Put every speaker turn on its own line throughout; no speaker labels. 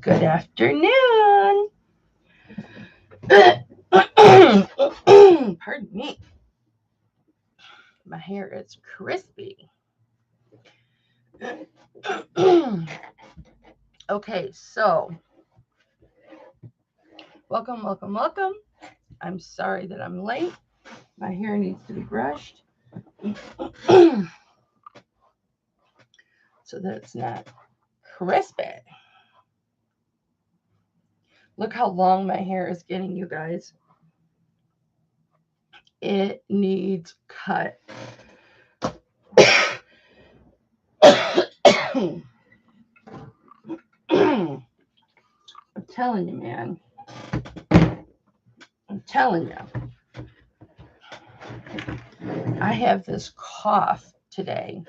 Good afternoon. Pardon me. My hair is crispy. Okay, so welcome. I'm sorry that I'm late. My hair needs to be brushed so that it's not crispy. Look how long my hair is getting, you guys. It needs cut. I'm telling you, man. I'm telling you. I have this cough today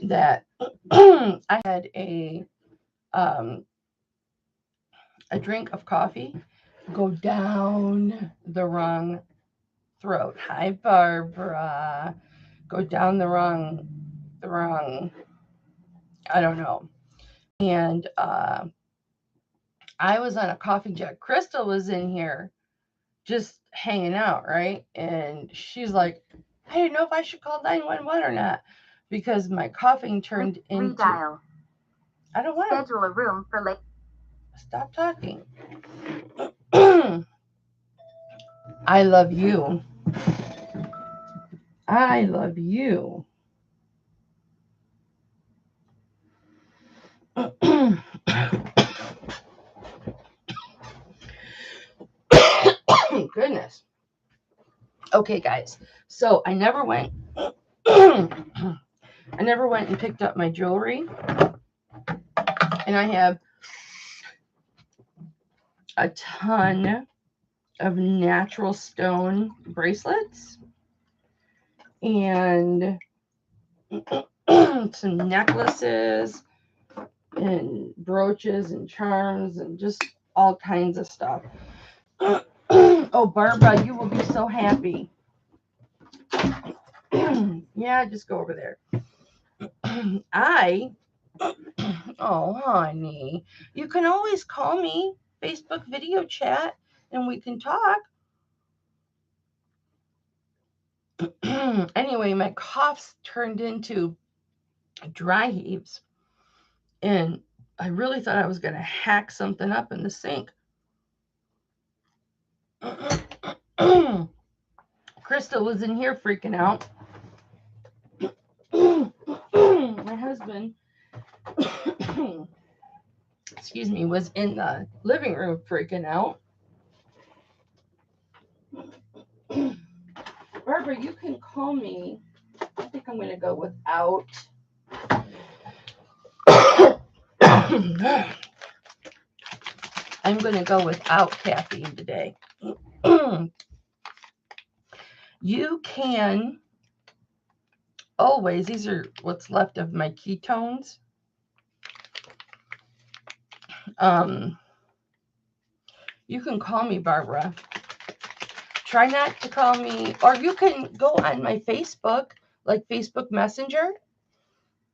that I had a drink of coffee go down the wrong throat. Hi, Barbara. Go down the wrong, I don't know. And I was on a coffee jet. Crystal was in here just hanging out, right? And she's like, I didn't know if I should call 911 or not because my coughing turned into... Redial. I don't want to... Schedule a room for late... Stop talking. I love you. I love you. Goodness. Okay, guys. So I never went and picked up my jewelry. And I have a ton of natural stone bracelets and some necklaces and brooches and charms and just all kinds of stuff. Oh, Barbara, you will be so happy. Yeah, just go over there. Oh, honey, you can always call me, Facebook video chat, and we can talk. Anyway, my coughs turned into dry heaves, and I really thought I was going to hack something up in the sink. Crystal was in here freaking out. My husband, excuse me, was in the living room freaking out. Barbara, you can call me. I think I'm going to go without. I'm going to go without caffeine today. You can always, these are what's left of my ketones. You can call me, Barbara. Try not to call me, or you can go on my Facebook, like Facebook Messenger,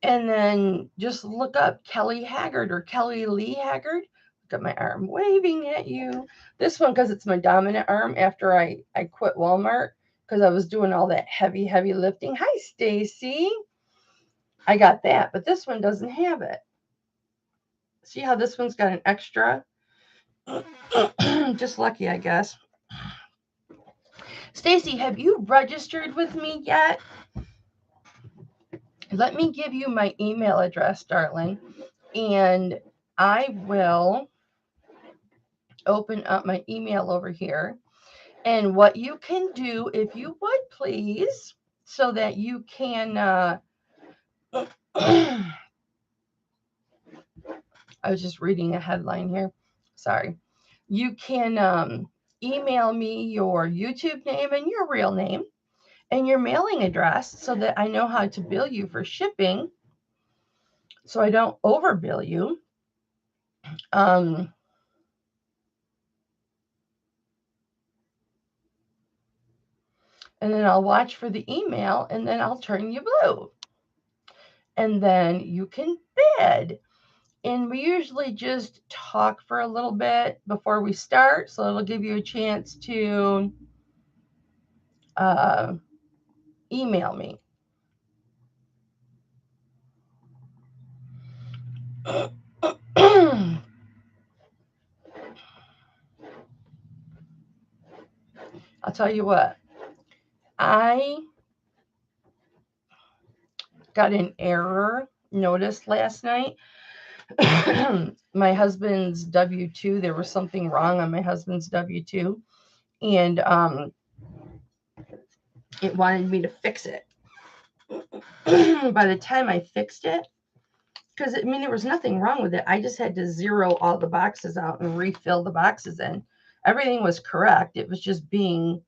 and then just look up Kelly Haggard or Kelly Lee Haggard. Look at my arm waving at you. This one, because it's my dominant arm after I quit Walmart, because I was doing all that heavy lifting. Hi, Stacy. I got that, but this one doesn't have it. See how this one's got an extra? Just lucky, I guess. Stacy, have you registered with me yet? Let me give you my email address, darling, and I will open up my email over here. And what you can do, if you would please, so that you can, I was just reading a headline here. Sorry. You can email me your YouTube name and your real name and your mailing address so that I know how to bill you for shipping, so I don't overbill you. And then I'll watch for the email, and then I'll turn you blue. And then you can bid. And we usually just talk for a little bit before we start, so it'll give you a chance to email me. I'll tell you what, I got an error notice last night. My husband's W-2, there was something wrong on my husband's W-2, and it wanted me to fix it. By the time I fixed it, because I mean, there was nothing wrong with it. I just had to zero all the boxes out and refill the boxes in. Everything was correct. It was just being,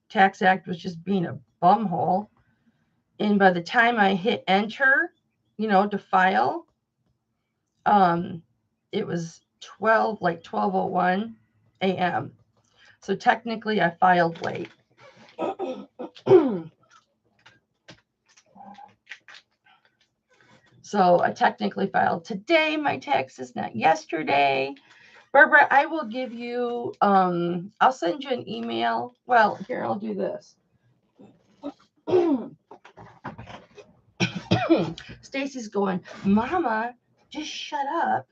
Tax Act was just being a bumhole. And by the time I hit enter, to file, it was 12:01 a.m. So technically I filed late. So I technically filed today, my taxes, not yesterday. Barbara, I will give you, I'll send you an email. Well, here, I'll do this. Stacy's going, Mama, just shut up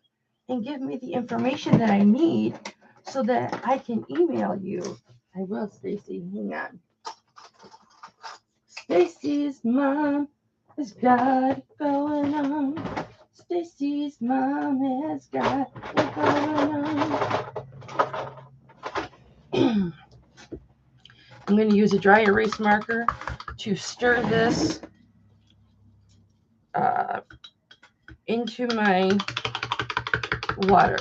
and give me the information that I need so that I can email you. I will, Stacy. Hang on. Stacy's mom has got it going on. Stacy's mom has got it going on. I'm going to use a dry erase marker to stir this into my water.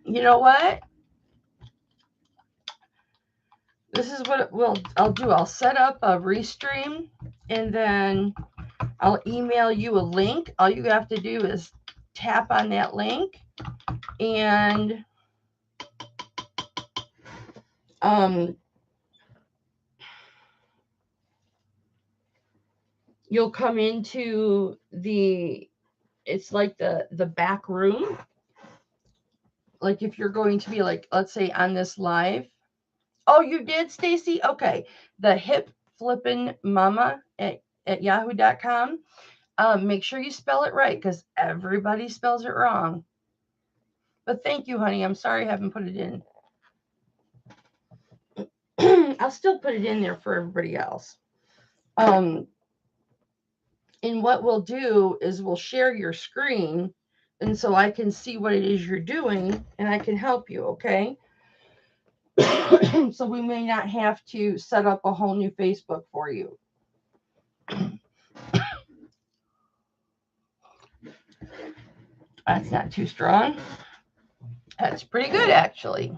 You know what? This is what I'll do. I'll set up a restream, and then I'll email you a link. All you have to do is tap on that link, and you'll come into it's like the back room. Like if you're going to be like, let's say on this live. Oh, you did, Stacy? Okay. The Hipflippinmamma at yahoo.com. Make sure you spell it right, because everybody spells it wrong. But thank you, honey. I'm sorry I haven't put it in. I'll still put it in there for everybody else. And what we'll do is we'll share your screen, and so I can see what it is you're doing, and I can help you, okay? So we may not have to set up a whole new Facebook for you. That's not too strong. That's pretty good, actually.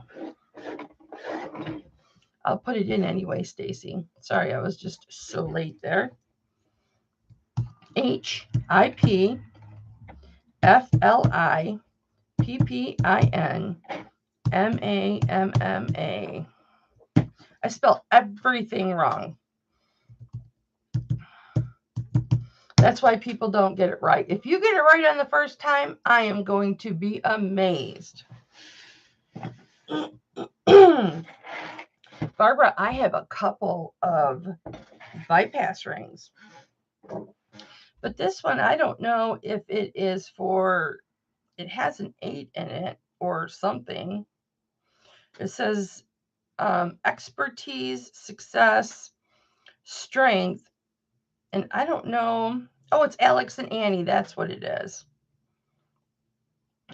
I'll put it in anyway, Stacy. Sorry, I was just so late there. Hipflippinmamma. I spelled everything wrong. That's why people don't get it right. If you get it right on the first time, I am going to be amazed. Barbara, I have a couple of bypass rings. But this one, I don't know if it is for, it has an 8 in it or something. It says expertise, success, strength. And I don't know. Oh, it's Alex and Annie. That's what it is.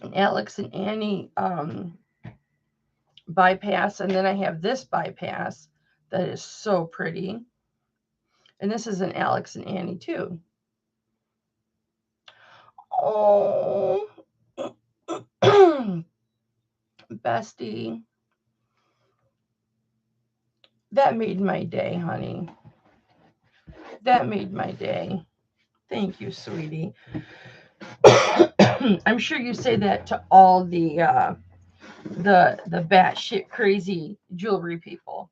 An Alex and Annie bypass. And then I have this bypass that is so pretty. And this is an Alex and Annie too. Oh, bestie. That made my day, honey. That made my day. Thank you, sweetie. I'm sure you say that to all the batshit crazy jewelry people.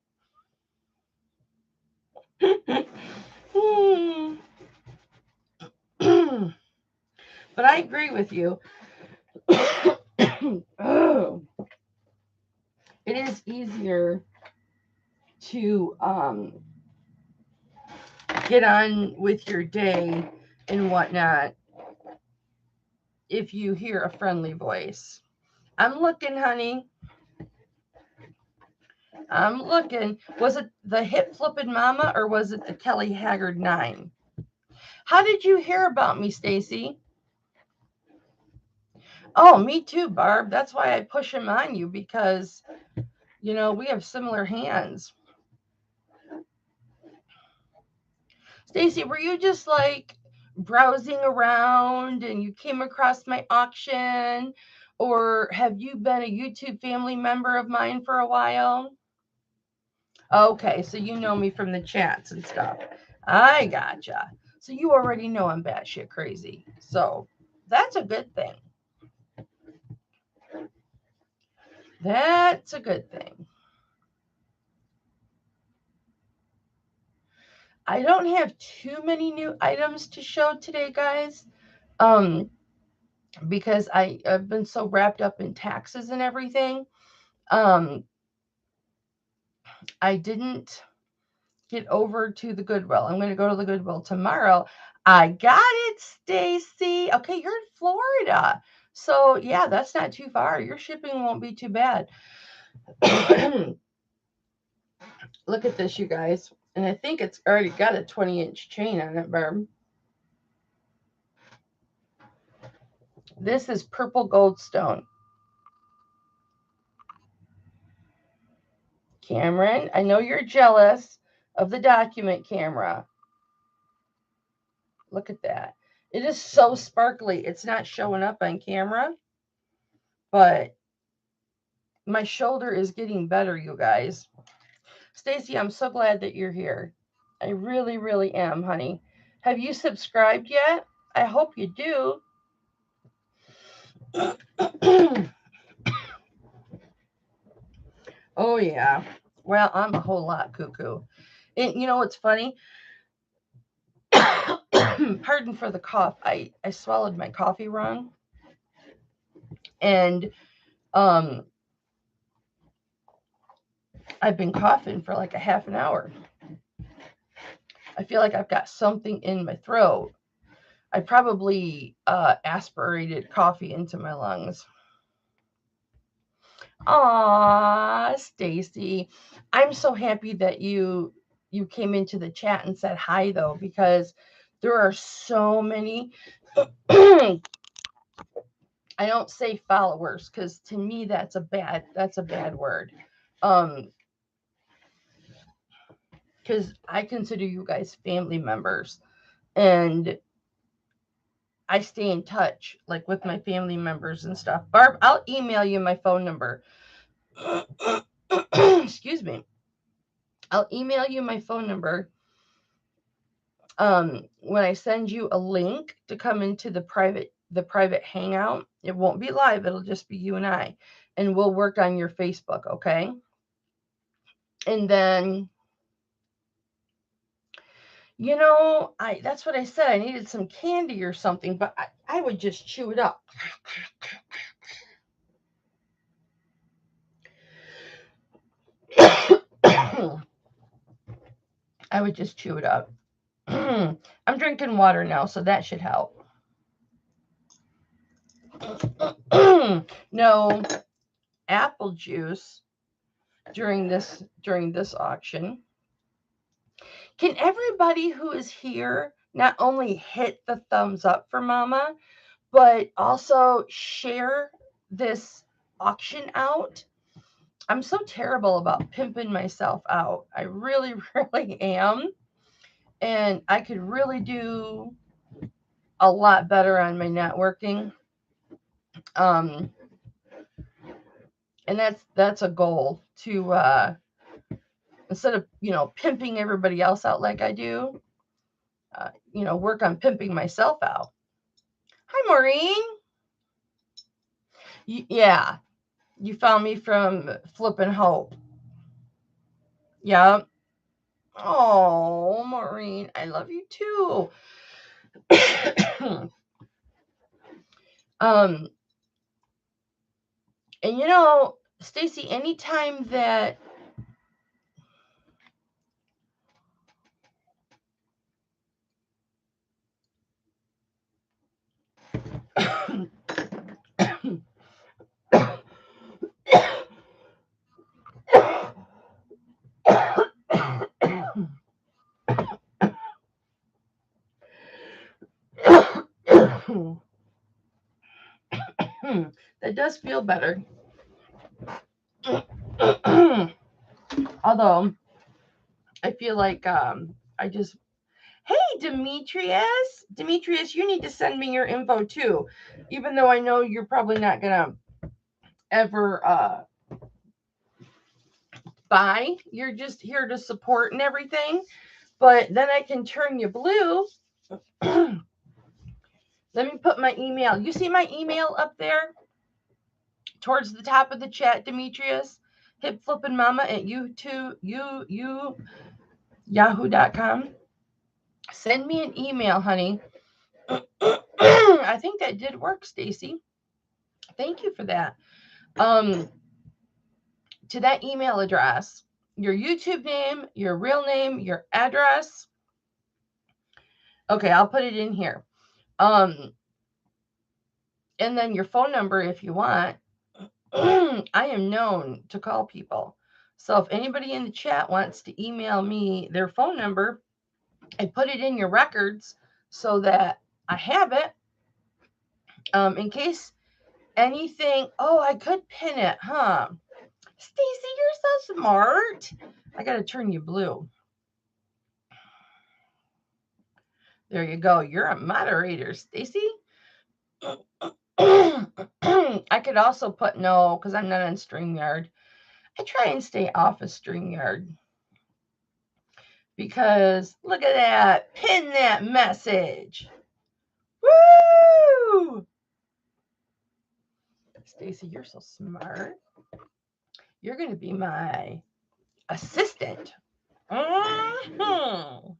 But I agree with you. Oh, it is easier to get on with your day and whatnot if you hear a friendly voice. I'm looking, honey. I'm looking. Was it the Hipflippinmamma or was it the Kelly Haggard 9? How did you hear about me, Stacy? Oh, me too, Barb. That's why I push him on you, because, you know, we have similar hands. Stacy, were you just like browsing around and you came across my auction? Or have you been a YouTube family member of mine for a while? Okay, so you know me from the chats and stuff. I gotcha. So you already know I'm batshit crazy. So that's a good thing. That's a good thing. I don't have too many new items to show today, guys. Because I've been so wrapped up in taxes and everything. I didn't get over to the Goodwill. I'm going to go to the Goodwill tomorrow. I got it, Stacy. Okay, you're in Florida. So, yeah, that's not too far. Your shipping won't be too bad. Look at this, you guys. And I think it's already got a 20-inch chain on it, Barb. This is purple goldstone. Cameron, I know you're jealous of the document camera. Look at that. It is so sparkly. It's not showing up on camera, but my shoulder is getting better, you guys. Stacy, I'm so glad that you're here. I really, really am, honey. Have you subscribed yet? I hope you do. Oh, yeah. Well, I'm a whole lot cuckoo. And you know what's funny? Pardon for the cough. I swallowed my coffee wrong. And I've been coughing for like a half an hour. I feel like I've got something in my throat. I probably aspirated coffee into my lungs. Aw, Stacy. I'm so happy that you came into the chat and said hi, though, because there are so many I don't say followers, because to me that's a bad word. Because I consider you guys family members, and I stay in touch like with my family members and stuff. Barb, I'll email you my phone number. Excuse me. I'll email you my phone number when I send you a link to come into the private hangout. It won't be live, it'll just be you and I, and we'll work on your Facebook, okay? And then, you know, that's what I said. I needed some candy or something, but I would just chew it up. I would just chew it up. I'm drinking water now, so that should help. No apple juice during this auction. Can everybody who is here not only hit the thumbs up for Mama, but also share this auction out? I'm so terrible about pimping myself out. I really, really am. And I could really do a lot better on my networking. And that's a goal, to instead of, you know, pimping everybody else out like I do, you know, work on pimping myself out. Hi, Maureen. Yeah, you found me from Flippin' Hope. Yeah. Oh, Maureen, I love you too. And you know, Stacy, anytime that that does feel better. Although I feel like I just, hey, Demetrius, you need to send me your info too, even though I know you're probably not gonna ever buy. You're just here to support and everything. But then I can turn you blue. Let me put my email. You see my email up there towards the top of the chat, Demetrius? Hipflippinmamma at yahoo.com. Send me an email, honey. I think that did work, Stacy. Thank you for that. To that email address, your YouTube name, your real name, your address. Okay, I'll put it in here. And then your phone number if you want. I am known to call people. So if anybody in the chat wants to email me their phone number, I put it in your records so that I have it. In case anything, oh, I could pin it, huh? Stacy, you're so smart. I got to turn you blue. There you go. You're a moderator, Stacy. I could also put no, because I'm not on StreamYard. I try and stay off of StreamYard. Because look at that. Pin that message. Woo! Stacy, you're so smart. You're going to be my assistant. Mm-hmm.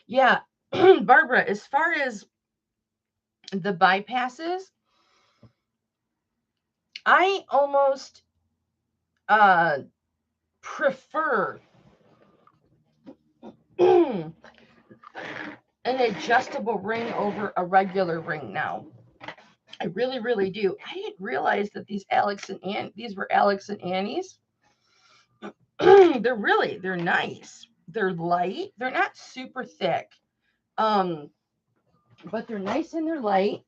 Yeah, Barbara, as far as the bypasses, I almost prefer an adjustable ring over a regular ring now. I really, really do. I didn't realize that these were Alex and Annie's. They're nice. They're light. They're not super thick. But they're nice and they're light.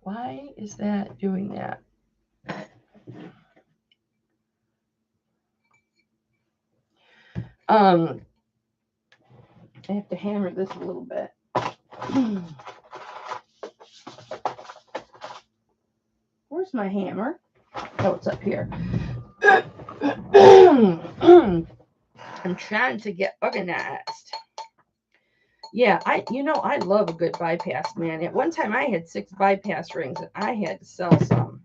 Why is that doing that? I have to hammer this a little bit. Where's my hammer? Oh, it's up here. I'm trying to get organized. Yeah, I love a good bypass, man. At one time I had 6 bypass rings and I had to sell some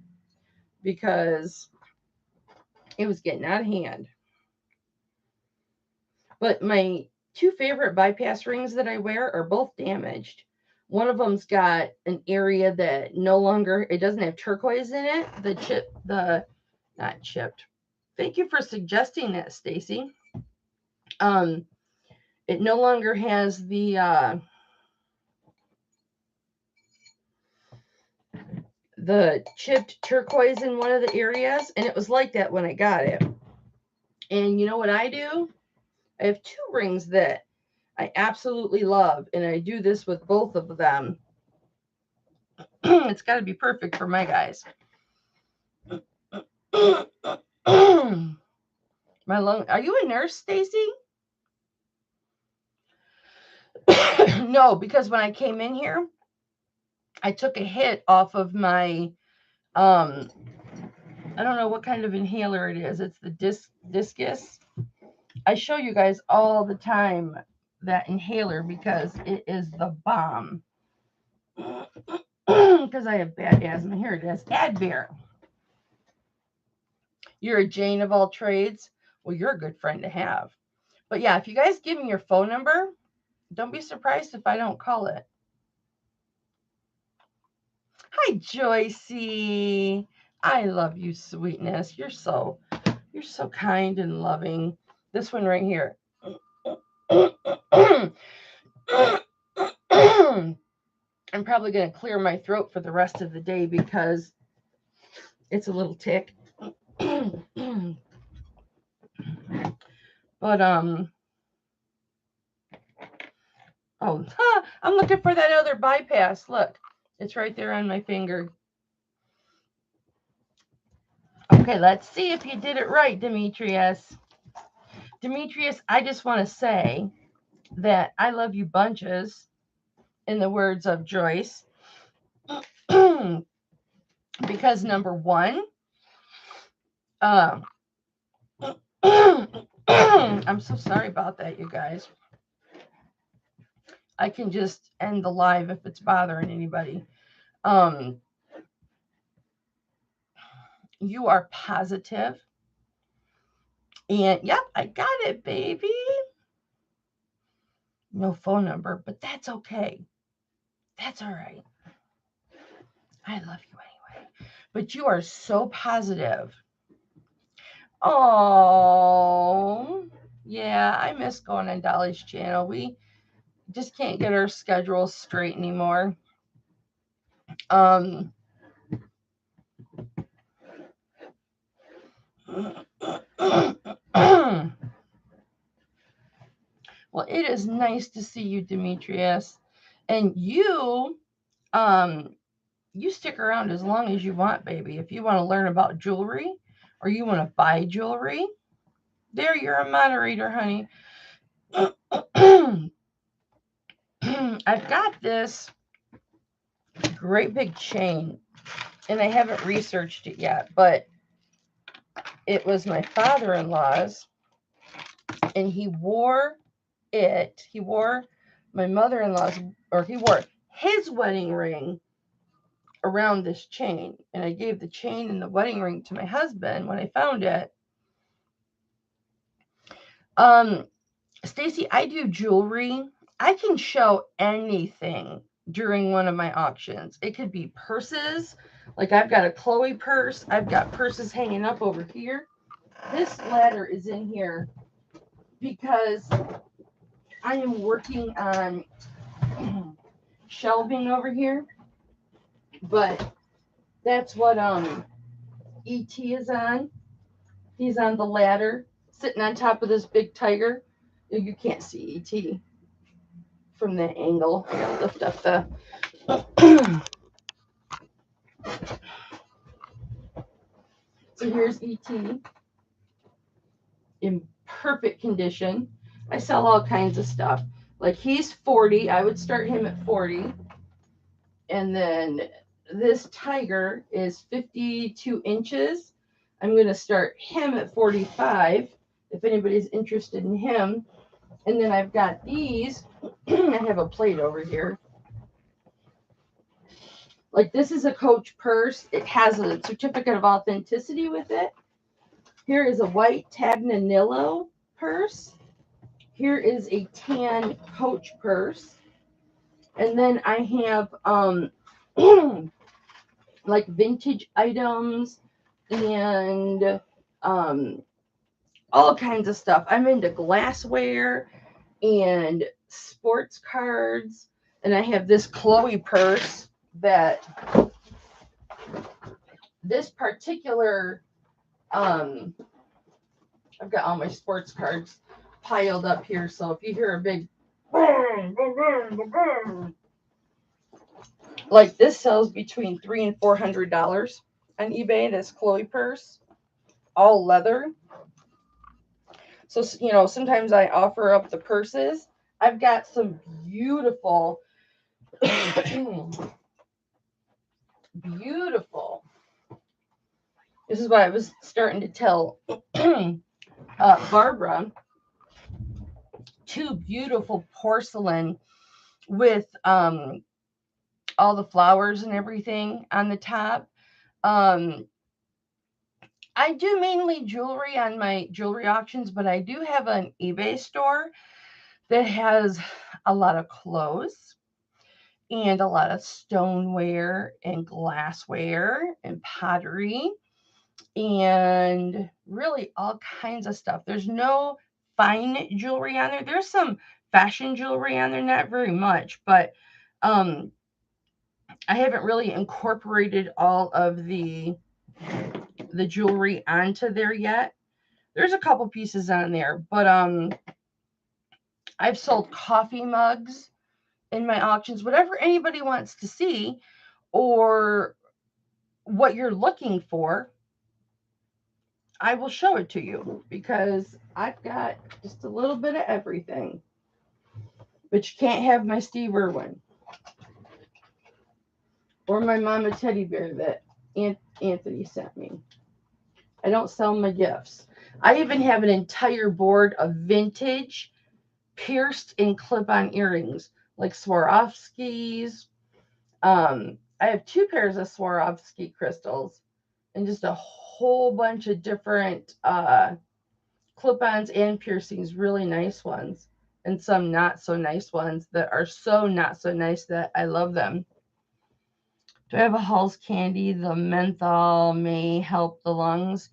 because it was getting out of hand. But my 2 favorite bypass rings that I wear are both damaged. One of them's got an area that it doesn't have turquoise in it. Not chipped. Thank you for suggesting that, Stacy. It no longer has the chipped turquoise in one of the areas, and it was like that when I got it. And you know what I do? I have 2 rings that I absolutely love, and I do this with both of them. It's got to be perfect for my guys. Are you a nurse, Stacy? No, because when I came in here, I took a hit off of my I don't know what kind of inhaler it is. It's the discus. I show you guys all the time that inhaler because it is the bomb. Because I have bad asthma. Here it is. Advair. You're a Jane of all trades. well, you're a good friend to have. But yeah, if you guys give me your phone number, don't be surprised if I don't call it. Hi, Joycey. I love you, sweetness. You're so kind and loving. This one right here. I'm probably going to clear my throat for the rest of the day because it's a little tick. But oh, I'm looking for that other bypass. Look, it's right there on my finger. Okay, let's see if you did it right, Demetrius. Demetrius, I just want to say that I love you bunches, in the words of Joyce. Because number one, I'm so sorry about that, you guys. I can just end the live if it's bothering anybody. You are positive. And yep, I got it, baby. No phone number, but that's okay. That's all right. I love you anyway. But you are so positive. Oh, yeah, I miss going on Dolly's channel. We just can't get our schedules straight anymore. Well, it is nice to see you, Demetrius. And you stick around as long as you want, baby. If you want to learn about jewelry or you want to buy jewelry, there, you're a moderator, honey. I've got this great big chain, and I haven't researched it yet, but it was my father-in-law's, and he wore it. He wore my mother-in-law's, or he wore his wedding ring around this chain, and I gave the chain and the wedding ring to my husband when I found it. Stacy, I do jewelry. I can show anything during one of my auctions. It could be purses. Like I've got a Chloe purse. I've got purses hanging up over here. This ladder is in here because I am working on shelving over here. But that's what ET is on. He's on the ladder, sitting on top of this big tiger. You can't see ET from that angle. I gotta lift up the so here's ET in perfect condition. I sell all kinds of stuff. Like he's 40. I would start him at 40. And then this tiger is 52 inches. I'm going to start him at 45 if anybody's interested in him. And then I've got these. I have a plate over here. Like this is a Coach purse. It has a certificate of authenticity with it. Here is a white Tagnanillo purse. Here is a tan Coach purse. And then I have like vintage items and all kinds of stuff. I'm into glassware and sports cards. And I have this Chloe purse that this particular I've got all my sports cards piled up here, so if you hear a big like this sells between $300 and $400 on eBay, this Chloe purse, all leather. So sometimes I offer up the purses. I've got some beautiful beautiful. This is what I was starting to tell Barbara. Two beautiful porcelain with all the flowers and everything on the top. I I do mainly jewelry on my jewelry auctions, but I do have an eBay store that has a lot of clothes and a lot of stoneware and glassware and pottery and really all kinds of stuff. There's no fine jewelry on there. There's some fashion jewelry on there, not very much, but I haven't really incorporated all of the jewelry onto there yet. There's a couple pieces on there, but I've sold coffee mugs in my auctions, whatever anybody wants to see or what you're looking for, I will show it to you because I've got just a little bit of everything. But you can't have my Steve Irwin or my mama teddy bear that Anthony sent me. I don't sell my gifts. I even have an entire board of vintage pierced and clip-on earrings like Swarovskis. I have 2 pairs of Swarovski crystals and just a whole bunch of different clip-ons and piercings, really nice ones, and some not so nice ones that are so not so nice that I love them. Do I have a Hall's Candy? The menthol may help the lungs.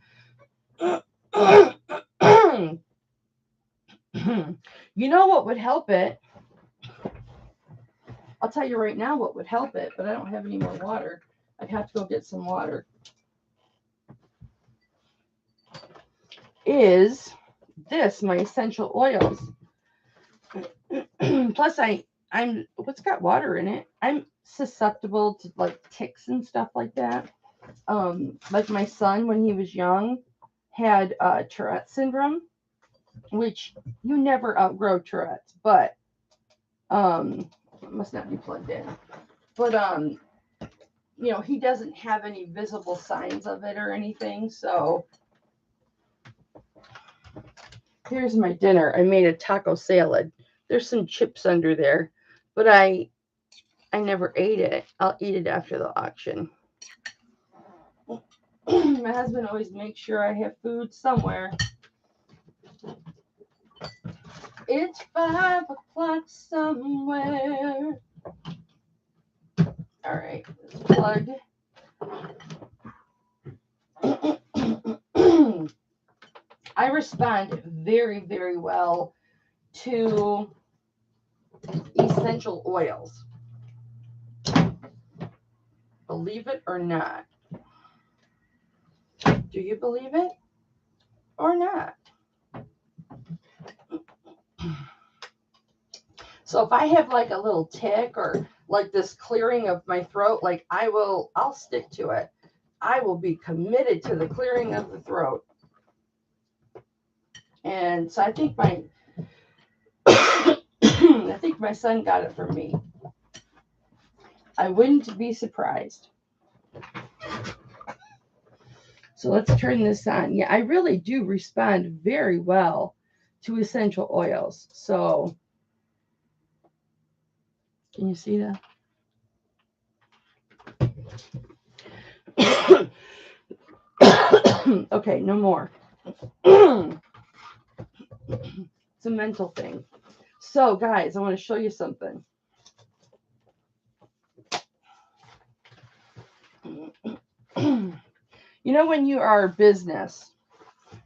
You know what would help it? I'll tell you right now what would help it, but I don't have any more water. I'd have to go get some water. Is this my essential oils? Plus, I'm what's got water in it? I'm susceptible to like ticks and stuff like that. Like my son when he was young had Tourette syndrome, which you never outgrow Tourette's, but it must not be plugged in. But you know, he doesn't have any visible signs of it or anything. So here's my dinner. I made a taco salad. There's some chips under there, but I never ate it. I'll eat it after the auction. My husband always makes sure I have food somewhere. It's 5 o'clock somewhere. All right, let's plug. I respond very, very well to essential oils. Believe it or not. Do you believe it or not? So if I have like a little tick or like this clearing of my throat, like I'll stick to it. I will be committed to the clearing of the throat. And so I think I think my son got it from me. I wouldn't be surprised. So let's turn this on. Yeah, I really do respond very well to essential oils. So can you see that? Okay, no more. It's a mental thing. So, guys, I want to show you something. You know, when you are a business,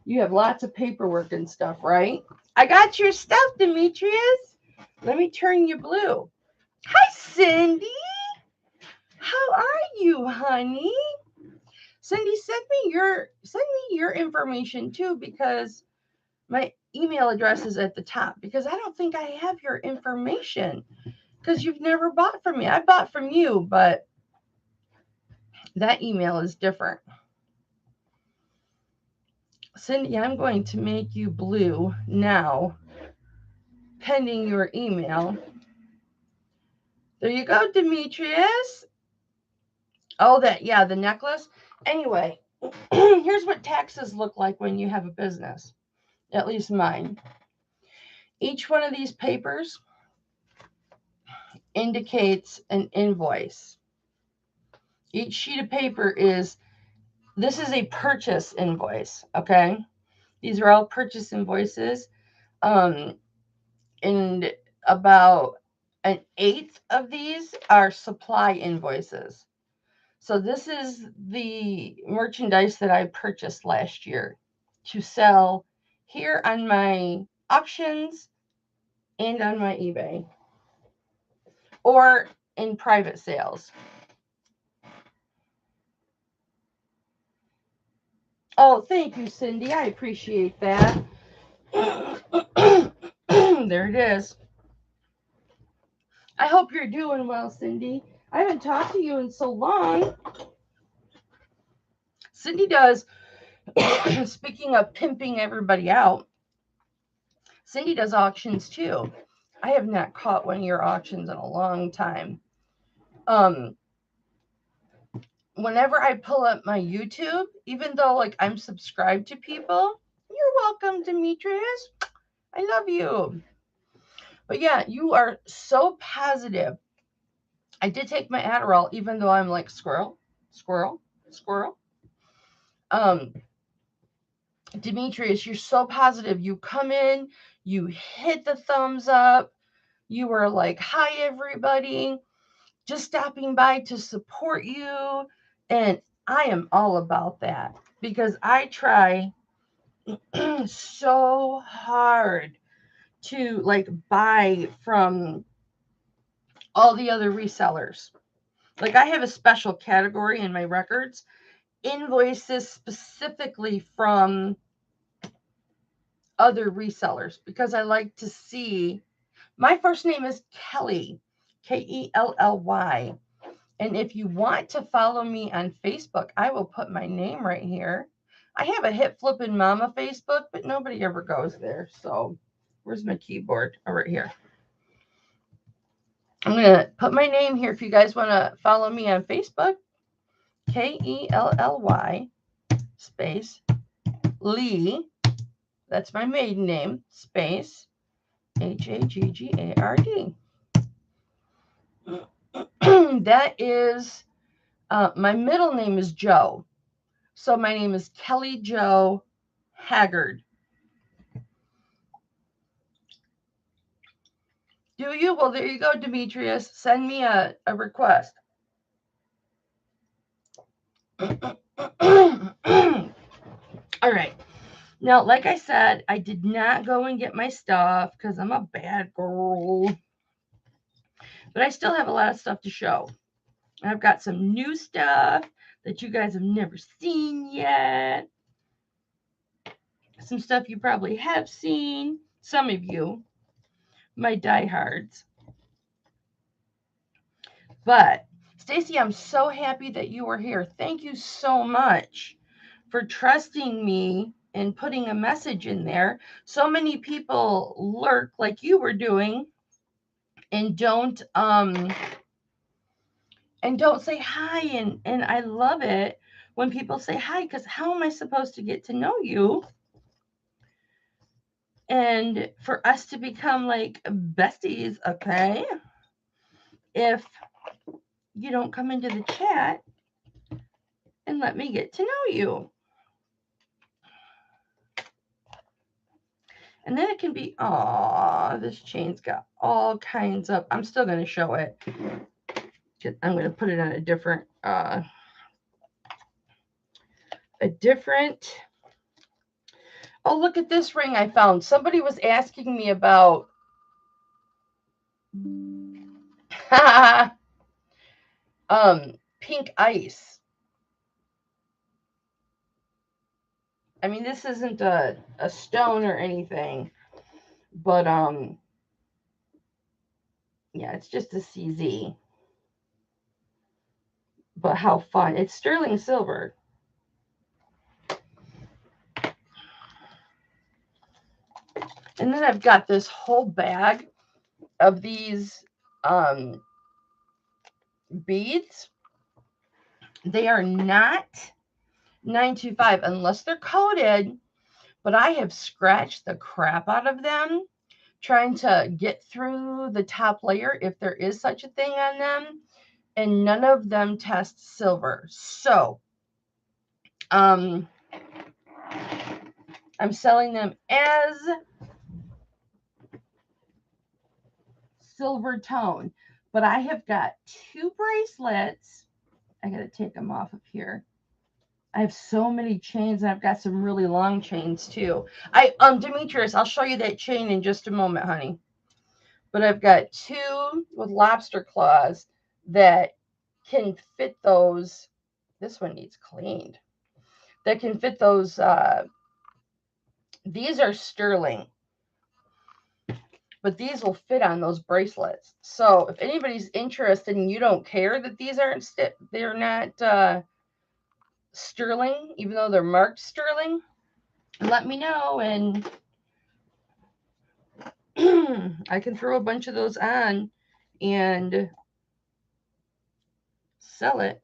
you have lots of paperwork and stuff, right? I got your stuff, Demetrius. Let me turn you blue. Hi, Cindy. How are you, honey? Cindy, send me your information too, because my email address is at the top, because I don't think I have your information because you've never bought from me. I bought from you, but that email is different. Cindy, I'm going to make you blue now, pending your email. There you go, Demetrius. Oh, the necklace. Anyway, here's what taxes look like when you have a business, at least mine. Each one of these papers indicates an invoice. Each sheet of paper is This is a purchase invoice, okay? These are all purchase invoices. And about an eighth of these are supply invoices. So this is the merchandise that I purchased last year to sell here on my auctions and on my eBay or in private sales. Oh, thank you, Cindy. I appreciate that. There it is. I hope you're doing well, Cindy. I haven't talked to you in so long. Cindy does, speaking of pimping everybody out, Cindy does auctions too. I have not caught one of your auctions in a long time. Whenever I pull up my YouTube, even though like I'm subscribed to people, you're welcome, Demetrius. I love you. But yeah, you are so positive. I did take my Adderall, even though I'm like squirrel. Demetrius, you're so positive. You come in, you hit the thumbs up. You were like, hi, everybody. Just stopping by to support you. And I am all about that because I try so hard to like buy from all the other resellers. Like I have a special category in my records, invoices specifically from other resellers, because I like to see. My first name is Kelly, Kelly. And if you want to follow me on Facebook, I will put my name right here. I have a Hipflippinmamma Facebook, but nobody ever goes there. So where's my keyboard? Oh, right here. I'm going to put my name here if you guys want to follow me on Facebook. Kelly space Lee. That's my maiden name, space Haggard. That is, my middle name is Joe. So my name is Kelly Jo Haggard. Do you? Well, there you go, Demetrius. Send me a request. All right. Now, like I said, I did not go and get my stuff because I'm a bad girl. But I still have a lot of stuff to show. I've got some new stuff that you guys have never seen yet. Some stuff you probably have seen. Some of you, my diehards. But Stacy, I'm so happy that you were here. Thank you so much for trusting me and putting a message in there. So many people lurk like you were doing and don't say hi, and I love it when people say hi, because how am I supposed to get to know you and for us to become like besties, okay, if you don't come into the chat and let me get to know you? And then it can be, this chain's got all kinds of, I'm still going to show it. I'm going to put it on a different, oh, look at this ring I found. Somebody was asking me about, pink ice. I mean, this isn't a stone or anything, but, yeah, it's just a CZ. But how fun. It's sterling silver. And then I've got this whole bag of these beads. They are not 925 unless they're coated, but I have scratched the crap out of them trying to get through the top layer, if there is such a thing on them, and none of them test silver. So I'm selling them as silver tone, but I have got 2 bracelets. I got to take them off of here. I have so many chains, and I've got some really long chains too. Demetrius, I'll show you that chain in just a moment, honey. But I've got 2 with lobster claws that can fit those. This one needs cleaned. That can fit those. These are sterling, but these will fit on those bracelets. So if anybody's interested and you don't care that these aren't they're not sterling, even though they're marked sterling, let me know, and I can throw a bunch of those on and sell it.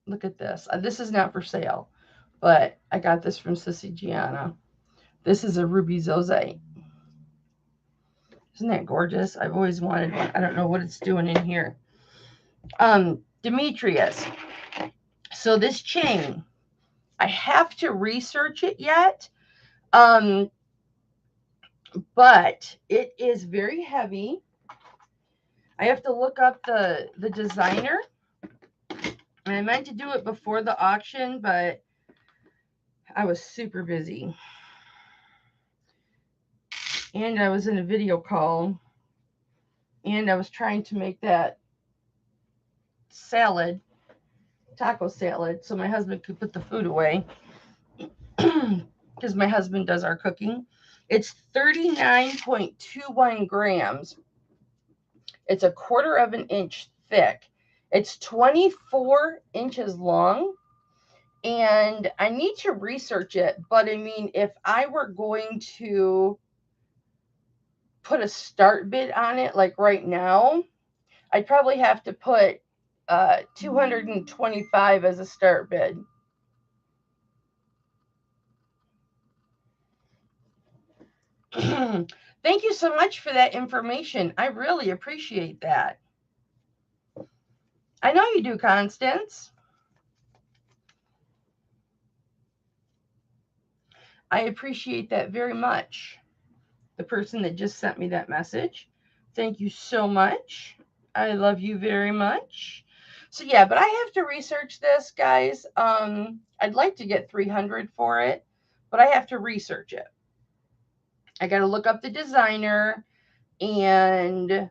Look at this. This is not for sale, but I got this from Sissy Gianna. This is a ruby zozite. Isn't that gorgeous? I've always wanted one. I don't know what it's doing in here. Demetrius. So this chain, I have to research it yet. But it is very heavy. I have to look up the designer. And I meant to do it before the auction, but I was super busy. And I was in a video call. And I was trying to make that salad, taco salad, so my husband could put the food away. Because my husband does our cooking. It's 39.21 grams. It's 1/4 of an inch thick. It's 24 inches long. And I need to research it. But I mean, if I were going to put a start bid on it, like right now, I'd probably have to put 225 as a start bid. Thank you so much for that information. I really appreciate that. I know you do, Constance. I appreciate that very much. The person that just sent me that message. Thank you so much. I love you very much. So yeah, but I have to research this, guys. I'd like to get 300 for it, but I have to research it. I got to look up the designer and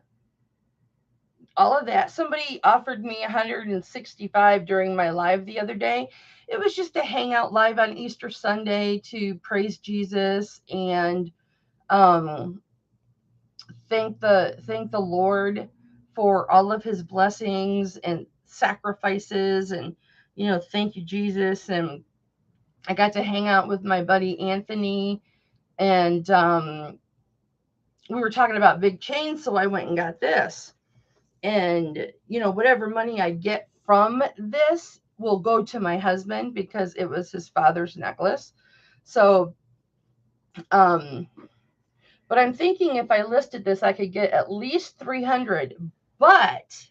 all of that. Somebody offered me 165 during my live the other day. It was just a hangout live on Easter Sunday to praise Jesus and thank the Lord for all of his blessings and sacrifices, and thank you, Jesus. And I got to hang out with my buddy Anthony, and we were talking about big chains, so I went and got this. And whatever money I get from this will go to my husband because it was his father's necklace. So but I'm thinking if I listed this, I could get at least 300. But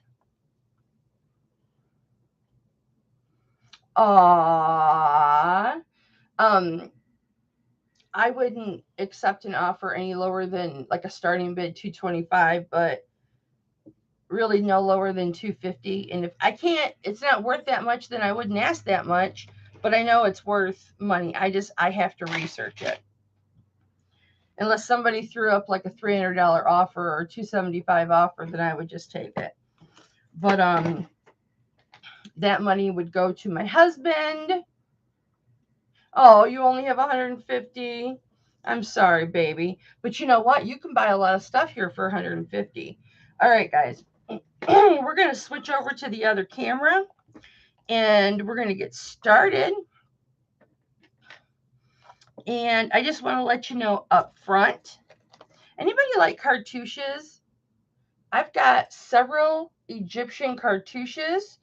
I wouldn't accept an offer any lower than like a starting bid 225, but really no lower than 250. And if I can't, it's not worth that much, then I wouldn't ask that much. But I know it's worth money. I have to research it. Unless somebody threw up like a $300 offer or $275 offer, then I would just take it. But that money would go to my husband. Oh, you only have 150. I'm sorry, baby. But you know what? You can buy a lot of stuff here for 150. All right, guys. We're going to switch over to the other camera and we're going to get started. And I just want to let you know up front, anybody like cartouches? I've got several Egyptian cartouches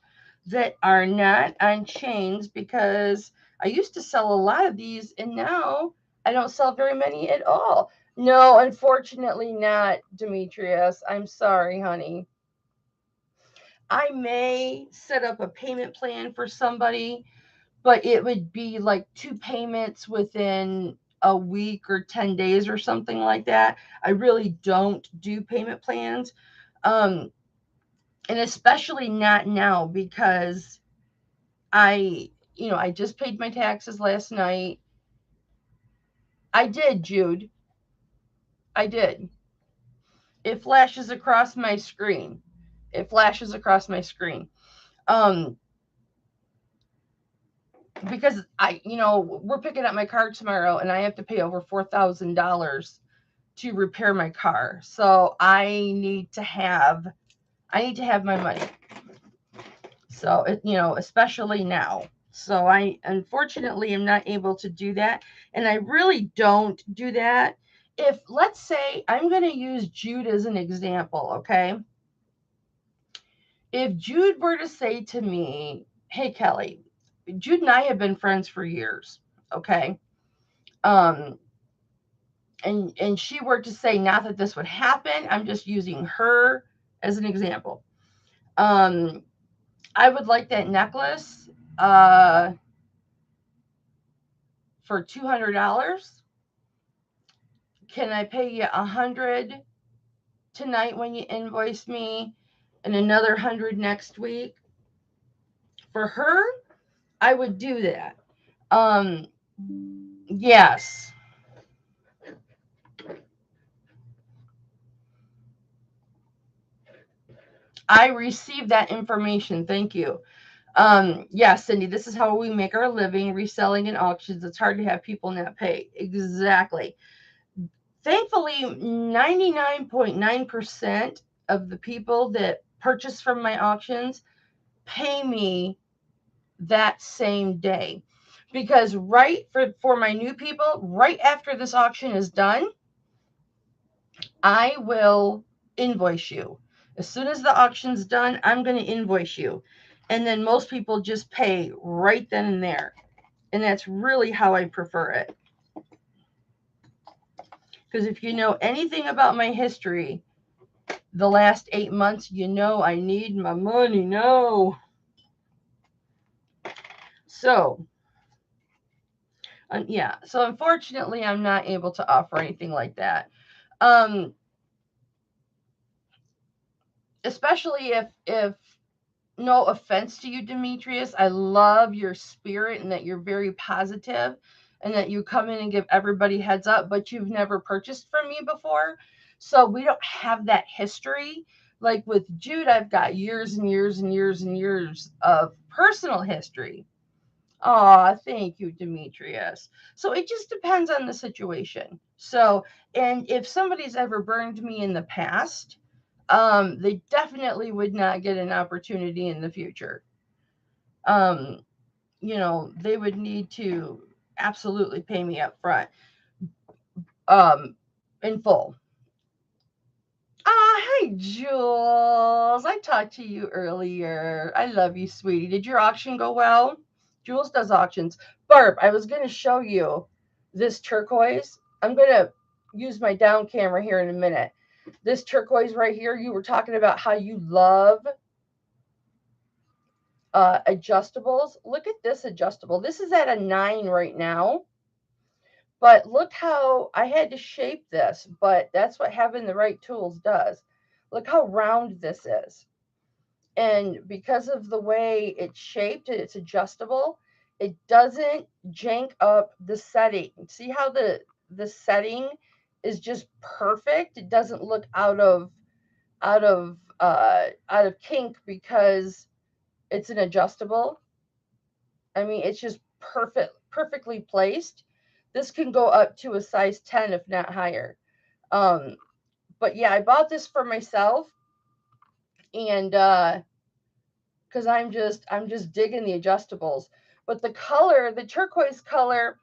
that are not on chains because I used to sell a lot of these and now I don't sell very many at all. No, unfortunately not, Demetrius. I'm sorry, honey. I may set up a payment plan for somebody, but it would be like 2 payments within a week or 10 days or something like that. I really don't do payment plans. And especially not now, because I just paid my taxes last night. I did, Jude. I did. It flashes across my screen. It flashes across my screen. Um, because we're picking up my car tomorrow, and I have to pay over $4,000 to repair my car. So I need to have my money. So especially now. So I unfortunately am not able to do that, and I really don't do that. If, let's say, I'm going to use Jude as an example, okay? If Jude were to say to me, "Hey Kelly," Jude and I have been friends for years, okay? Um, and she were to say, not that this would happen, I'm just using her as an example. I would like that necklace for $200. Can I pay you $100 tonight when you invoice me, and another $100 next week? For her, I would do that. Yes. I received that information. Thank you. Yeah, Cindy, this is how we make our living, reselling in auctions. It's hard to have people not pay. Exactly. Thankfully, 99.9% of the people that purchase from my auctions pay me that same day. Because for my new people, right after this auction is done, I will invoice you. As soon as the auction's done, I'm going to invoice you. And then most people just pay right then and there. And that's really how I prefer it. Because if you know anything about my history, the last 8 months, I need my money. No. So, yeah. So unfortunately, I'm not able to offer anything like that. Especially if no offense to you, Demetrius, I love your spirit and that you're very positive and that you come in and give everybody heads up, but you've never purchased from me before. So we don't have that history. Like with Jude, I've got years and years and years and years of personal history. Oh, thank you, Demetrius. So it just depends on the situation. So, and if somebody's ever burned me in the past, they definitely would not get an opportunity in the future. Um, they would need to absolutely pay me up front, in full. Hi, Jules. I talked to you earlier. I love you, sweetie. Did your auction go well? Jules does auctions. Barb, I was going to show you this turquoise. I'm going to use my down camera here in a minute. This turquoise right here, you were talking about how you love adjustables. Look at this adjustable. This is at a 9 right now. But look how I had to shape this, but that's what having the right tools does. Look how round this is. And because of the way it's shaped and it's adjustable, it doesn't jank up the setting. See how the setting is just perfect? It doesn't look out of kink because it's an adjustable. I mean, it's just perfectly placed. This can go up to a size 10, if not higher. But yeah, I bought this for myself, and because I'm just digging the adjustables. But the color, the turquoise color,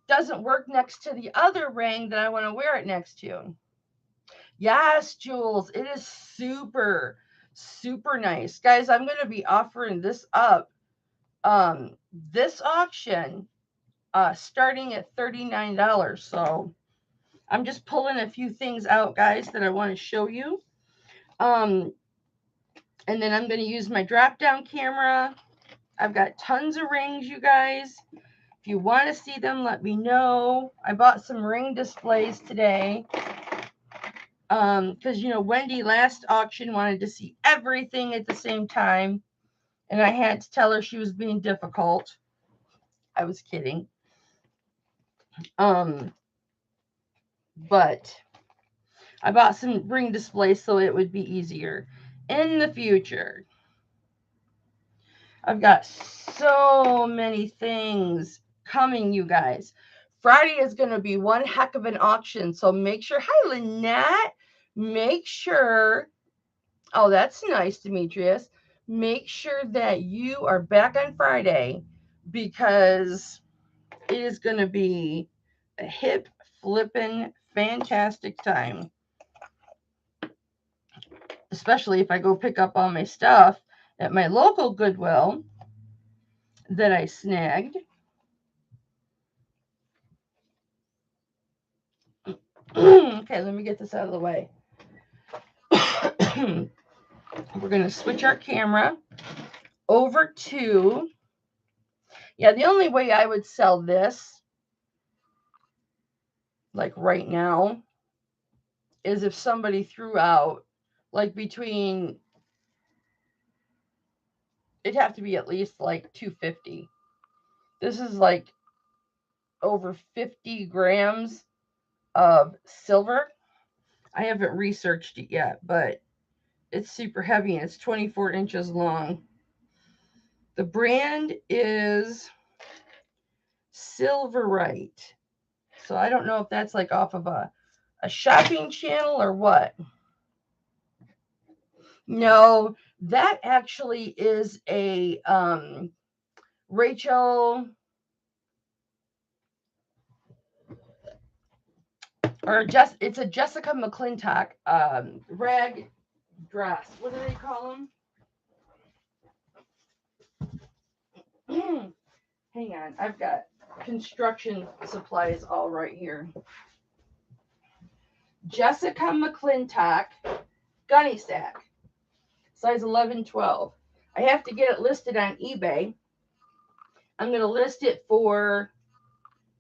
doesn't work next to the other ring that I want to wear it next to. Yes, Jules, it is super, super nice. Guys, I'm going to be offering this up. This auction, starting at $39. So I'm just pulling a few things out, guys, that I want to show you. And then I'm going to use my drop down camera I've got tons of rings, you guys. If you want to see them, let me know. I bought some ring displays today. Because, you know, Wendy last auction wanted to see everything at the same time. And I had to tell her she was being difficult. I was kidding. But I bought some ring displays so it would be easier in the future. I've got so many things coming, you guys. Friday is going to be one heck of an auction. So make sure, hi, Lynette. Make sure, oh, that's nice, Demetrius. Make sure that you are back on Friday because it is going to be a hip flippin' fantastic time. Especially if I go pick up all my stuff at my local Goodwill that I snagged. Okay, let me get this out of the way. We're going to switch our camera over to, yeah, the only way I would sell this, like right now, is if somebody threw out, like between, it'd have to be at least like $250. This is like over 50 grams of silver. I haven't researched it yet, but it's super heavy and it's 24 inches long. The brand is Silverite. So I don't know if that's like off of a shopping channel or what. No, that actually is a Rachel or it's a Jessica McClintock rag dress. What do they call them? Hang on, I've got construction supplies all right here. Jessica McClintock gunny sack, size 11-12. I have to get it listed on eBay. I'm going to list it for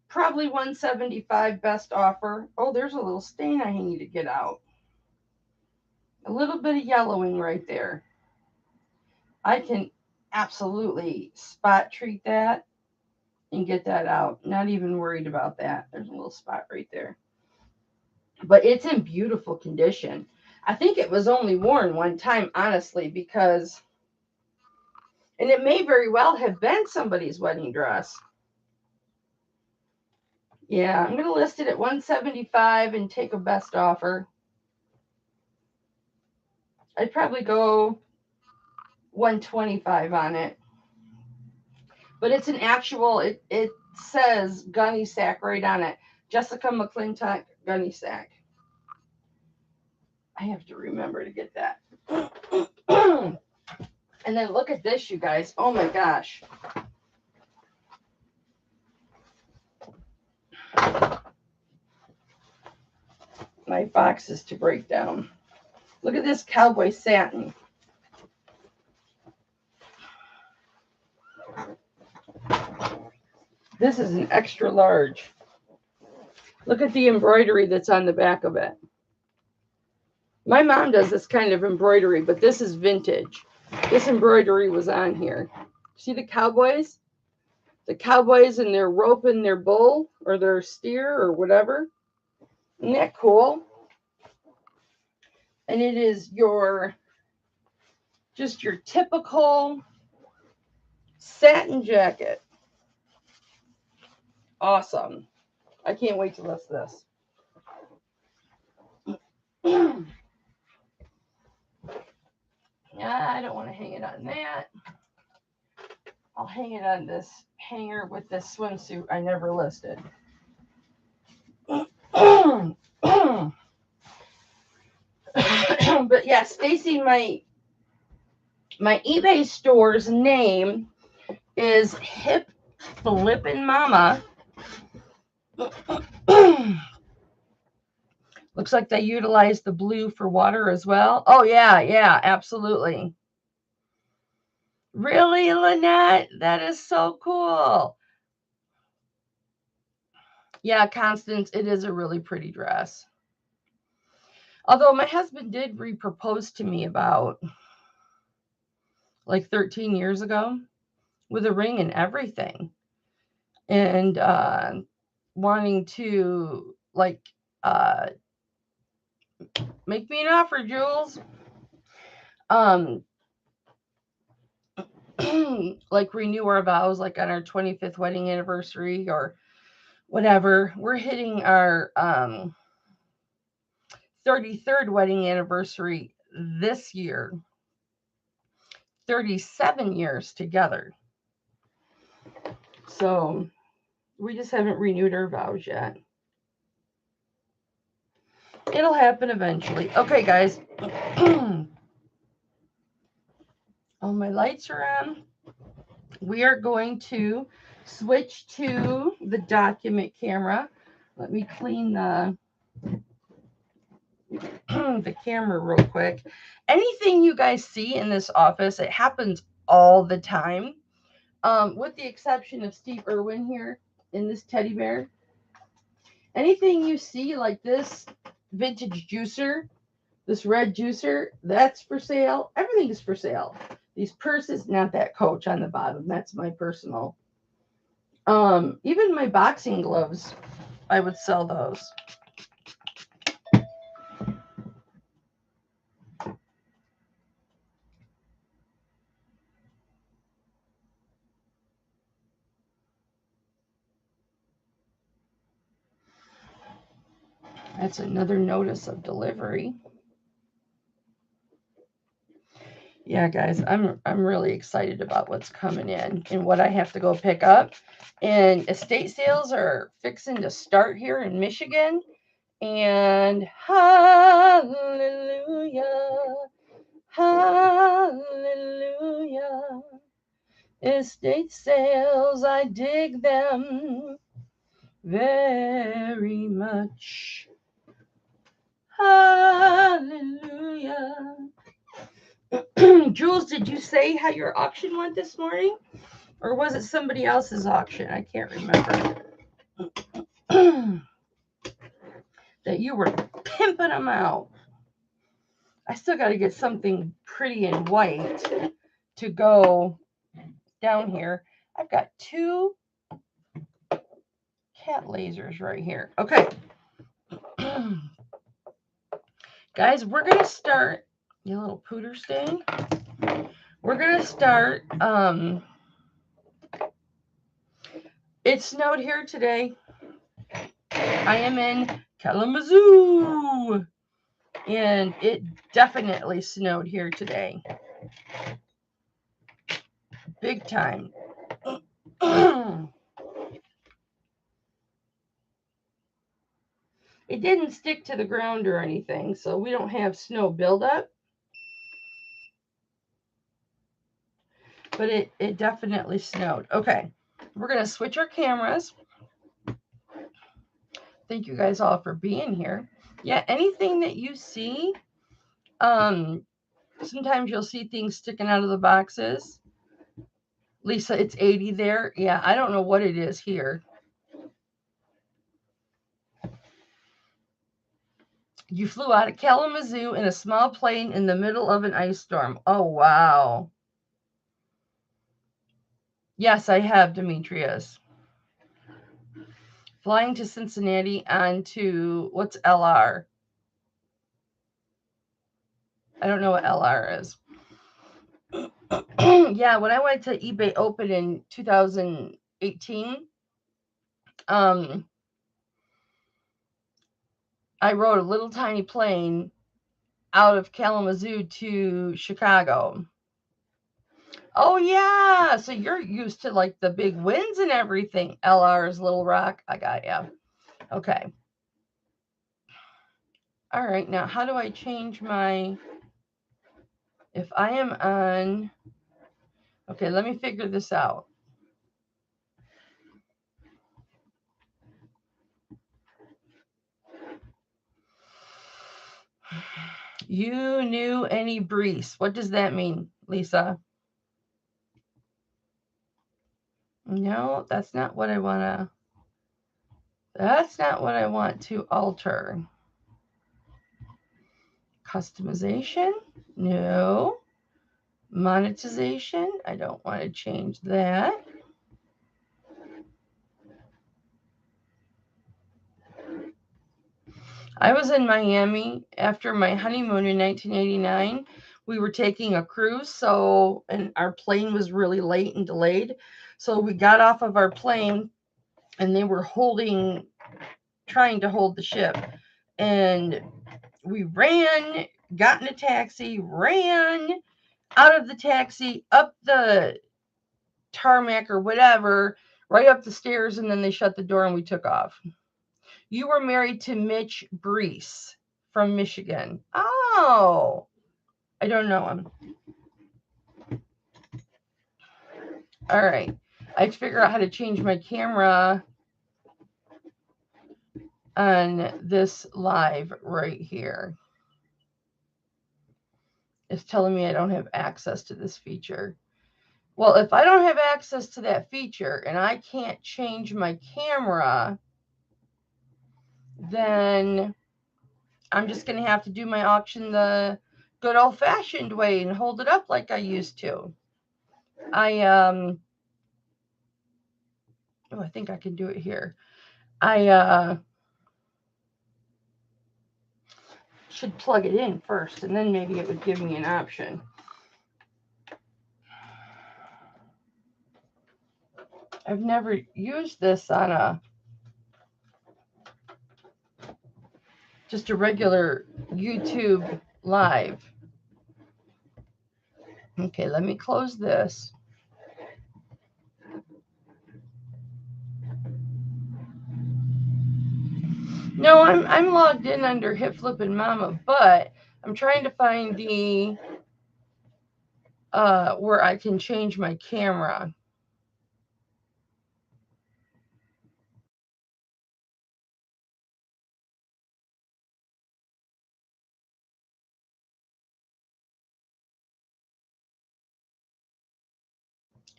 probably $175 best offer. Oh, there's a little stain I need to get out. A little bit of yellowing right there. I can absolutely spot treat that and get that out. Not even worried about that. There's a little spot right there. But it's in beautiful condition. I think it was only worn one time, honestly, because, and it may very well have been somebody's wedding dress. Yeah, I'm going to list it at $175 and take a best offer. I'd probably go $125 on it. But it's an actual, it says gunny sack right on it. Jessica McClintock gunny sack. I have to remember to get that. And then look at this, you guys. Oh my gosh. My box is to break down. Look at this cowboy satin. This is an extra large. Look at the embroidery that's on the back of it. My mom does this kind of embroidery, but this is vintage. This embroidery was on here. See the cowboys? The cowboys and their rope and their bull or their steer or whatever. Isn't that cool? And it is just your typical satin jacket. Awesome. I can't wait to list this. I don't want to hang it on that. I'll hang it on this hanger with this swimsuit I never listed. But yeah, Stacy, my eBay store's name is Hipflippinmamma. Looks like they utilize the blue for water as well. Oh, yeah, absolutely. Really, Lynette? That is so cool. Yeah, Constance, it is a really pretty dress. Although my husband did re-propose to me about like 13 years ago with a ring and everything. And wanting to like make me an offer, Jules. Like renew our vows like on our 25th wedding anniversary or whatever. We're hitting our 33rd wedding anniversary this year. 37 years together. So we just haven't renewed our vows yet. It'll happen eventually. Okay, guys. All my lights are on. We are going to switch to the document camera. Let me clean the the camera real quick. Anything you guys see in this office, it happens all the time. With the exception of Steve Irwin here in this teddy bear. Anything you see like this vintage juicer, this red juicer, that's for sale. Everything is for sale. These purses, not that Coach on the bottom. That's my personal. Even my boxing gloves, I would sell those. That's another notice of delivery. Yeah, guys, I'm really excited about what's coming in and what I have to go pick up. And estate sales are fixing to start here in Michigan. And hallelujah, hallelujah. Estate sales, I dig them very much. Hallelujah. Jules, did you say how your auction went this morning? Or was it somebody else's auction? I can't remember. That you were pimping them out. I still got to get something pretty and white to go down here. I've got 2 cat lasers right here. Okay. Guys, we're going to start, you little pooter stain. We're going to start, it snowed here today. I am in Kalamazoo. And it definitely snowed here today. Big time. It didn't stick to the ground or anything, so we don't have snow buildup. But it definitely snowed. Okay, we're going to switch our cameras. Thank you guys all for being here. Yeah, anything that you see, sometimes you'll see things sticking out of the boxes. Lisa, it's 80 there. Yeah, I don't know what it is here. You flew out of Kalamazoo in a small plane in the middle of an ice storm. Oh, wow. Yes, I have, Demetrius. Flying to Cincinnati on to, what's LR? I don't know what LR is. Yeah, when I went to eBay Open in 2018, I rode a little tiny plane out of Kalamazoo to Chicago. Oh, yeah. So you're used to like the big winds and everything. LR's Little Rock. I got you. Okay. All right. Now, how do I change my... If I am on... Okay, let me figure this out. You knew any Brees. What does that mean, Lisa? No, that's not what I want to. That's not what I want to alter. Customization? No. Monetization? I don't want to change that. I was in Miami after my honeymoon in 1989. We were taking a cruise, and our plane was really late and delayed. So we got off of our plane and they were trying to hold the ship. And we ran, got in a taxi, ran out of the taxi, up the tarmac or whatever, right up the stairs, and then they shut the door and we took off. You were married to Mitch Brees from Michigan. Oh, I don't know him. All right. I have to figure out how to change my camera on this live right here. It's telling me I don't have access to this feature. Well, if I don't have access to that feature and I can't change my camera, then I'm just going to have to do my auction the good old-fashioned way and hold it up like I used to. I think I can do it here. I should plug it in first, and then maybe it would give me an option. I've never used this on just a regular YouTube live. Okay, let me close this. No, I'm logged in under Hipflippinmamma, but I'm trying to find the where I can change my camera.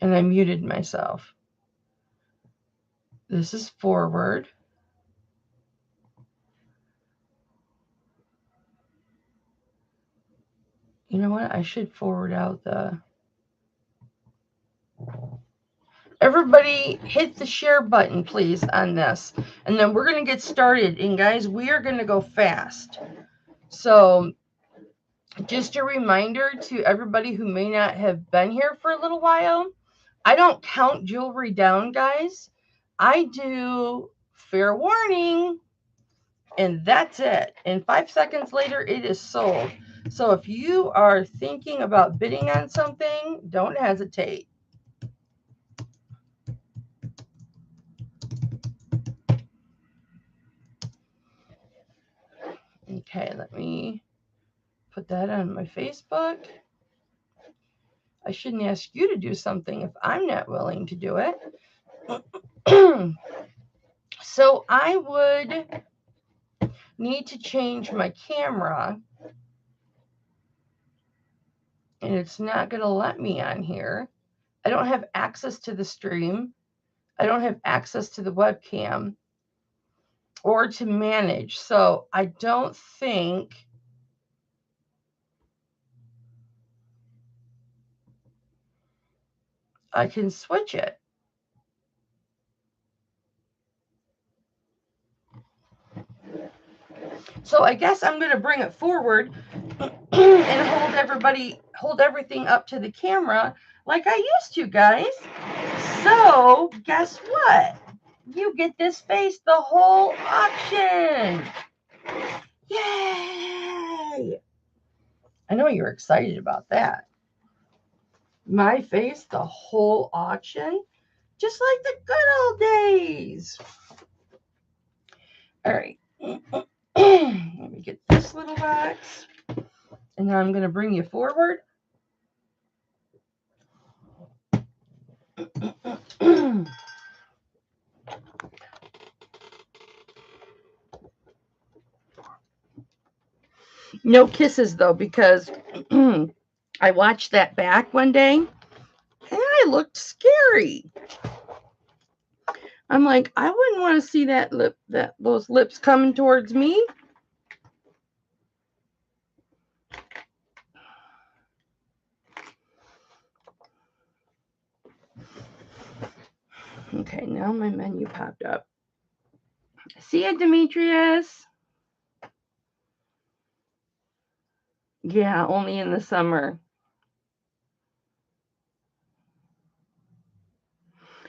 And I muted myself. This is forward. You know what? I should forward out the... Everybody hit the share button, please, on this. And then we're going to get started. And guys, we are going to go fast. So just a reminder to everybody who may not have been here for a little while, I don't count jewelry down, guys. I do fair warning, and that's it. And 5 seconds later, it is sold. So if you are thinking about bidding on something, don't hesitate. Okay, let me put that on my Facebook. I shouldn't ask you to do something if I'm not willing to do it. So I would need to change my camera, and it's not going to let me on here. I don't have access to the stream. I don't have access to the webcam or to manage. So I don't think I can switch it. So I guess I'm going to bring it forward and hold everything up to the camera like I used to, guys. So guess what? You get this face the whole auction. Yay! I know you're excited about that. My face the whole auction, just like the good old days. All right. Let me get this little box. And now I'm going to bring you forward. No kisses, though, because I watched that back one day and I looked scary. I'm like, I wouldn't want to see those lips coming towards me. Okay, now my menu popped up. See ya, Demetrius. Yeah, only in the summer.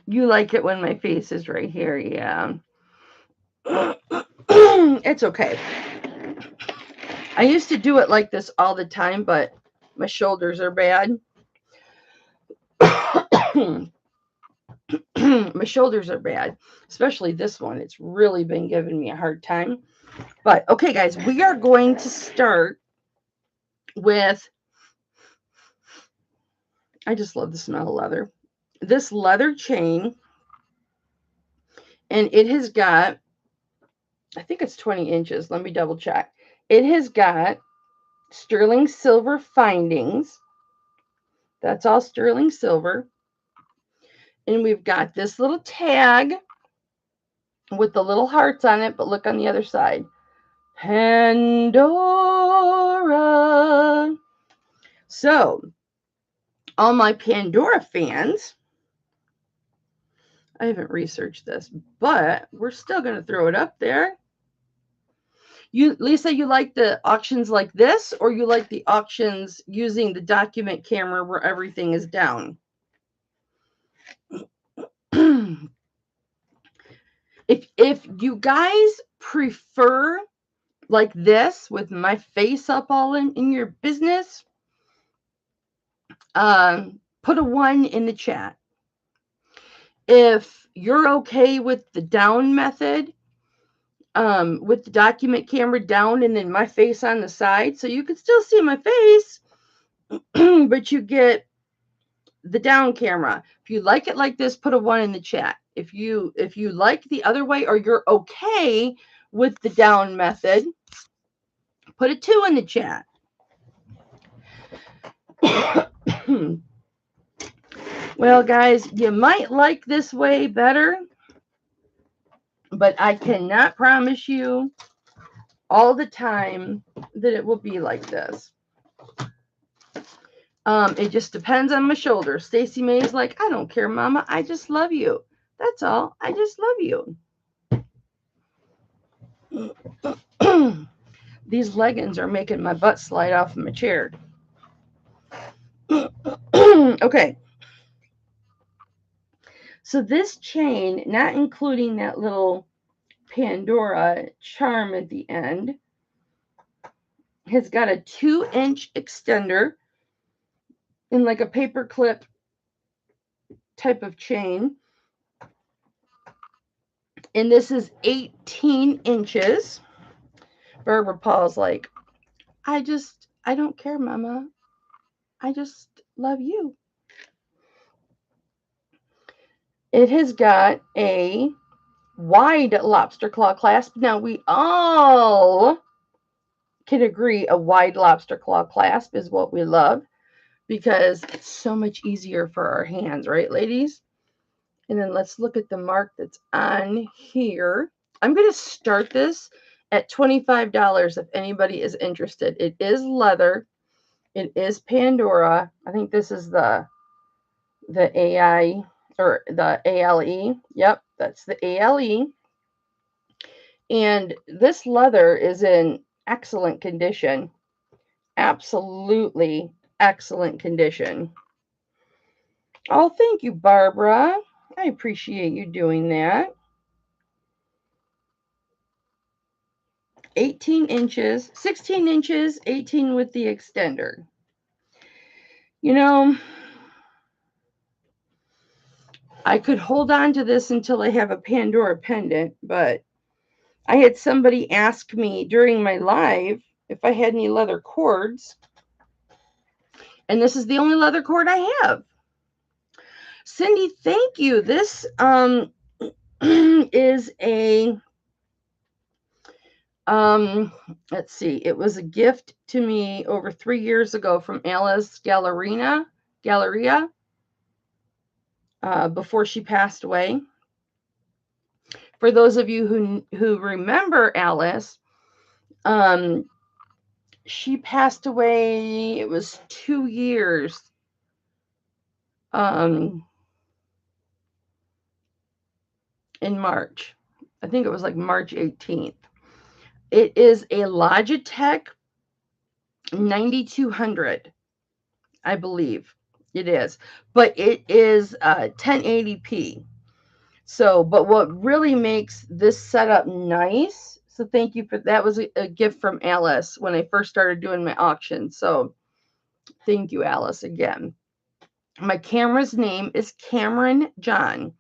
You like it when my face is right here, yeah. It's okay. I used to do it like this all the time, but my shoulders are bad. My shoulders are bad, especially this one. It's really been giving me a hard time. But okay, guys, we are going to start with, I just love the smell of leather. This leather chain, and it has got, I think it's 20 inches. Let me double check. It has got sterling silver findings. That's all sterling silver. And we've got this little tag with the little hearts on it, but look on the other side. Pandora. So, all my Pandora fans, I haven't researched this, but we're still going to throw it up there. You, Lisa, you like the auctions like this, or you like the auctions using the document camera where everything is down? If you guys prefer like this with my face up all in your business, put a 1 in the chat. If you're okay with the down method, with the document camera down and then my face on the side, so you can still see my face, but you get the down camera. If you like it like this, put a 1 in the chat. If you like the other way, or you're okay with the down method, put a 2 in the chat. Well, guys, you might like this way better, but I cannot promise you all the time that it will be like this. It just depends on my shoulder. Stacy May is like, I don't care, Mama. I just love you. That's all. I just love you. These leggings are making my butt slide off of my chair. Okay. So this chain, not including that little Pandora charm at the end, has got a 2-inch extender in like a paper clip type of chain. And this is 18 inches. Barbara Paul's like, I don't care, Mama. I just love you. It has got a wide lobster claw clasp. Now, we all can agree a wide lobster claw clasp is what we love, because it's so much easier for our hands, right, ladies? And then let's look at the mark that's on here. I'm going to start this at $25 if anybody is interested. It is leather. It is Pandora. I think this is the AI or the ALE. Yep, that's the ALE. And this leather is in excellent condition. Absolutely excellent condition. Oh, thank you, Barbara. I appreciate you doing that. 18 inches, 16 inches, 18 with the extender. You know, I could hold on to this until I have a Pandora pendant, but I had somebody ask me during my live if I had any leather cords, and this is the only leather cord I have. Cindy, thank you. This is a let's see, it was a gift to me over 3 years ago from Alice Galleria before she passed away. For those of you who remember Alice, she passed away, it was 2 years. In March. I think it was like March 18th. It is a Logitech 9200, I believe it is. But it is 1080p. So, but what really makes this setup nice, so thank you for that, was a gift from Alice when I first started doing my auction. So thank you, Alice, again. My camera's name is Cameron John.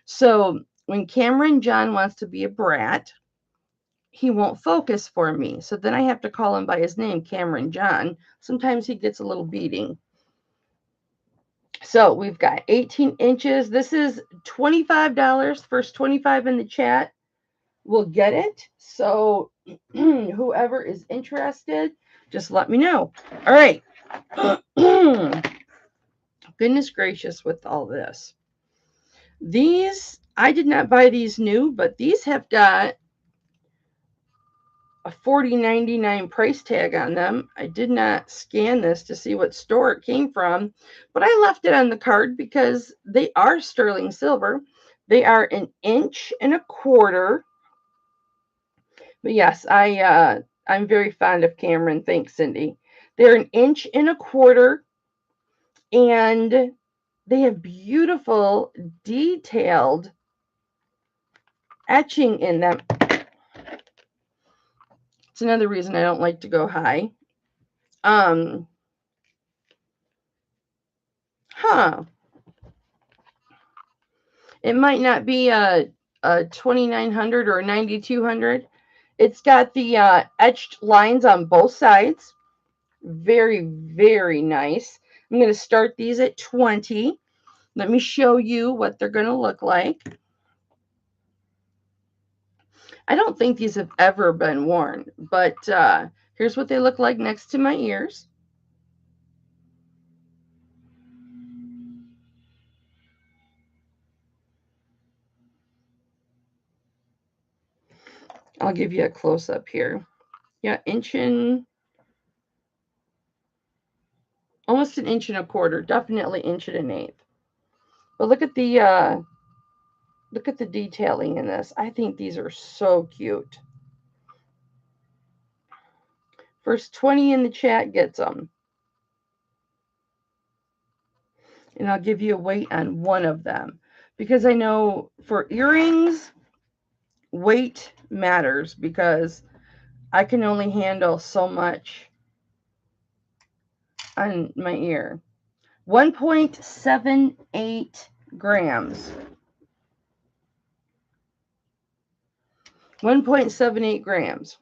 So when Cameron John wants to be a brat, he won't focus for me. So then I have to call him by his name, Cameron John. Sometimes he gets a little beating. So we've got 18 inches. This is $25. First 25 in the chat will get it. So whoever is interested, just let me know. All right. Goodness gracious with all this. These, I did not buy these new, but these have got a $40.99 price tag on them. I did not scan this to see what store it came from, but I left it on the card because they are sterling silver. They are 1.25 inches. But yes, I'm very fond of Cameron. Thanks, Cindy. They're 1.25 inches, and they have beautiful detailed etching in them. It's another reason I don't like to go high. It might not be a 2900 or a 9200. It's got the etched lines on both sides. Very, very nice. I'm going to start these at 20. Let me show you what they're going to look like. I don't think these have ever been worn, but here's what they look like next to my ears. I'll give you a close-up here. Yeah, almost 1.25 inches, definitely 1.125 inches. But look at the detailing in this. I think these are so cute. First 20 in the chat gets them. And I'll give you a weight on one of them, because I know for earrings, weight matters, because I can only handle so much on my ear. 1.78 grams. 1.78 grams.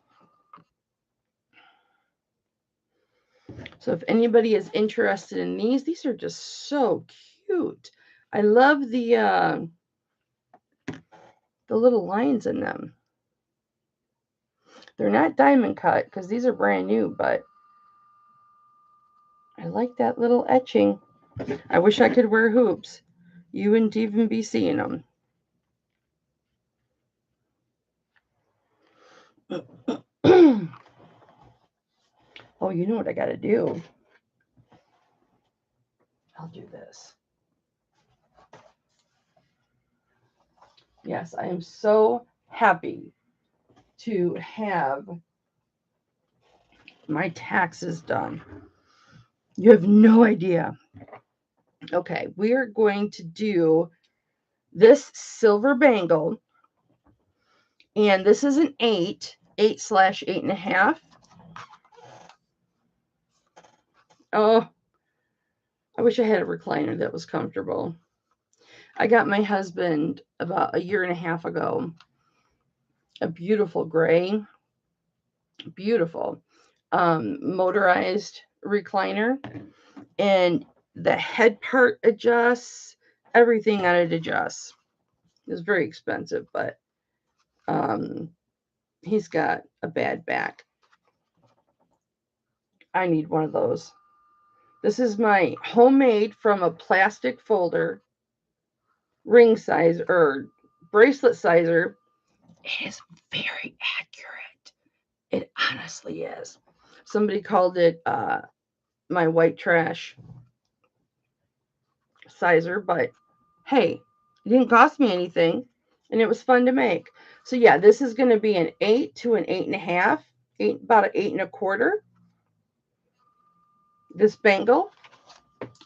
So if anybody is interested in these are just so cute. I love the little lines in them. They're not diamond cut because these are brand new, but I like that little etching. I wish I could wear hoops. You wouldn't even be seeing them. Oh, you know what I got to do? I'll do this. Yes, I am so happy to have my taxes done. You have no idea. Okay, we are going to do this silver bangle, and this is an 8/8.5. Oh, I wish I had a recliner that was comfortable. I got my husband about 1.5 years ago a beautiful gray, beautiful motorized recliner, and the head part adjusts, everything on it adjusts. It's very expensive, but he's got a bad back. I need one of those. This is my homemade from a plastic folder ring size or bracelet sizer It is very accurate. It honestly is. Somebody called it my white trash sizer, but hey, it didn't cost me anything, and it was fun to make. So yeah, this is going to be an 8 to an 8.5, about an 8 1/4. This bangle,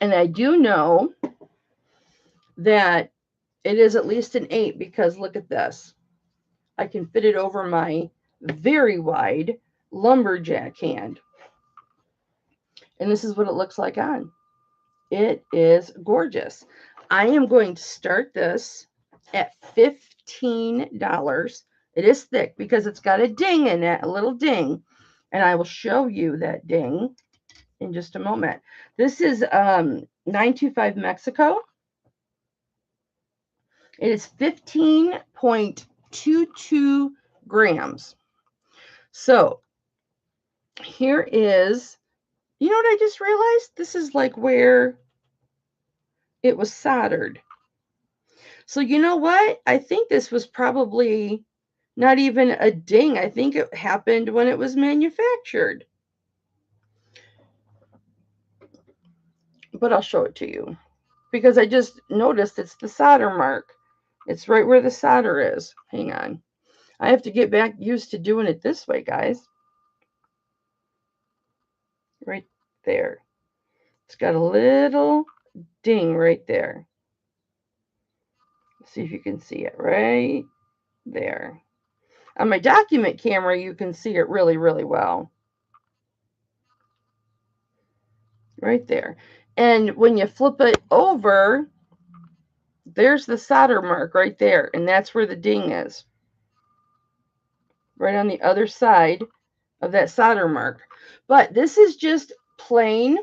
and I do know that it is at least an 8 because look at this. I can fit it over my very wide lumberjack hand. And this is what it looks like on. It is gorgeous. I am going to start this at $15. It is thick because it's got a ding in it, a little ding. And I will show you that ding in just a moment. This is 925 Mexico. It is 15.22 grams. So here is, you know what I just realized? This is like where it was soldered. So you know what? I think this was probably not even a ding. I think it happened when it was manufactured. But I'll show it to you because I just noticed it's the solder mark. It's right where the solder is. Hang on. I have to get back used to doing it this way, guys. Right there. It's got a little ding right there. See if you can see it right there. On my document camera, you can see it really, really well. Right there. And when you flip it over, there's the solder mark right there. And that's where the ding is. Right on the other side of that solder mark. But this is just plain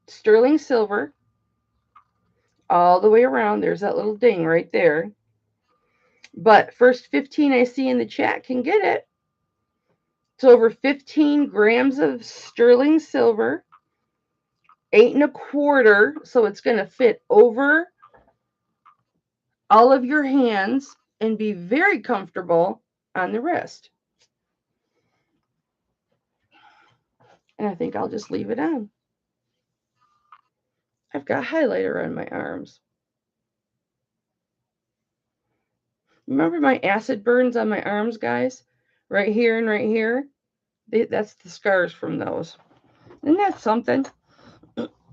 sterling silver all the way around. There's that little ding right there. But first 15 I see in the chat can get it. It's over 15 grams of sterling silver, 8 1/4. So it's going to fit over all of your hands and be very comfortable on the wrist. And I think I'll just leave it on. I've got highlighter on my arms. Remember my acid burns on my arms, guys? Right here and right here. That's the scars from those. Isn't that something?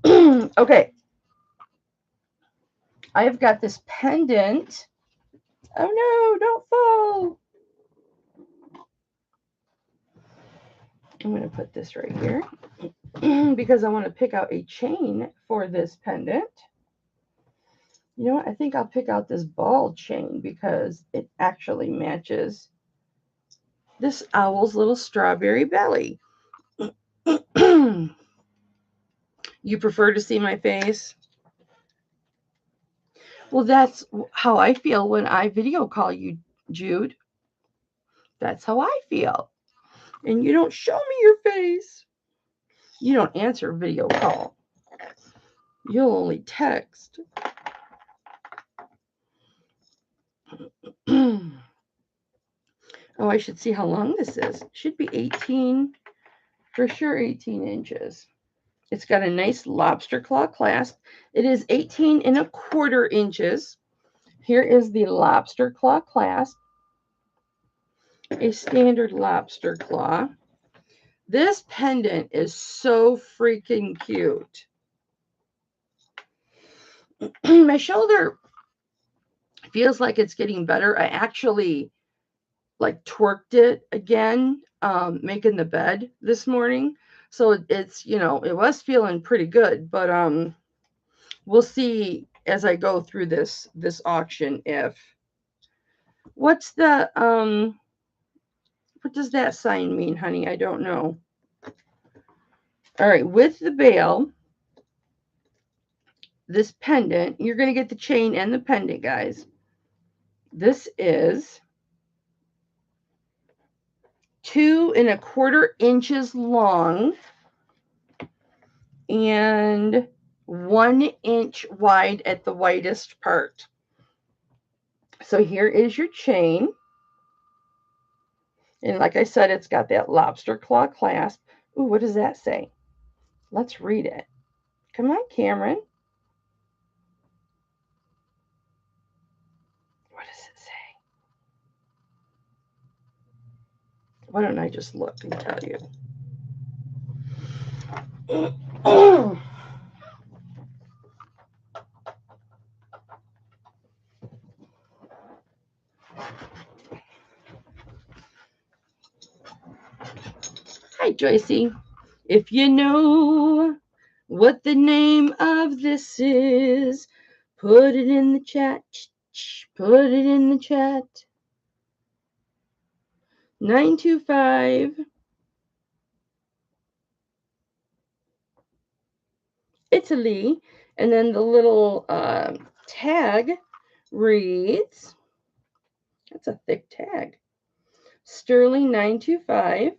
Okay. I have got this pendant. Oh no, don't fall. I'm going to put this right here because I want to pick out a chain for this pendant. You know what? I think I'll pick out this ball chain because it actually matches this owl's little strawberry belly. You prefer to see my face? Well, that's how I feel when I video call you, Jude. That's how I feel. And you don't show me your face. You don't answer video call. You'll only text. Oh, I should see how long this is. Should be 18, for sure 18 inches. It's got a nice lobster claw clasp. It is 18 1/4 inches. Here is the lobster claw clasp. A standard lobster claw. This pendant is so freaking cute. My shoulder feels like it's getting better. I actually like twerked it again, making the bed this morning. So it's, you know, it was feeling pretty good, but we'll see as I go through this auction if what's the what does that sign mean, honey? I don't know. All right, with the bail, this pendant, you're going to get the chain and the pendant, guys. This is 2 1/4 inches long and 1 inch wide at the widest part. So here is your chain. And like I said, it's got that lobster claw clasp. Ooh, what does that say? Let's read it. Come on, Cameron. What does it say? Why don't I just look and tell you? Hi, Joycey. If you know what the name of this is, put it in the chat. Put it in the chat. 925. Italy. And then the little tag reads, that's a thick tag, Sterling 925.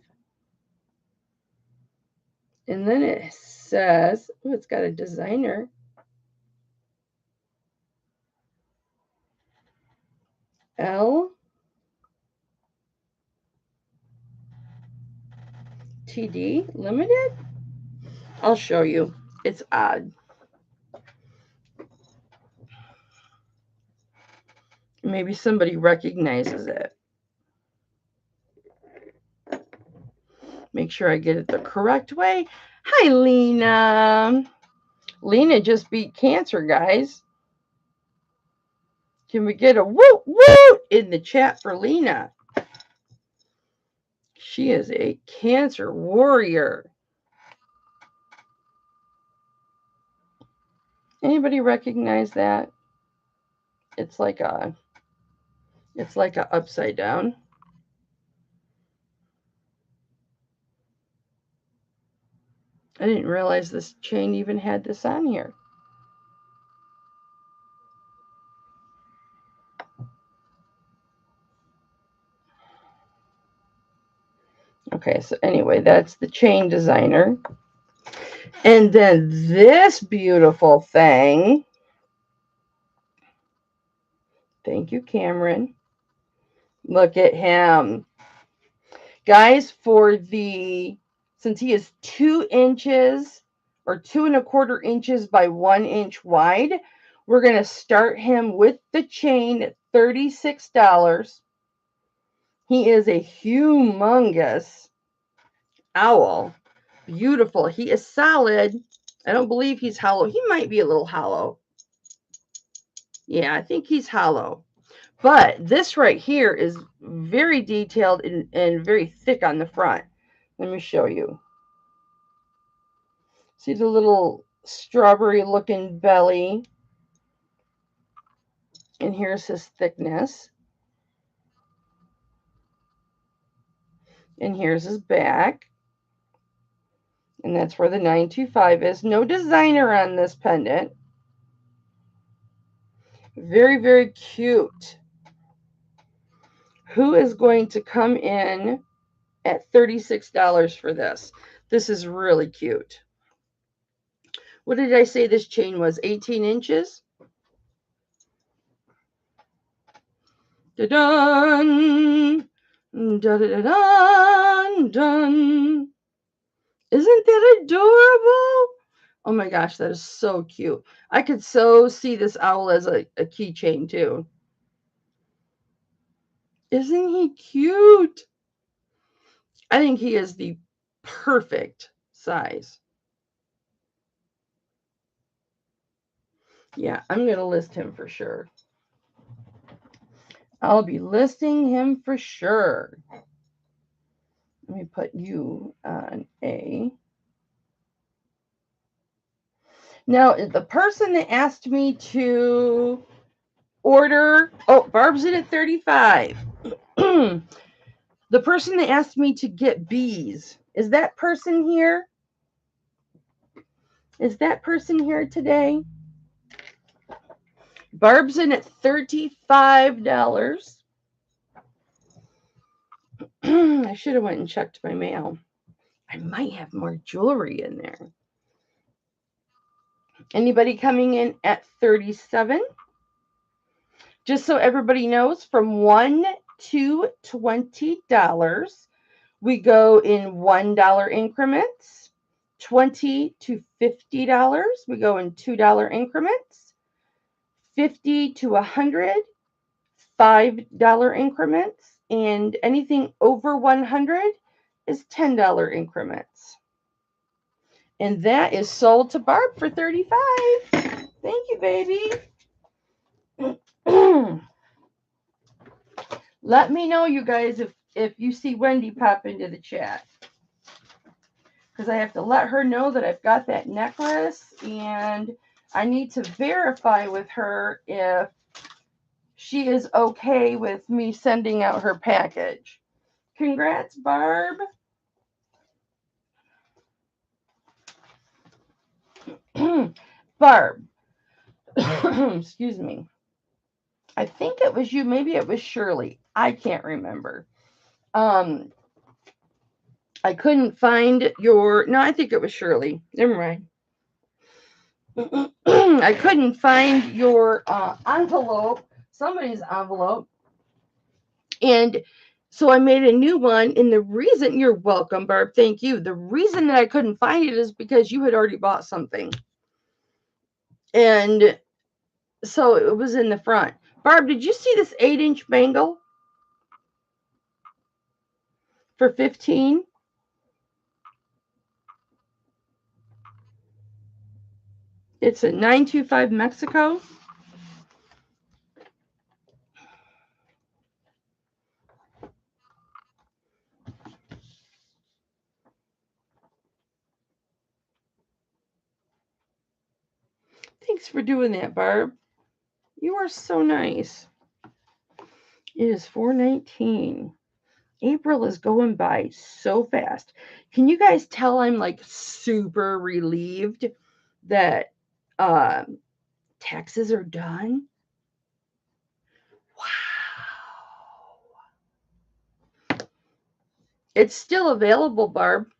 And then it says, oh, it's got a designer. LTD Limited? I'll show you. It's odd. Maybe somebody recognizes it. Make sure I get it the correct way. Hi, Lena. Lena just beat cancer, guys. Can we get a woot woot in the chat for Lena? She is a cancer warrior. Anybody recognize that? It's like a upside down. I didn't realize this chain even had this on here. Okay, so anyway, that's the chain designer. And then this beautiful thing. Thank you, Cameron. Look at him. Guys, since he is 2 inches or 2¼ inches by 1 inch wide, we're going to start him with the chain at $36. He is a humongous owl. Beautiful. He is solid. I don't believe he's hollow. He might be a little hollow. Yeah, I think he's hollow. But this right here is very detailed and very thick on the front. Let me show you. See the little strawberry looking belly? And here's his thickness. And here's his back. And that's where the 925 is. No designer on this pendant. Very, very cute. Who is going to come in at $36 for this? This is really cute. What did I say this chain was? 18 inches? Da-dun! Da-da-da-dun! Dun! Isn't that adorable? Oh my gosh, that is so cute. I could so see this owl as a keychain too. Isn't he cute? I think he is the perfect size. Yeah, I'm going to list him for sure. I'll be listing him for sure. Let me put you on A. Now, the person that asked me to order, oh, Barb's in at 35. The person that asked me to get bees, is that person here? Is that person here today? Barb's in at $35. I should have went and checked my mail. I might have more jewelry in there. Anybody coming in at 37? just so everybody knows, from $1 to $20. We go in $1 increments. $20 to $50. We go in $2 increments. $50 to $100. $5 increments. And anything over $100 is $10 increments. And that is sold to Barb for $35. Thank you, baby. Let me know, you guys, if you see Wendy pop into the chat. Because I have to let her know that I've got that necklace. And I need to verify with her if she is okay with me sending out her package. Congrats, Barb. Barb. Excuse me. I think it was you. Maybe it was Shirley. I can't remember. I couldn't find your... No, I think it was Shirley. Never mind. I couldn't find your envelope. Somebody's envelope. And so I made a new one. And the reason... You're welcome, Barb. Thank you. The reason that I couldn't find it is because you had already bought something. And so it was in the front. Barb, did you see this 8-inch bangle for $15? It's a 925 Mexico. Thanks for doing that, Barb. You are so nice. It is $4.19. April is going by so fast. Can you guys tell I'm like super relieved that taxes are done? Wow. It's still available, Barb.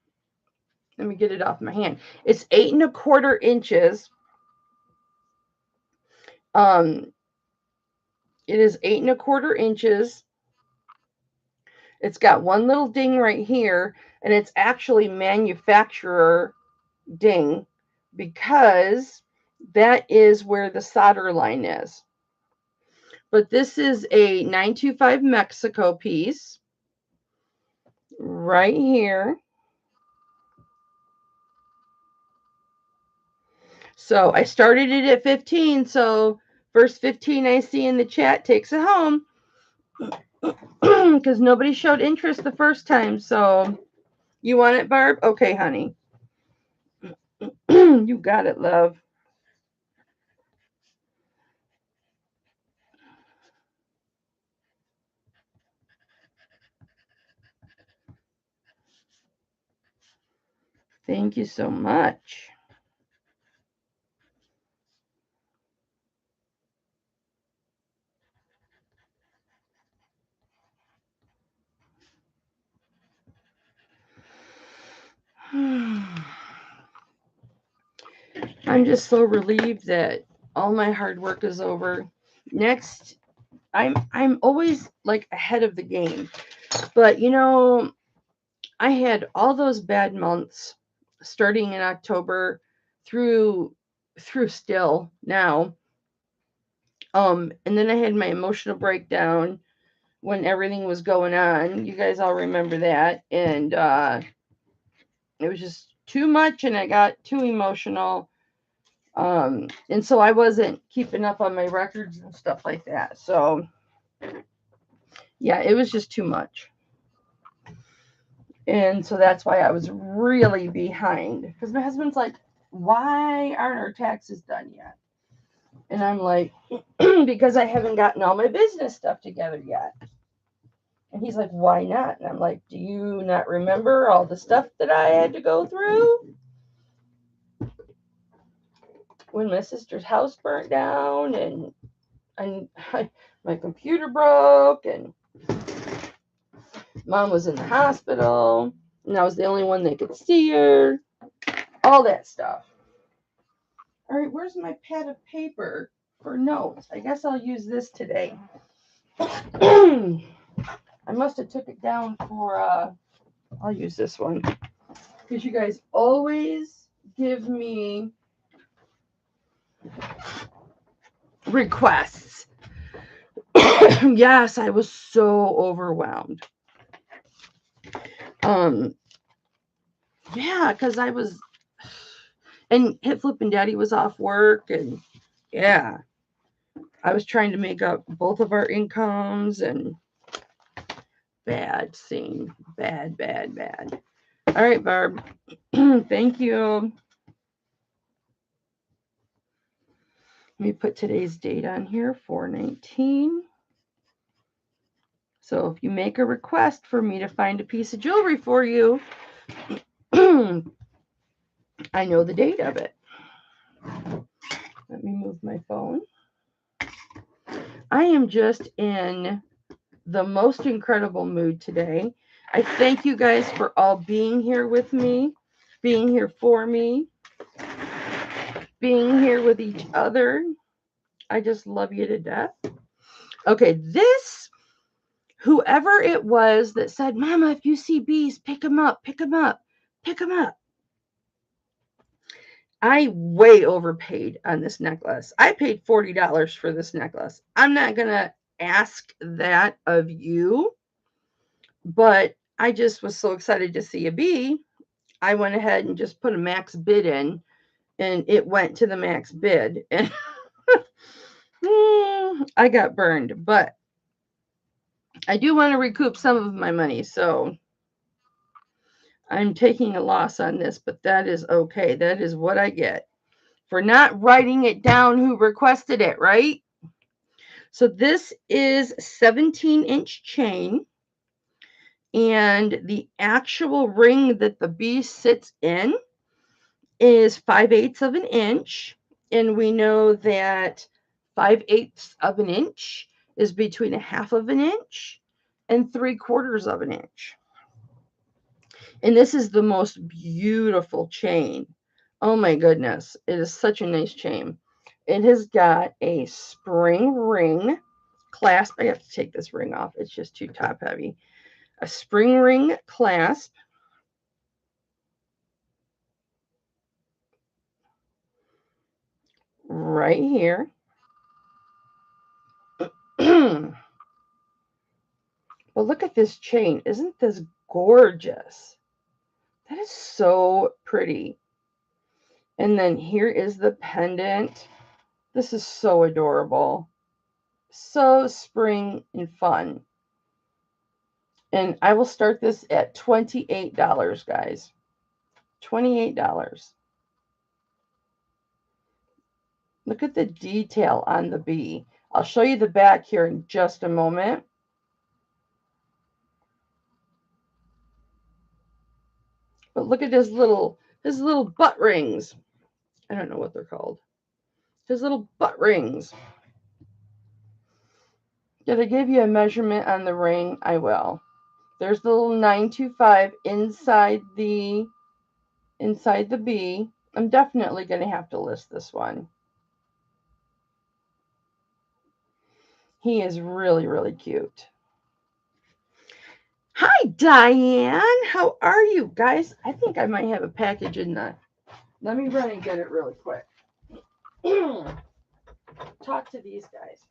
Let me get it off my hand. It's 8 1/4 inches. It is 8 1/4 inches. It's got one little ding right here, and it's actually manufacturer ding because that is where the solder line is. But this is a 925 Mexico piece right here. So I started it at 15, so first 15 I see in the chat takes it home. Because nobody showed interest the first time. So you want it, Barb? Okay, honey. You got it, love. Thank you so much. I'm just so relieved that all my hard work is over. Next, I'm always like ahead of the game. But you know, I had all those bad months starting in October through still now. And then I had my emotional breakdown when everything was going on. You guys all remember that. And it was just too much and I got too emotional. And so I wasn't keeping up on my records and stuff like that. So yeah, it was just too much. And so that's why I was really behind. Because my husband's like, why aren't our taxes done yet? And I'm like, because I haven't gotten all my business stuff together yet. And he's like, why not? And I'm like, do you not remember all the stuff that I had to go through? When my sister's house burnt down and my computer broke and Mom was in the hospital and I was the only one that could see her. All that stuff. All right, where's my pad of paper? for notes. I guess I'll use this today. I must have took it down for, I'll use this one. Because you guys always give me requests. Yes, I was so overwhelmed. Yeah, because I was, and Hipflippin Daddy was off work, and yeah, I was trying to make up both of our incomes, and bad scene, bad. All right, Barb, thank you. Let me put today's date on here, 4/19. So if you make a request for me to find a piece of jewelry for you, I know the date of it. Let me move my phone. I am just in the most incredible mood today. I thank you guys for all being here with me, being here for me, being here with each other. I just love you to death. Okay, this, whoever it was that said, Mama, if you see bees, pick them up, pick them up, pick them up. I way overpaid on this necklace. I paid $40 for this necklace. I'm not going to ask that of you, but I just was so excited to see a bee. I went ahead and just put a max bid in, and it went to the max bid. And I got burned, but I do want to recoup some of my money, so I'm taking a loss on this, but that is okay. That is what I get for not writing it down who requested it, right? So this is 17-inch chain, and the actual ring that the bee sits in is 5/8 of an inch, and we know that 5/8 of an inch is between 1/2 of an inch and 3/4 of an inch. And this is the most beautiful chain. Oh my goodness, it is such a nice chain. It has got a spring ring clasp. I have to take this ring off. It's just too top heavy. A spring ring clasp. Right here. But look at this chain. Isn't this gorgeous? That is so pretty. And then here is the pendant. This is so adorable. So spring and fun. And I will start this at $28, guys. $28. Look at the detail on the bee. I'll show you the back here in just a moment. But look at his little butt rings. I don't know what they're called. His little butt rings. Did I give you a measurement on the ring? I will. There's the little 925 inside the bee. I'm definitely going to have to list this one. He is really, really cute. Hi, Diane. How are you guys? I think I might have a package in the... Let me run and get it really quick. Talk to these guys.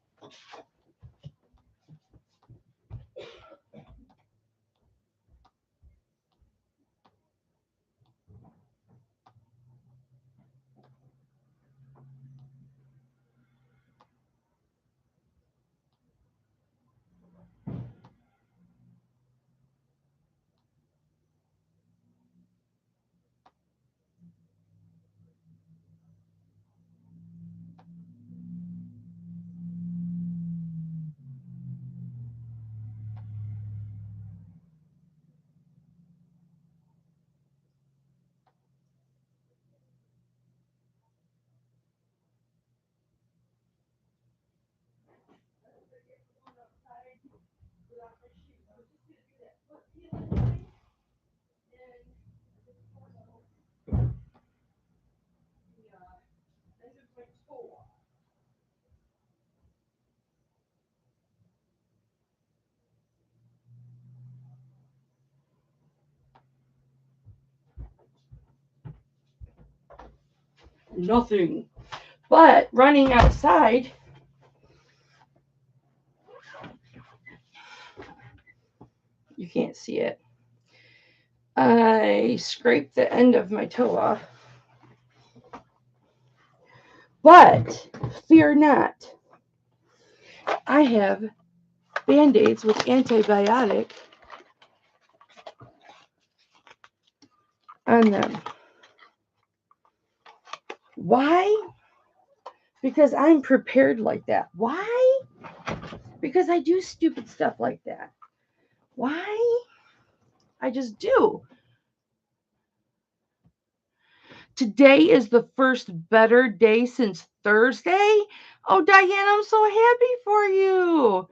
nothing. But running outside, you can't see it. I scraped the end of my toe off. But fear not. I have Band-Aids with antibiotic on them. Why? Because I'm prepared like that. Why? Because I do stupid stuff like that. Why? I just do. Today is the first better day since Thursday. Oh, Diane, I'm so happy for you.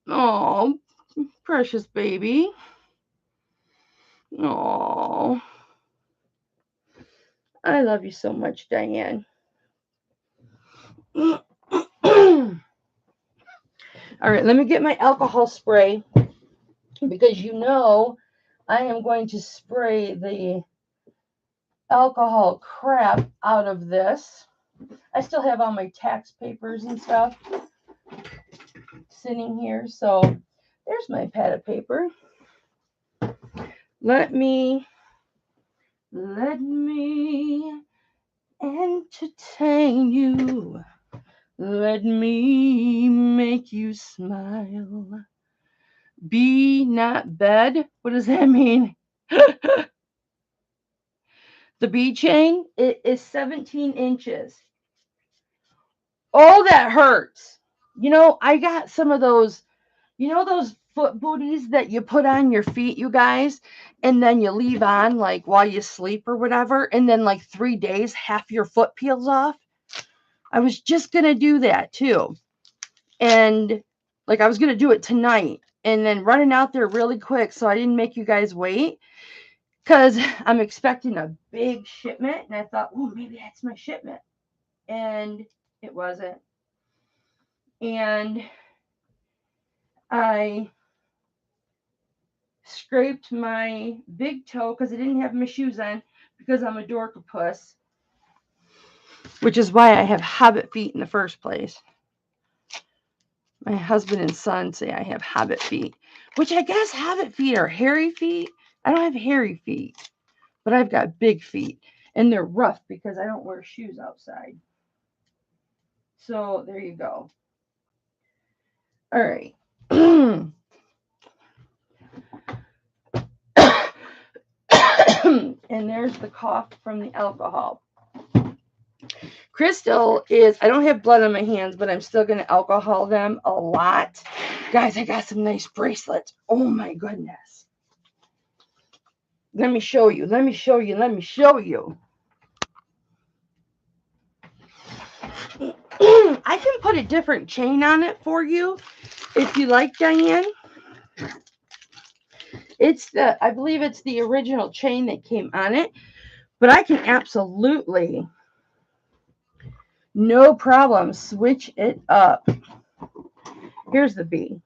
Oh, precious baby. Oh, I love you so much, Diane. All right, let me get my alcohol spray because you know I am going to spray the alcohol crap out of this. I still have all my tax papers and stuff sitting here, so there's my pad of paper. Let me entertain you. Let me make you smile. Be not bed. What does that mean? The bead chain, it is 17 inches. Oh, that hurts. You know, I got some of those, those foot booties that you put on your feet, you guys, and then you leave on like while you sleep or whatever, and then like 3 days, half your foot peels off. I was just going to do that too. And like I was going to do it tonight and then running out there really quick so I didn't make you guys wait. Because I'm expecting a big shipment, and I thought, oh, maybe that's my shipment. And it wasn't. And I scraped my big toe because I didn't have my shoes on because I'm a dorkapus, which is why I have hobbit feet in the first place. My husband and son say I have hobbit feet, which I guess hobbit feet are hairy feet. I don't have hairy feet. But I've got big feet, and they're rough because I don't wear shoes outside. So there you go. All right. And there's the cough from the alcohol. Crystal is, I don't have blood on my hands, but I'm still going to alcohol them a lot. Guys, I got some nice bracelets. Oh my goodness. Let me show you. Let me show you. Let me show you. I can put a different chain on it for you if you like, Diane. I believe it's the original chain that came on it, but I can absolutely, no problem, switch it up. Here's the B.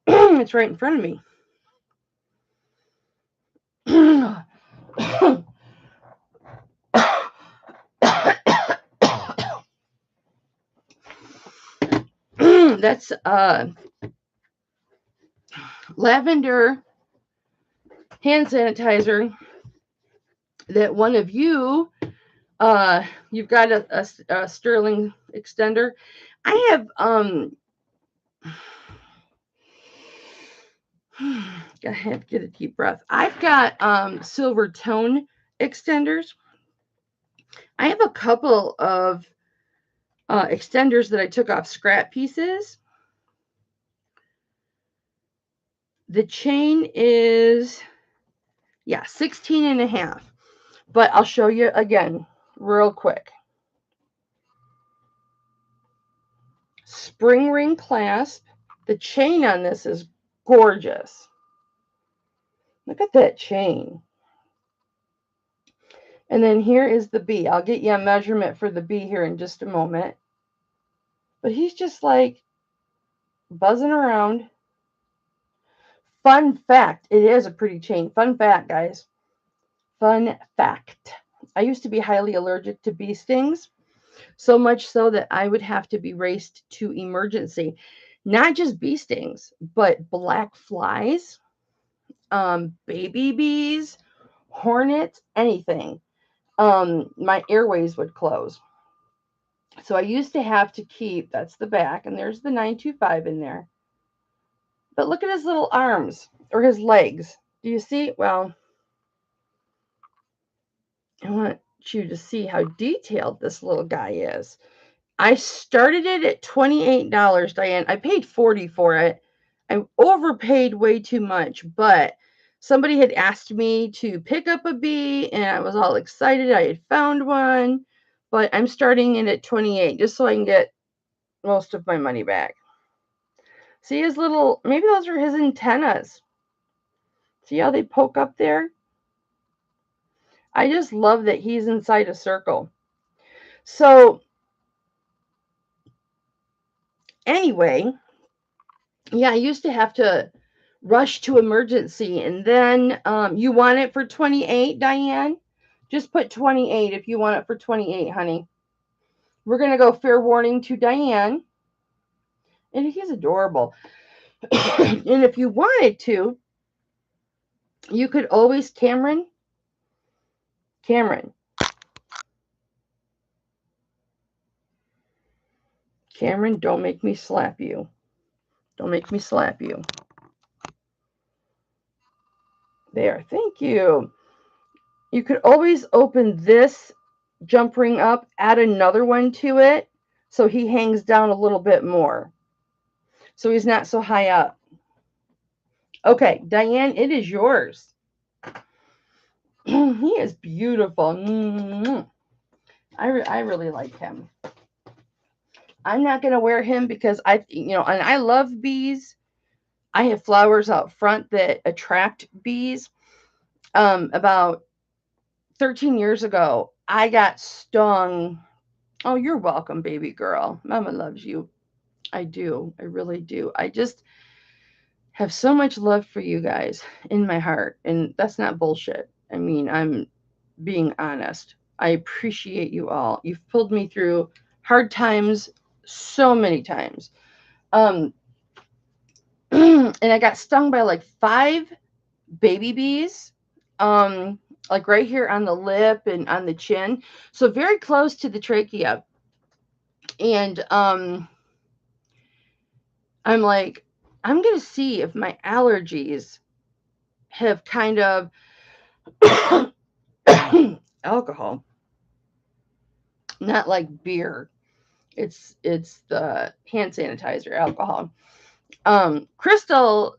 It's right in front of me. That's lavender hand sanitizer that one of you, you've got a sterling extender. I have, I have to get a deep breath. I've got silver tone extenders. I have a couple of extenders that I took off scrap pieces. The chain is, 16 and a half. But I'll show you again real quick. Spring ring clasp. The chain on this is gorgeous. Look at that chain. And then here is the B. I'll get you a measurement for the B here in just a moment. But he's just like buzzing around. Fun fact, it is a pretty chain. Fun fact, guys. Fun fact. I used to be highly allergic to bee stings, so much so that I would have to be raced to emergency. Not just bee stings, but black flies, baby bees, hornets, anything. My airways would close. So I used to have to keep, that's the back, and there's the 925 in there. But look at his little arms or his legs. Do you see? Well, I want you to see how detailed this little guy is. I started it at $28, Diane. I paid $40 for it. I overpaid way too much, but somebody had asked me to pick up a bee, and I was all excited. I had found one, but I'm starting it at $28 just so I can get most of my money back. See his little, maybe those are his antennas. See how they poke up there? I just love that he's inside a circle. So anyway, yeah, I used to have to rush to emergency, and then you want it for 28, Diane? Just put 28 if you want it for 28, honey. We're going to go fair warning to Diane. And he's adorable. And if you wanted to, you could always, Cameron, don't make me slap you. Don't make me slap you. There, thank you. You could always open this jump ring up, add another one to it, so he hangs down a little bit more. So he's not so high up. Okay, Diane, it is yours. He is beautiful. I really like him. I'm not going to wear him because and I love bees. I have flowers out front that attract bees. About 13 years ago, I got stung. Oh, you're welcome, baby girl. Mama loves you. I do. I really do. I just have so much love for you guys in my heart. And that's not bullshit. I mean, I'm being honest. I appreciate you all. You've pulled me through hard times so many times. And I got stung by like 5 baby bees. Like right here on the lip and on the chin. So very close to the trachea. And I'm like, I'm going to see if my allergies have kind of alcohol, not like beer. It's the hand sanitizer, alcohol. Crystal,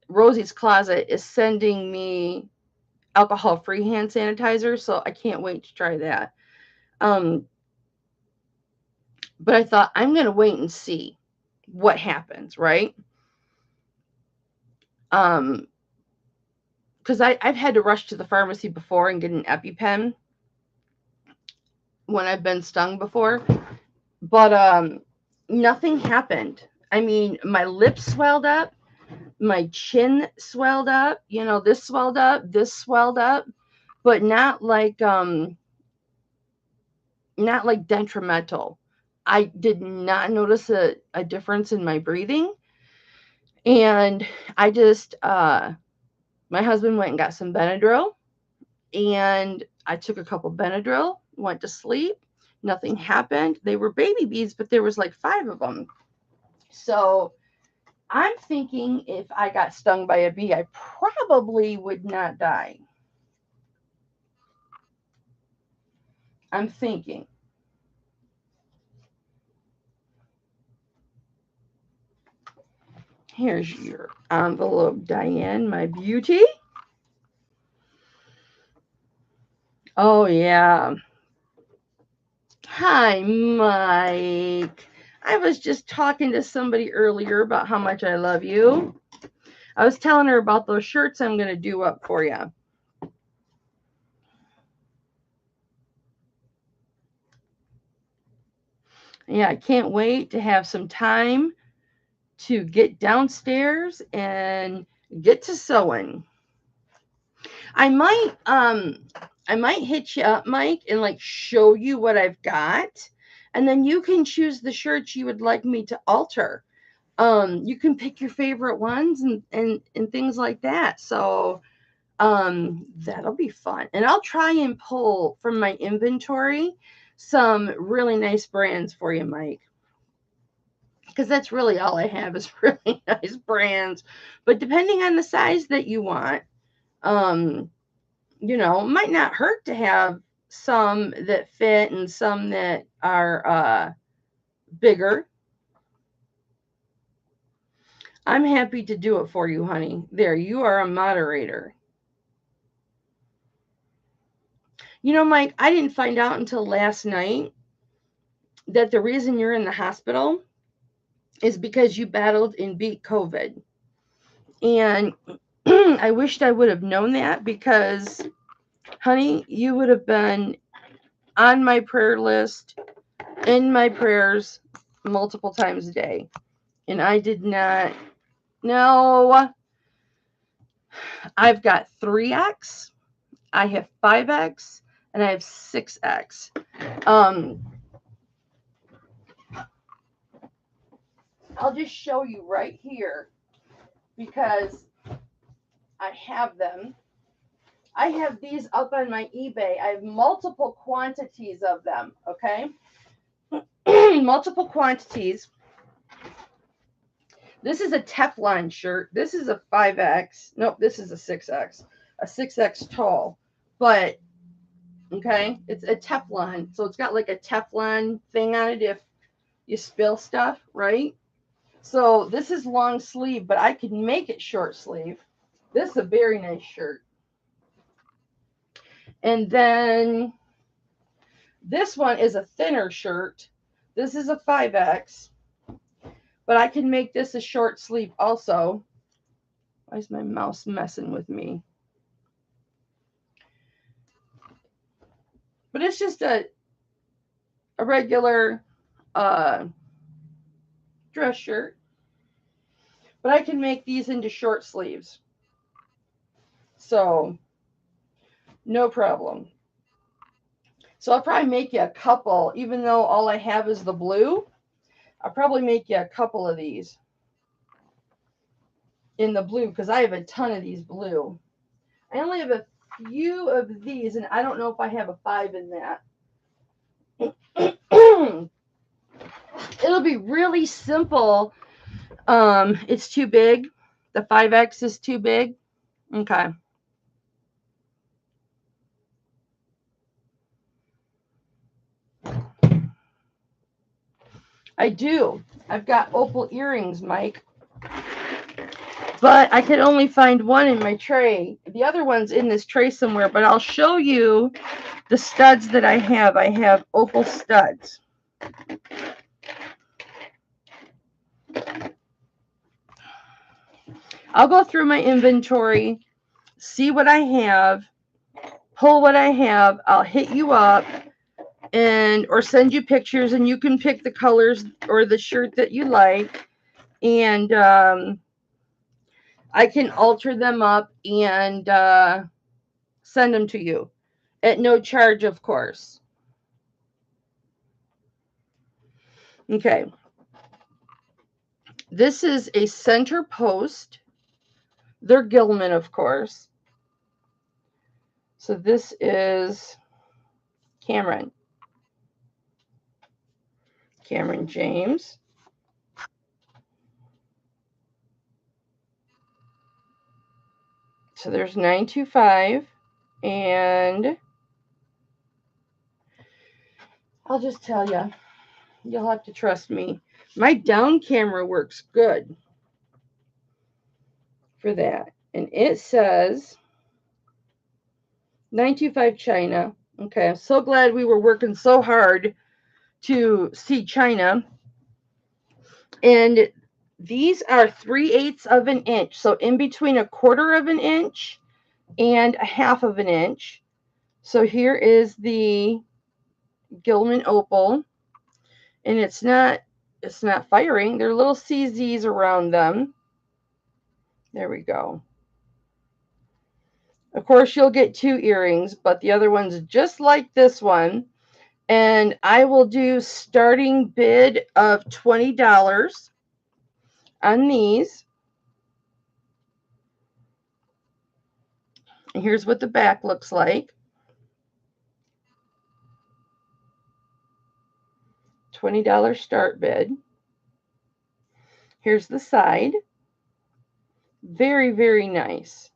Rosie's Closet, is sending me alcohol-free hand sanitizer, so I can't wait to try that. But I thought I'm going to wait and see what happens, right? Because I've had to rush to the pharmacy before and get an EpiPen when I've been stung before, but nothing happened. I mean, my lips swelled up, my chin swelled up, this swelled up, but not like detrimental. I did not notice a difference in my breathing. And I just, my husband went and got some Benadryl, and I took a couple Benadryl, went to sleep. Nothing happened. They were baby bees, but there was like 5 of them. So I'm thinking if I got stung by a bee, I probably would not die. I'm thinking. Here's your envelope, Diane, my beauty. Oh, yeah. Hi, Mike. I was just talking to somebody earlier about how much I love you. I was telling her about those shirts I'm going to do up for you. Yeah, I can't wait to have some time to get downstairs and get to sewing. I might I might hit you up, Mike, and like show you what I've got. And then you can choose the shirts you would like me to alter. You can pick your favorite ones and things like that. So that'll be fun. And I'll try and pull from my inventory some really nice brands for you, Mike. Because that's really all I have is really nice brands. But depending on the size that you want, might not hurt to have some that fit and some that are bigger. I'm happy to do it for you, honey. There, you are a moderator. Mike, I didn't find out until last night that the reason you're in the hospital is because you battled and beat COVID. And I wished I would have known that because, honey, you would have been on my prayer list, in my prayers, multiple times a day. And I did not know. I've got 3X, I have 5X, and I have 6X. I'll just show you right here because I have them. I have these up on my eBay. I have multiple quantities of them, okay? Multiple quantities. This is a Teflon shirt. This is a 5X. Nope, this is a 6X. A 6X tall. But, okay, it's a Teflon. So it's got like a Teflon thing on it if you spill stuff, right? So this is long sleeve, but I could make it short sleeve. This is a very nice shirt. And then this one is a thinner shirt. This is a 5X. But I can make this a short sleeve also. Why is my mouse messing with me? But it's just a regular dress shirt. But I can make these into short sleeves. So, no problem. So I'll probably make you a couple, even though all I have is the blue. I'll probably make you a couple of these in the blue because I have a ton of these blue. I only have a few of these, and I don't know if I have a 5 in that. It'll be really simple. It's too big. The 5X is too big. Okay. I do. I've got opal earrings, Mike. But I could only find one in my tray. The other one's in this tray somewhere, but I'll show you the studs that I have. I have opal studs. I'll go through my inventory, see what I have, pull what I have. I'll hit you up or send you pictures, and you can pick the colors or the shirt that you like. And I can alter them up and send them to you at no charge, of course. Okay. This is a center post. They're Gilman, of course. So this is Cameron James. So there's 925, and I'll just tell you, you'll have to trust me. My down camera works good for that. And it says 925 China. Okay, I'm so glad we were working so hard to see China. And these are 3/8 of an inch. So in between 1/4 of an inch and 1/2 of an inch. So here is the Gilman Opal. And it's not firing. There are little CZs around them. There we go. Of course, you'll get 2 earrings, but the other one's just like this one. And I will do starting bid of $20 on these. And here's what the back looks like. $20 start bid. Here's the side. Very, very nice.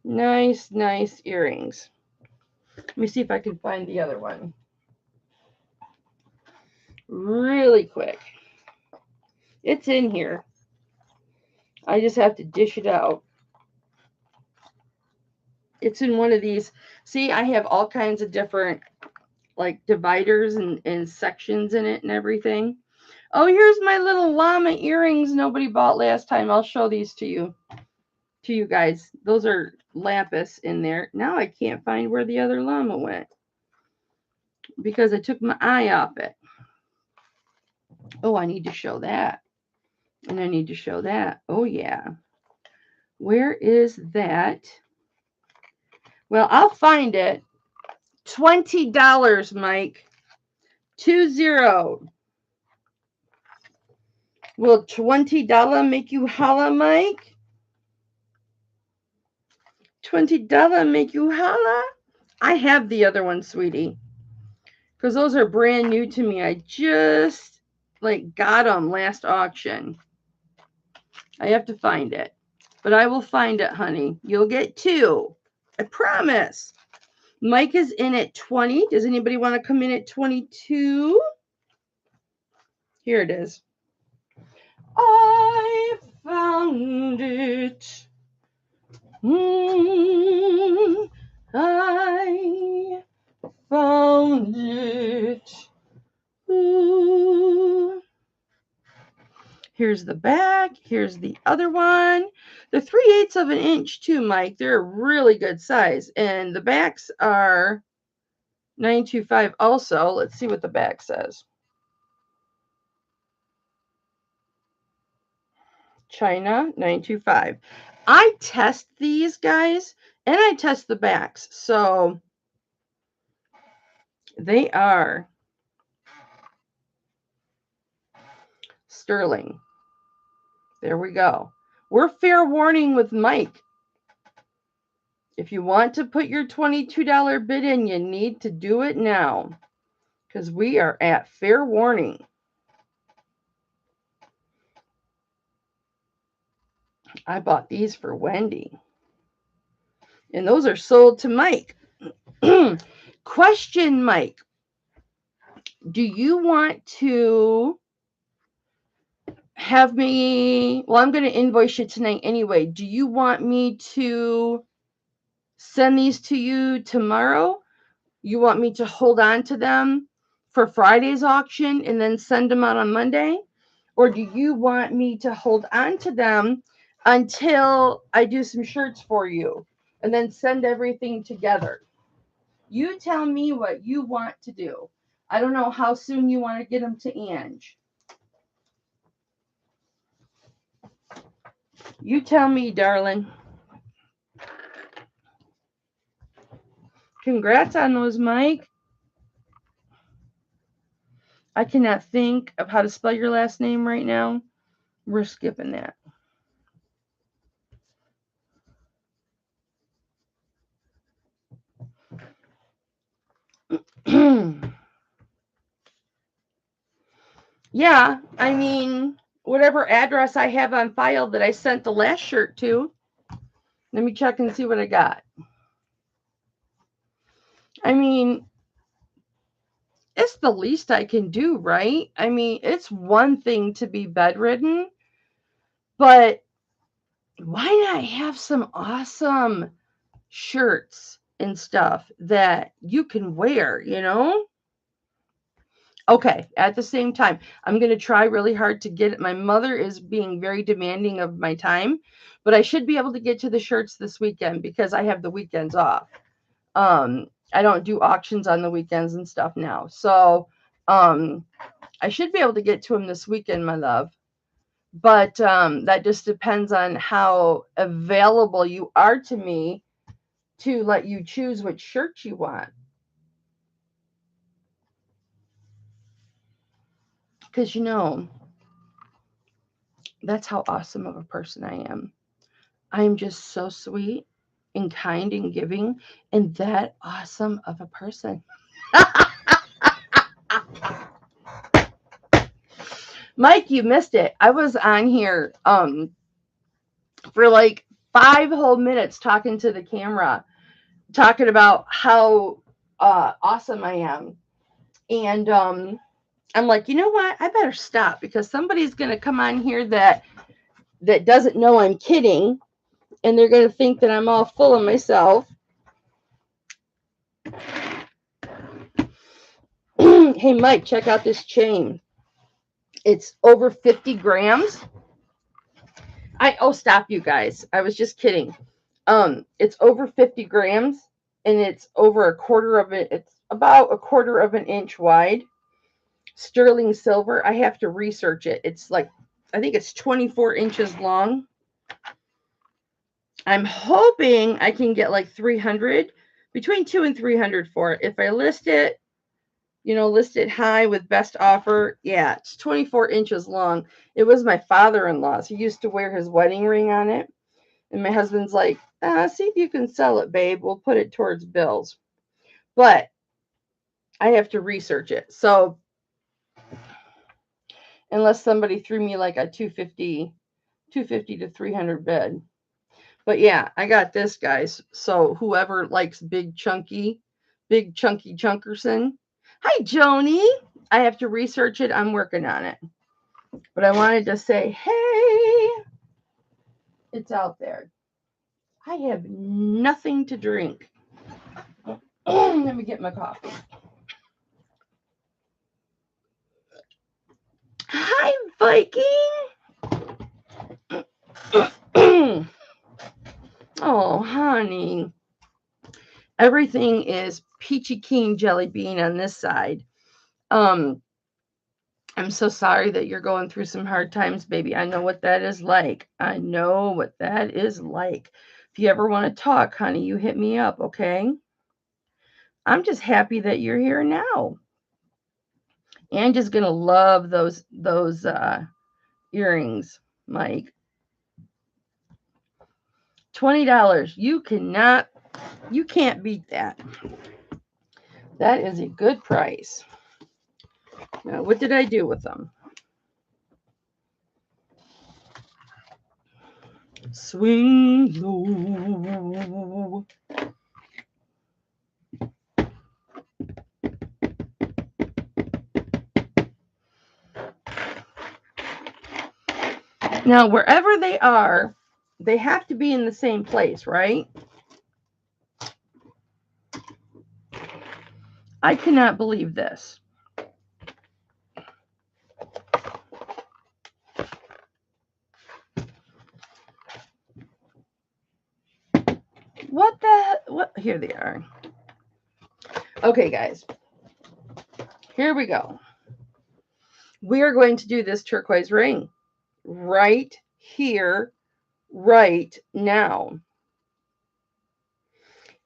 Nice, nice earrings. Let me see if I can find the other one. Really quick. It's in here. I just have to dish it out. It's in one of these. See, I have all kinds of different like dividers and sections in it and everything. Oh, here's my little llama earrings nobody bought last time. I'll show these to you guys. Those are lapis in there. Now I can't find where the other llama went because I took my eye off it. Oh, I need to show that. And I need to show that. Oh, yeah. Where is that? Well, I'll find it. $20, Mike. 20. Will $20 make you holla, Mike? $20 make you holla? I have the other one, sweetie. Because those are brand new to me. I just got them last auction. I have to find it. But I will find it, honey. You'll get 2. I promise. Mike is in at 20. Does anybody want to come in at 22? Here it is. I found it. I found it. Ooh. Here's the back. Here's the other one. They're 3/8 of an inch too, Mike. They're a really good size. And the backs are 925 also. Let's see what the back says. China 925. I test these guys and I test the backs. So they are sterling. There we go. We're fair warning with Mike. If you want to put your $22 bid in, you need to do it now because we are at fair warning. I bought these for Wendy. And those are sold to Mike. Question, Mike. Do you want to have me... Well, I'm going to invoice you tonight anyway. Do you want me to send these to you tomorrow? You want me to hold on to them for Friday's auction and then send them out on Monday? Or do you want me to hold on to them until I do some shirts for you and then send everything together? You tell me what you want to do. I don't know how soon you want to get them to Ange. You tell me, darling. Congrats on those, Mike. I cannot think of how to spell your last name right now. We're skipping that. Yeah, I mean, whatever address I have on file that I sent the last shirt to. Let me check and see what I got. I mean, it's the least I can do, right? I mean, it's one thing to be bedridden, but why not have some awesome shirts and stuff that you can wear, you know? Okay, at the same time, I'm going to try really hard to get it. My mother is being very demanding of my time, but I should be able to get to the shirts this weekend because I have the weekends off. I don't do auctions on the weekends and stuff now. So I should be able to get to them this weekend, my love. But that just depends on how available you are to me to let you choose which shirt you want. Because, you know, that's how awesome of a person I am. I am just so sweet and kind and giving and that awesome of a person. Mike, you missed it. I was on here for like 5 whole minutes talking to the camera, talking about how awesome I am. And I'm like, you know what? I better stop because somebody's going to come on here that doesn't know I'm kidding, and they're going to think that I'm all full of myself. Hey, Mike, check out this chain. It's over 50 grams. Stop, you guys. I was just kidding. It's over 50 grams, and it's over it's about a quarter of an inch wide. Sterling silver. I have to research it. It's like, I think it's 24 inches long. I'm hoping I can get like 300, between 2 and 300 for it. If I list it, list it high with best offer. Yeah, it's 24 inches long. It was my father-in-law's. He used to wear his wedding ring on it. And my husband's like, see if you can sell it, babe. We'll put it towards bills. But I have to research it. So unless somebody threw me like a 250 to 300 bid. But yeah, I got this, guys. So whoever likes big chunky chunkerson. Hi, Joni. I have to research it. I'm working on it. But I wanted to say, hey, it's out there. I have nothing to drink. Let me get my coffee. Hi, Viking. Oh, honey. Everything is peachy keen jelly bean on this side. I'm so sorry that you're going through some hard times, baby. I know what that is like. I know what that is like. If you ever want to talk, honey, you hit me up, okay? I'm just happy that you're here now. Angie's gonna love those earrings, Mike. $20. You can't beat that. That is a good price. Now, what did I do with them? Swing low. Now, wherever they are, they have to be in the same place, right? I cannot believe this. What? Here they are. Okay, guys. Here we go. We are going to do this turquoise ring right here, right now.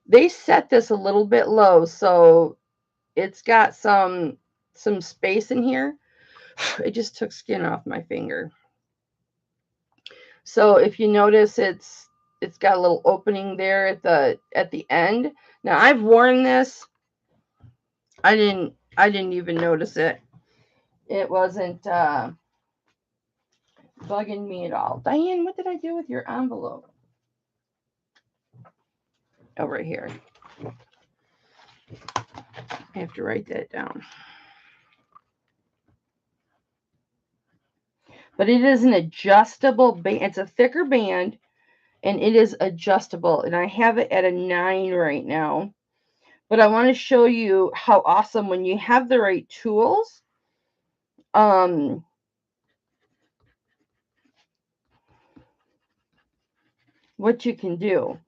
They set this a little bit low, so it's got some space in here. It just took skin off my finger. So if you notice, it's got a little opening there at the end. Now I've worn this. I didn't even notice it. It wasn't bugging me at all. Diane, what did I do with your envelope? Oh, right here. I have to write that down. But it is an adjustable band. It's a thicker band, and it is adjustable. And I have it at a 9 right now. But I want to show you how awesome when you have the right tools. What you can do,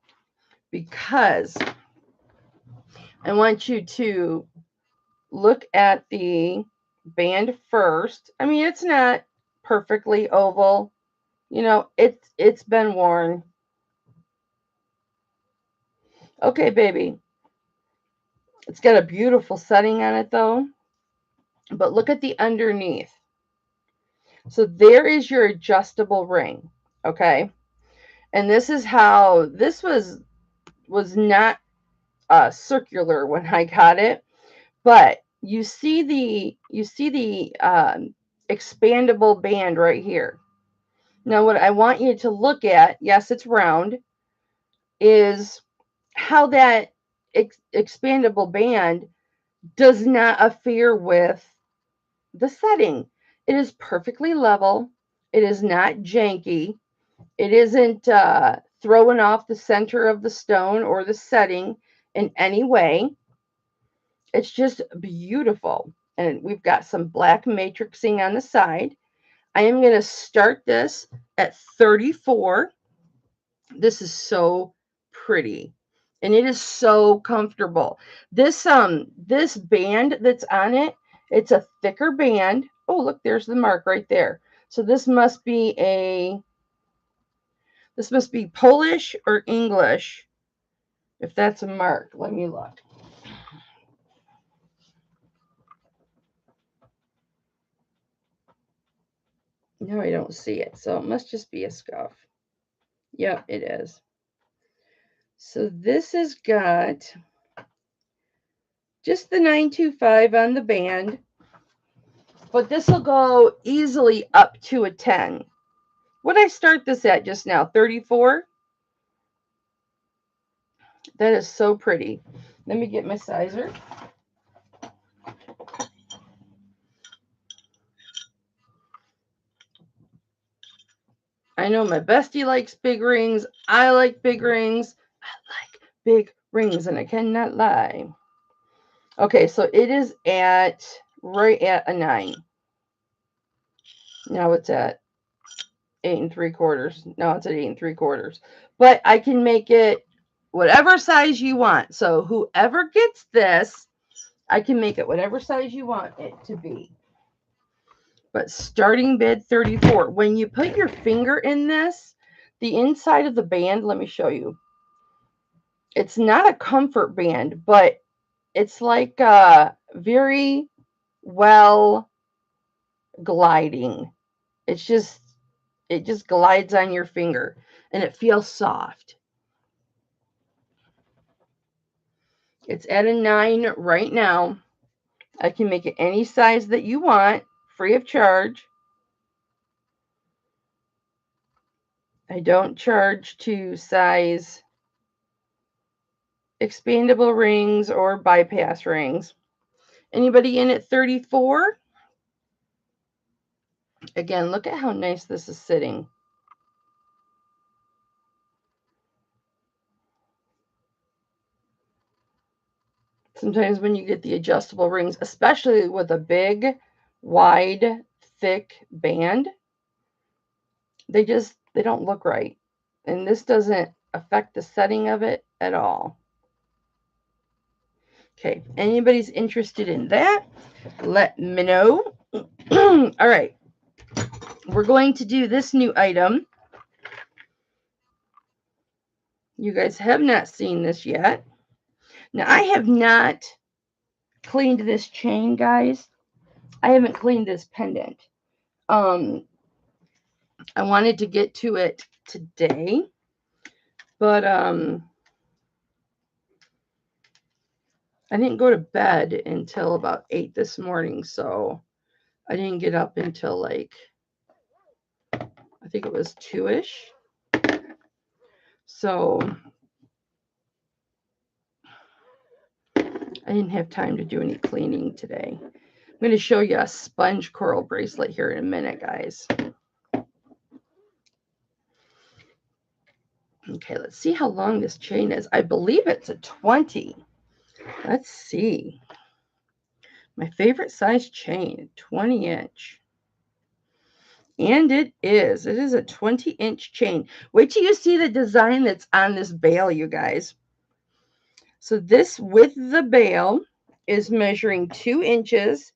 because I want you to look at the band first. I mean, it's not perfectly oval. It's been worn. Okay, baby. It's got a beautiful setting on it, though. But look at the underneath. So there is your adjustable ring, okay? And this is how, this was not circular when I got it, but you see the expandable band right here. Now what I want you to look at, yes, it's round, is how that expandable band does not interfere with the setting. It is perfectly level. It is not janky. It isn't throwing off the center of the stone or the setting in any way. It's just beautiful. And we've got some black matrixing on the side. I am going to start this at 34. This is so pretty. And it is so comfortable. This band that's on it, it's a thicker band. Oh, look, there's the mark right there. So this must be Polish or English. If that's a mark, let me look. No, I don't see it. So it must just be a scuff. Yep, it is. So this has got just the 925 on the band, but this will go easily up to a 10. What did I start this at just now? 34? That is so pretty. Let me get my sizer. I know my bestie likes big rings. I like big rings. I like big rings, and I cannot lie. Okay, so it is right at a 9. Now it's at 8 3/4. No, it's at 8 3/4. But I can make it whatever size you want. So whoever gets this, I can make it whatever size you want it to be. But starting bid 34. When you put your finger in this, the inside of the band, let me show you. It's not a comfort band, but it's like very well gliding. It just glides on your finger and it feels soft. It's at a 9 right now. I can make it any size that you want, free of charge. I don't charge to size expandable rings or bypass rings. Anybody in at 34? Again, look at how nice this is sitting. Sometimes when you get the adjustable rings, especially with a big, wide, thick band, they don't look right. And this doesn't affect the setting of it at all. Okay, anybody's interested in that, let me know. All right, we're going to do this new item. You guys have not seen this yet. Now, I have not cleaned this chain, guys. I haven't cleaned this pendant. I wanted to get to it today, but I didn't go to bed until about 8 this morning, so I didn't get up until like, I think it was 2-ish. So I didn't have time to do any cleaning today. I'm going to show you a sponge coral bracelet here in a minute, guys. Okay, let's see how long this chain is. I believe it's a 20. Let's see. My favorite size chain, 20-inch. And it is. It is a 20-inch chain. Wait till you see the design that's on this bail, you guys. So this with the bail is measuring 2 inches.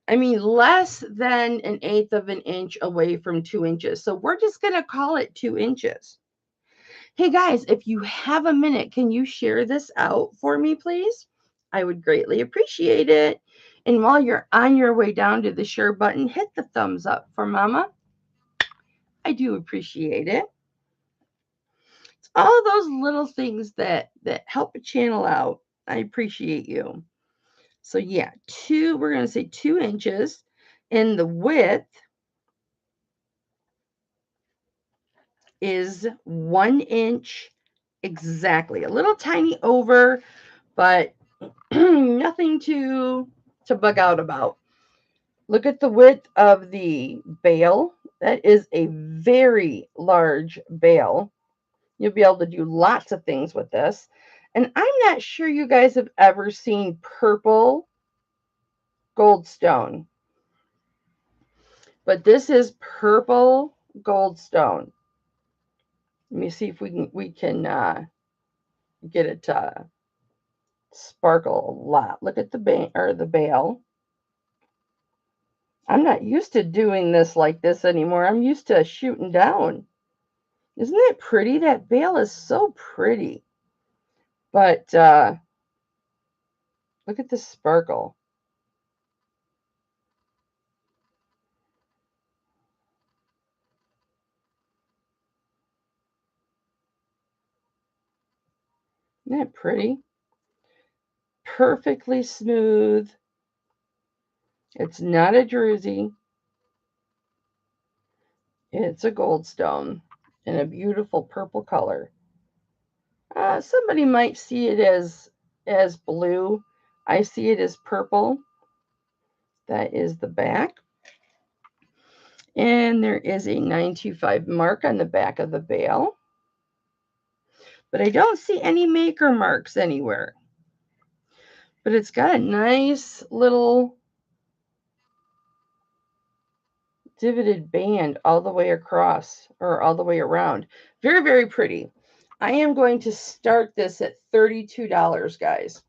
I mean, less than 1/8 of an inch away from 2 inches. So we're just going to call it 2 inches. Hey guys, if you have a minute, can you share this out for me, please? I would greatly appreciate it. And while you're on your way down to the share button, hit the thumbs up for Mama. I do appreciate it. It's all those little things that help a channel out. I appreciate you. So yeah, we're going to say 2 inches, and the width is 1 inch exactly. A little tiny over, but nothing to bug out about. Look at the width of the bail. That is a very large bail. You'll be able to do lots of things with this. And I'm not sure you guys have ever seen purple goldstone, but this is purple goldstone. Let me see if we can get it to sparkle a lot. Look at the bail. I'm not used to doing this like this anymore. I'm used to shooting down. Isn't that pretty? That bail is so pretty. But look at the sparkle. Isn't that pretty? Perfectly smooth. It's not a druzy. It's a goldstone in a beautiful purple color. Somebody might see it as blue. I see it as purple. That is the back. And there is a 925 mark on the back of the bail. But I don't see any maker marks anywhere. But it's got a nice little divoted band all the way across, or all the way around. Very, very pretty. I am going to start this at $32, guys.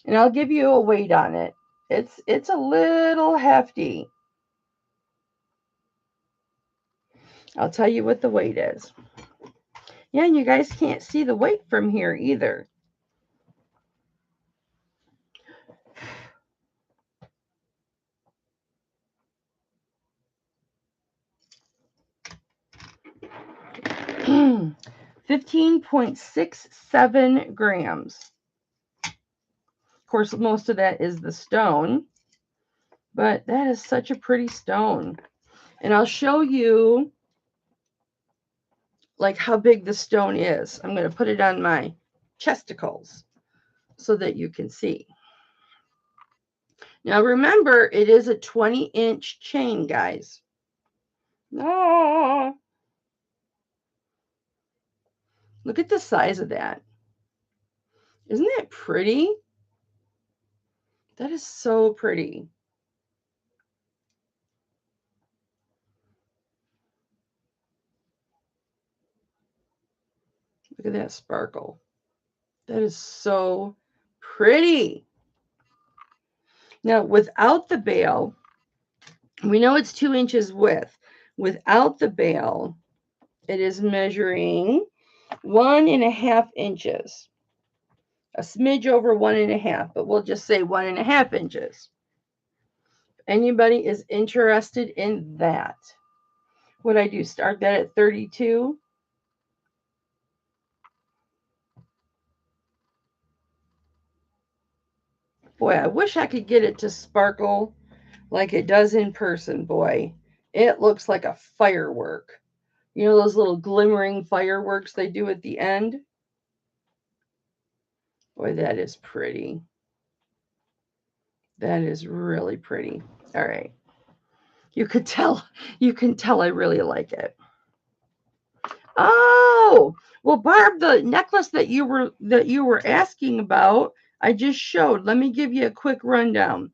And I'll give you a weight on it. It's a little hefty. I'll tell you what the weight is. Yeah, and you guys can't see the weight from here either. Hmm. 15.67 grams. Of course, most of that is the stone, but that is such a pretty stone. And I'll show you like how big the stone is. I'm going to put it on my chesticles so that you can see. Now remember, it is a 20-inch chain, guys. No. Look at the size of that. Isn't that pretty? That is so pretty. Look at that sparkle. That is so pretty. Now, without the bail, we know it's 2 inches width. Without the bail, it is measuring 1.5 inches. A smidge over 1.5, but we'll just say 1.5 inches. If anybody is interested in that, what I do, start that at 32. Boy, I wish I could get it to sparkle like it does in person. Boy, it looks like a firework. You know those little glimmering fireworks they do at the end? Boy, that is pretty. That is really pretty. All right. You can tell I really like it. Oh, well, Barb, the necklace that you were asking about, I just showed. Let me give you a quick rundown.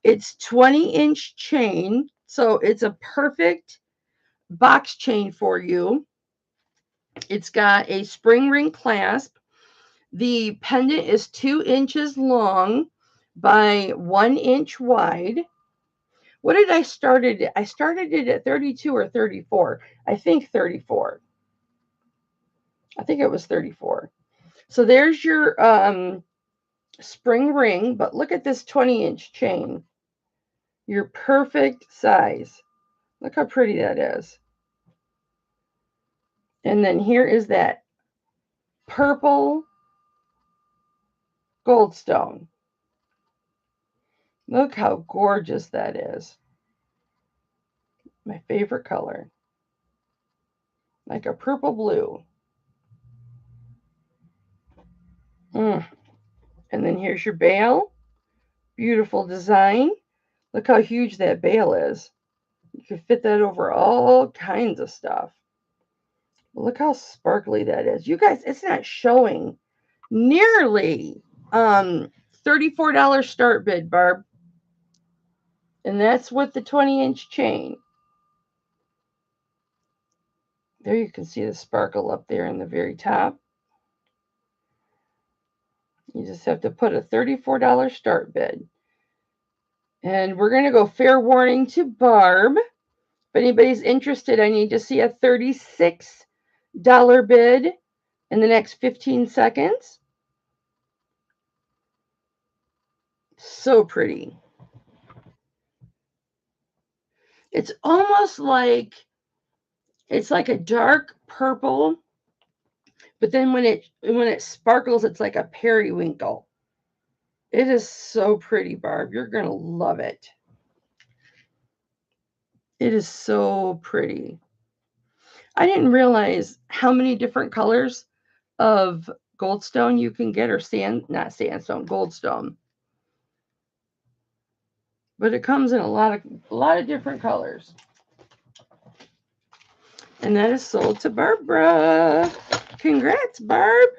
It's 20-inch chain, so it's a perfect box chain for you. It's got a spring ring clasp. The pendant is 2 inches long by 1 inch wide. What did I start it? I started it at 32 or 34. I think 34. I think it was 34. So there's your spring ring, but look at this 20-inch chain. Your perfect size. Look how pretty that is. And then here is that purple goldstone. Look how gorgeous that is. My favorite color. Like a purple blue. And then here's your bail. Beautiful design. Look how huge that bail is. You can fit that over all kinds of stuff. Look how sparkly that is. You guys, it's not showing nearly $34 start bid, Barb. And that's with the 20-inch chain. There you can see the sparkle up there in the very top. You just have to put a $34 start bid. And we're going to go fair warning to Barb. If anybody's interested, I need to see a $36 bid in the next 15 seconds. So pretty. It's almost like, it's like a dark purple, but then when it sparkles, it's like a periwinkle. It is so pretty, Barb. You're going to love it. It is so pretty. I didn't realize how many different colors of goldstone you can get, or not sandstone, goldstone. But it comes in a lot of different colors. And that is sold to Barbara. Congrats, Barb.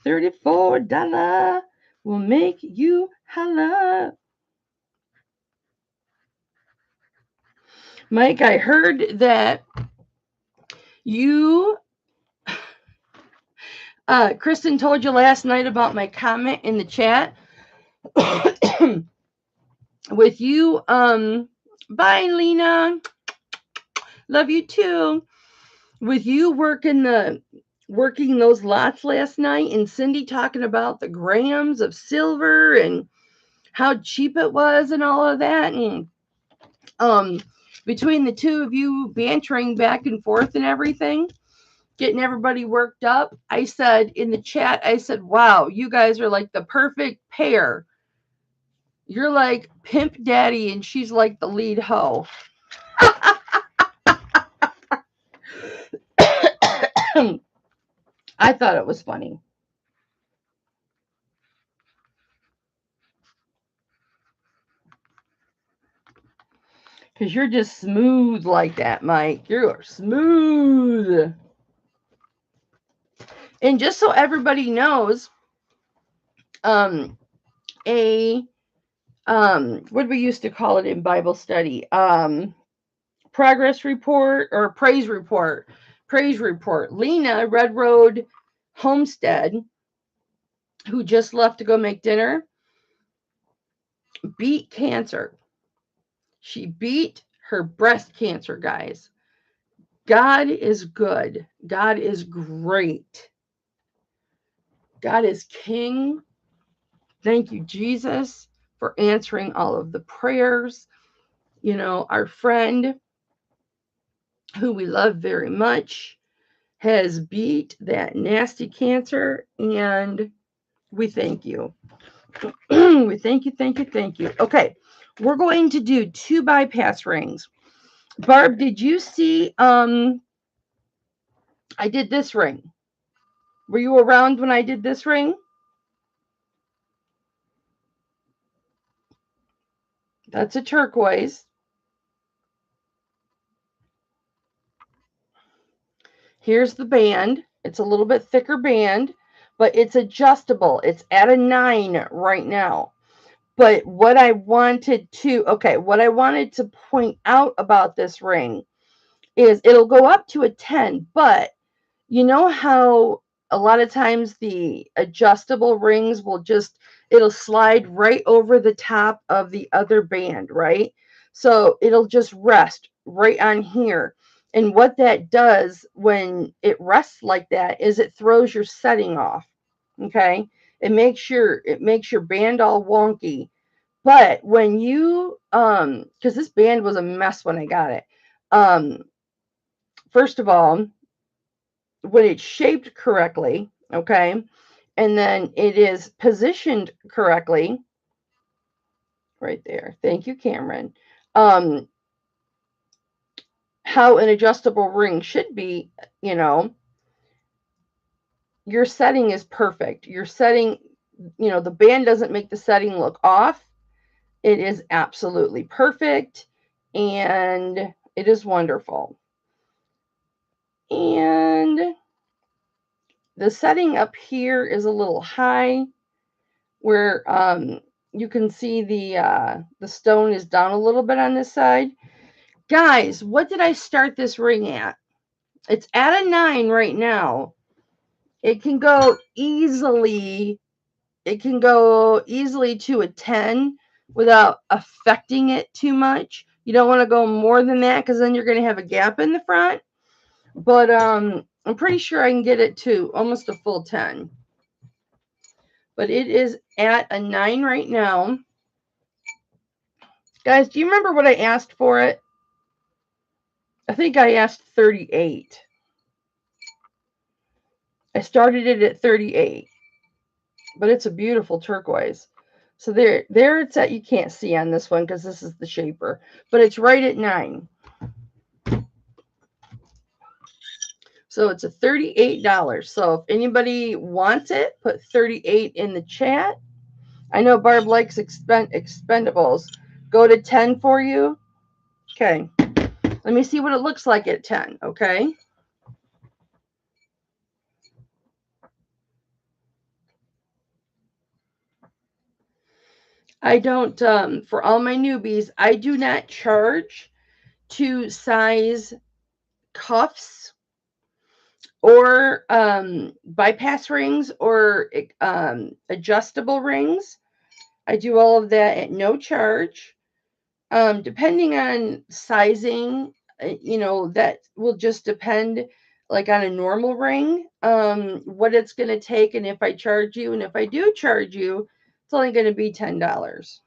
$34 will make you holla. Mike, I heard that you, Kristen told you last night about my comment in the chat. With you, bye, Lena. Love you too. With you working those lots last night, and Cindy talking about the grams of silver and how cheap it was and all of that, and between the two of you bantering back and forth and everything, getting everybody worked up, I said in the chat, I said, wow, you guys are like the perfect pair. You're like Pimp Daddy and she's like the lead hoe. I thought it was funny. Because you're just smooth like that, Mike. You're smooth. And just so everybody knows, what do we used to call it in Bible study? Progress report or praise report. Praise report. Lena, Red Road Homestead, who just left to go make dinner, beat cancer. She beat her breast cancer, guys. God is good. God is great. God is King. Thank you, Jesus, for answering all of the prayers. You know, our friend, who we love very much, has beat that nasty cancer, and we thank you. We thank you, thank you, thank you. Okay, we're going to do 2 bypass rings. Barb, did you see I did this ring? Were you around when I did this ring? That's a turquoise. Here's the band. It's a little bit thicker band, but it's adjustable. It's at a 9 right now. But what I wanted to point out about this ring is it'll go up to a 10, but you know how a lot of times the adjustable rings it'll slide right over the top of the other band, right? So it'll just rest right on here. And what that does when it rests like that is it throws your setting off. Okay? It makes your band all wonky. But when you because this band was a mess when I got it. First of all, when it's shaped correctly, okay, and then it is positioned correctly, right there. Thank you, Cameron. How an adjustable ring should be, your setting is perfect. Your setting, the band doesn't make the setting look off. It is absolutely perfect, and it is wonderful. And the setting up here is a little high, where you can see the stone is down a little bit on this side. Guys, what did I start this ring at? It's at a 9 right now. It can go easily to a 10 without affecting it too much. You don't want to go more than that because then you're going to have a gap in the front. But I'm pretty sure I can get it to almost a full 10. But it is at a 9 right now. Guys, do you remember what I asked for it? I think I asked 38. I started it at 38. But it's a beautiful turquoise. So there it's at, you can't see on this one because this is the shaper, but it's right at 9. So it's a $38. So if anybody wants it, put 38 in the chat. I know Barb likes expendables. Go to 10 for you. Okay. Let me see what it looks like at 10, okay? I don't, for all my newbies, I do not charge to size cuffs or bypass rings or adjustable rings. I do all of that at no charge. Depending on sizing, that will just depend, like on a normal ring, what it's going to take, and if I charge you, and if I do charge you, it's only going to be $10.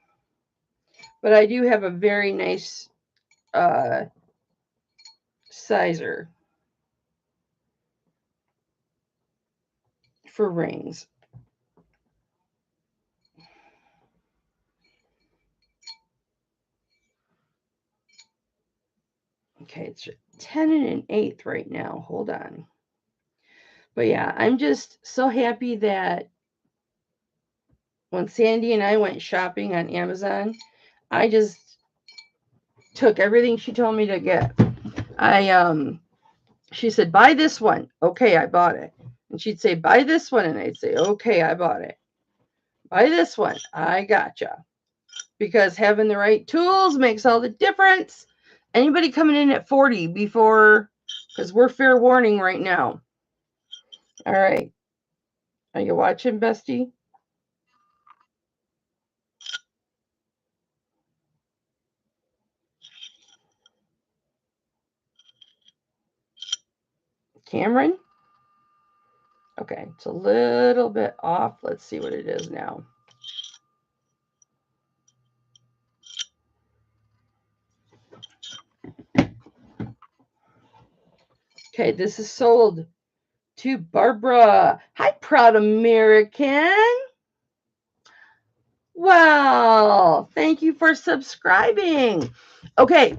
But I do have a very nice sizer for rings. Okay, it's 10 and 1/8 right now. Hold on. But yeah, I'm just so happy that when Sandy and I went shopping on Amazon, I just took everything she told me to get. She said, buy this one. Okay, I bought it. And she'd say, buy this one. And I'd say, okay, I bought it. Buy this one. I gotcha. Because having the right tools makes all the difference. Anybody coming in at 40 before, because we're fair warning right now. All right. Are you watching, bestie? Cameron? Okay, it's a little bit off. Let's see what it is now. Okay, this is sold to Barbara. Hi, proud American. Well, thank you for subscribing. Okay,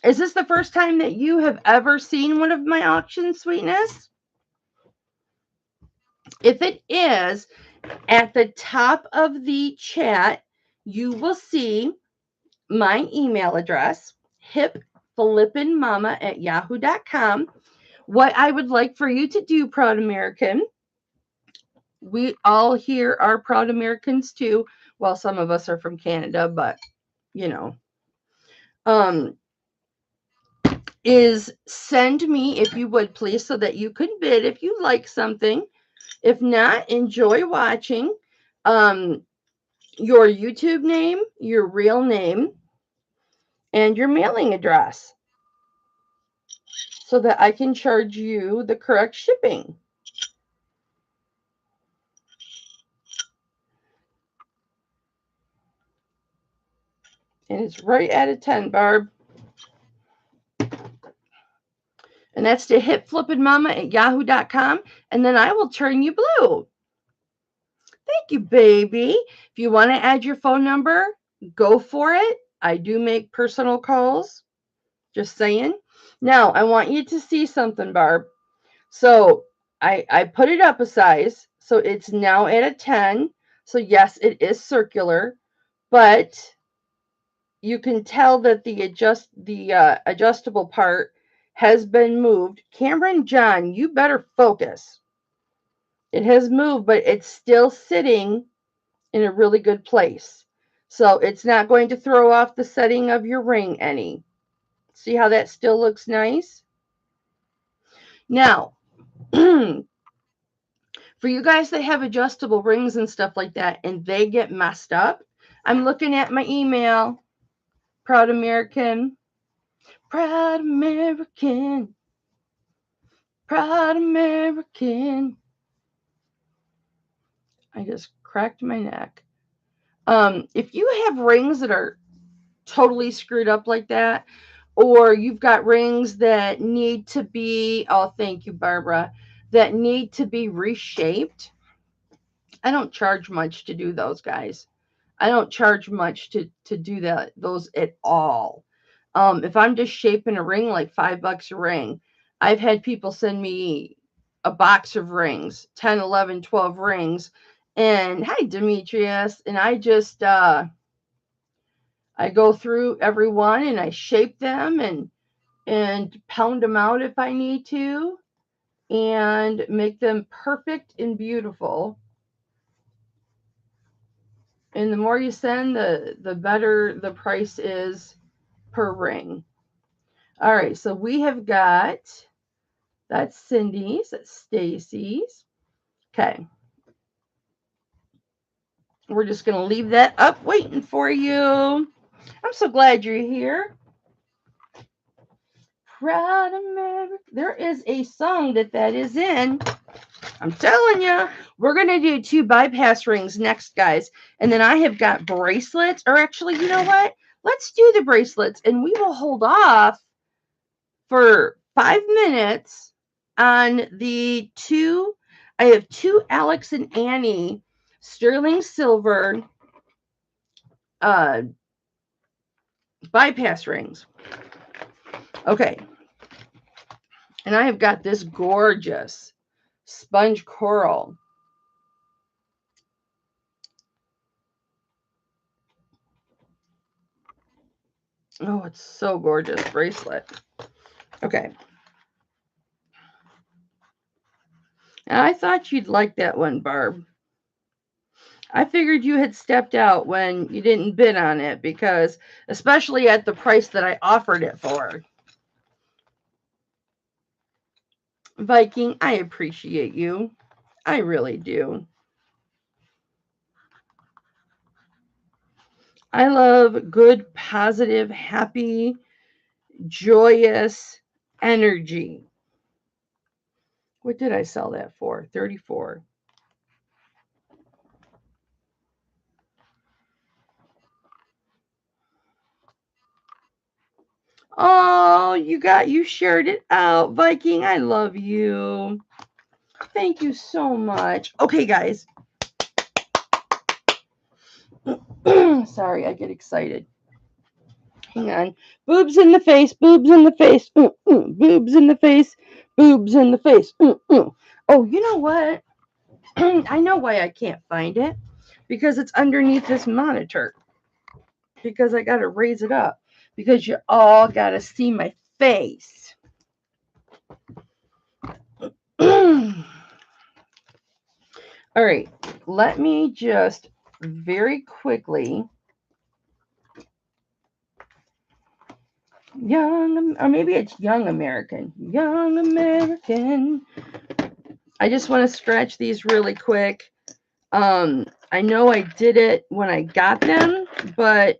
is this the first time that you have ever seen one of my auctions, sweetness? If it is, at the top of the chat, you will see my email address, Hipflippinmamma@yahoo.com. What I would like for you to do, proud American, we all here are proud Americans too. Well, some of us are from Canada, but is send me, if you would please, so that you can bid if you like something. If not, enjoy watching. Your YouTube name, your real name, and your mailing address. so that I can charge you the correct shipping. And it's right at a 10, Barb. And that's to hipflippinmamma@yahoo.com. And then I will turn you blue. Thank you, baby. If you want to add your phone number, go for it. I do make personal calls. Just saying. Now, I want you to see something, Barb. So I put it up a size. So it's now at a 10. So yes, it is circular, but you can tell that the adjustable part has been moved. Cameron John, you better focus. It has moved, but it's still sitting in a really good place. So it's not going to throw off the setting of your ring any. See how that still looks nice? Now, for you guys that have adjustable rings and stuff like that and they get messed up, I'm looking at my email. Proud American. Proud American. Proud American. I just cracked my neck. If you have rings that are totally screwed up like that, or you've got rings that need to be, oh, thank you, Barbara, that need to be reshaped, I don't charge much to do those, guys. I don't charge much to do those at all. If I'm just shaping a ring, like $5 a ring, I've had people send me a box of rings, 10, 11, 12 rings. And hi, Demetrius. And I just, I go through every one and I shape them and pound them out if I need to and make them perfect and beautiful. And the more you send, the better the price is per ring. All right, so we have got, that's Cindy's, that's Stacy's. Okay. We're just going to leave that up waiting for you. I'm so glad you're here. Proud America. There is a song that is in. I'm telling you, we're going to do 2 bypass rings next, guys. And then I have got bracelets. Or actually, you know what? Let's do the bracelets. And we will hold off for 5 minutes on the 2. I have 2 Alex and Annie sterling silver bypass rings. Okay. And I have got this gorgeous sponge coral. Oh, it's so gorgeous bracelet. Okay. And I thought you'd like that one, Barb. I figured you had stepped out when you didn't bid on it, because especially at the price that I offered it for. Viking, I appreciate you. I really do. I love good, positive, happy, joyous energy. What did I sell that for? $34. Oh, you shared it out, Viking. I love you. Thank you so much. Okay, guys. Sorry, I get excited. Hang on. Boobs in the face, boobs in the face, boobs in the face, boobs in the face. Oh, you know what? I know why I can't find it. Because it's underneath this monitor. Because I got to raise it up. Because you all got to see my face. All right. Let me just very quickly. Young, or maybe it's Young American. Young American. I just want to scratch these really quick. I know I did it when I got them, but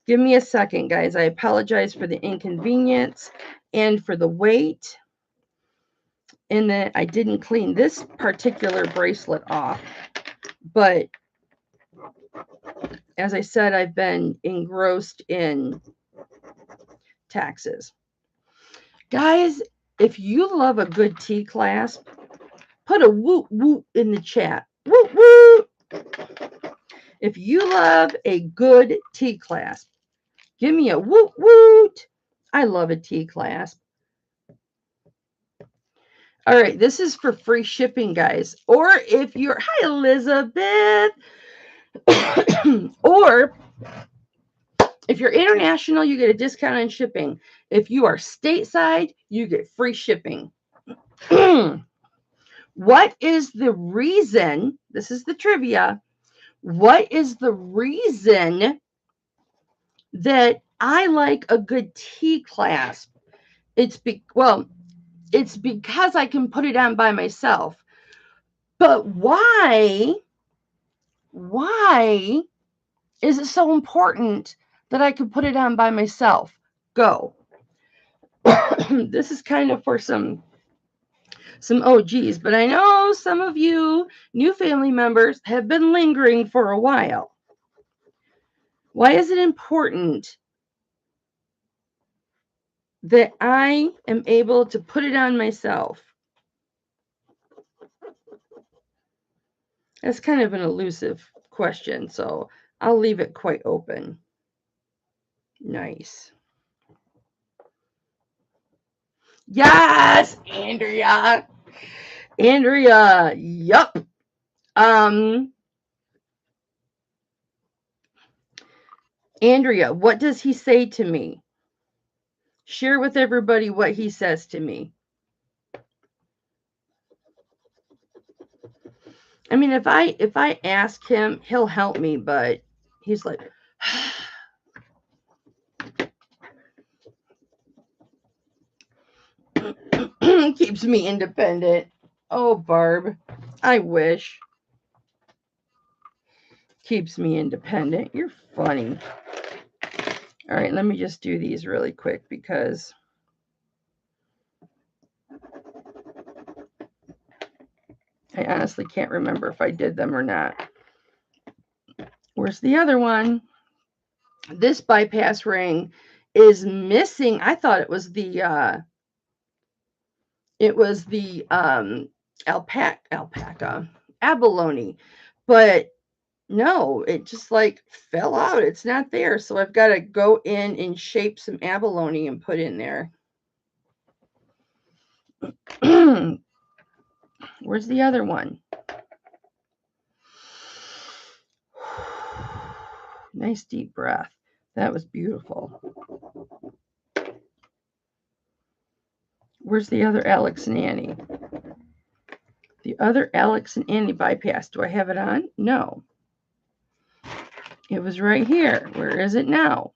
give me a second, guys. I apologize for the inconvenience. and for the weight. And then I didn't clean this particular bracelet off, but as I said, I've been engrossed in taxes. Guys, if you love a good T-clasp, put a woot woot in the chat. Woot woot! If you love a good T-clasp, give me a woot woot. I love a T-clasp. All right, this is for free shipping, guys. Or if you're, hi Elizabeth. Or if you're international, you get a discount on shipping. If you are stateside, you get free shipping. What is the reason? This is the trivia. What is the reason that I like a good T-clasp? It's because I can put it on by myself. But why is it so important that I could put it on by myself? Go. This is kind of for some OGs, but I know some of you new family members have been lingering for a while. Why is it important that I am able to put it on myself? That's kind of an elusive question, so I'll leave it quite open. Nice. Yes, Andrea. Andrea, yup. Andrea, what does he say to me? Share with everybody what he says to me. I mean, if I ask him, he'll help me, but he's like, keeps me independent. Oh, Barb, I wish. Keeps me independent. You're funny. All right, let me just do these really quick because I honestly can't remember if I did them or not. Where's the other one? This bypass ring is missing. I thought it was the alpaca abalone, but no, it just like fell out. It's not there. So I've got to go in and shape some abalone and put in there. Where's the other one? Nice deep breath. That was beautiful. Where's the other Alex and Annie? The other Alex and Annie bypass. Do I have it on? No. It was right here. Where is it now?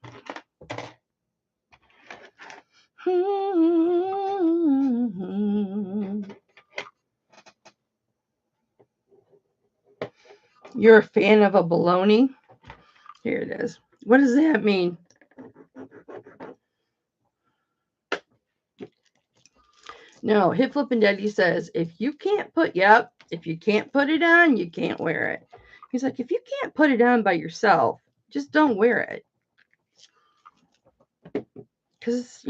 You're a fan of a baloney? Here it is. What does that mean? No, Hipflippin Daddy says, if you can't put it on, you can't wear it. He's like, if you can't put it on by yourself, just don't wear it. Because,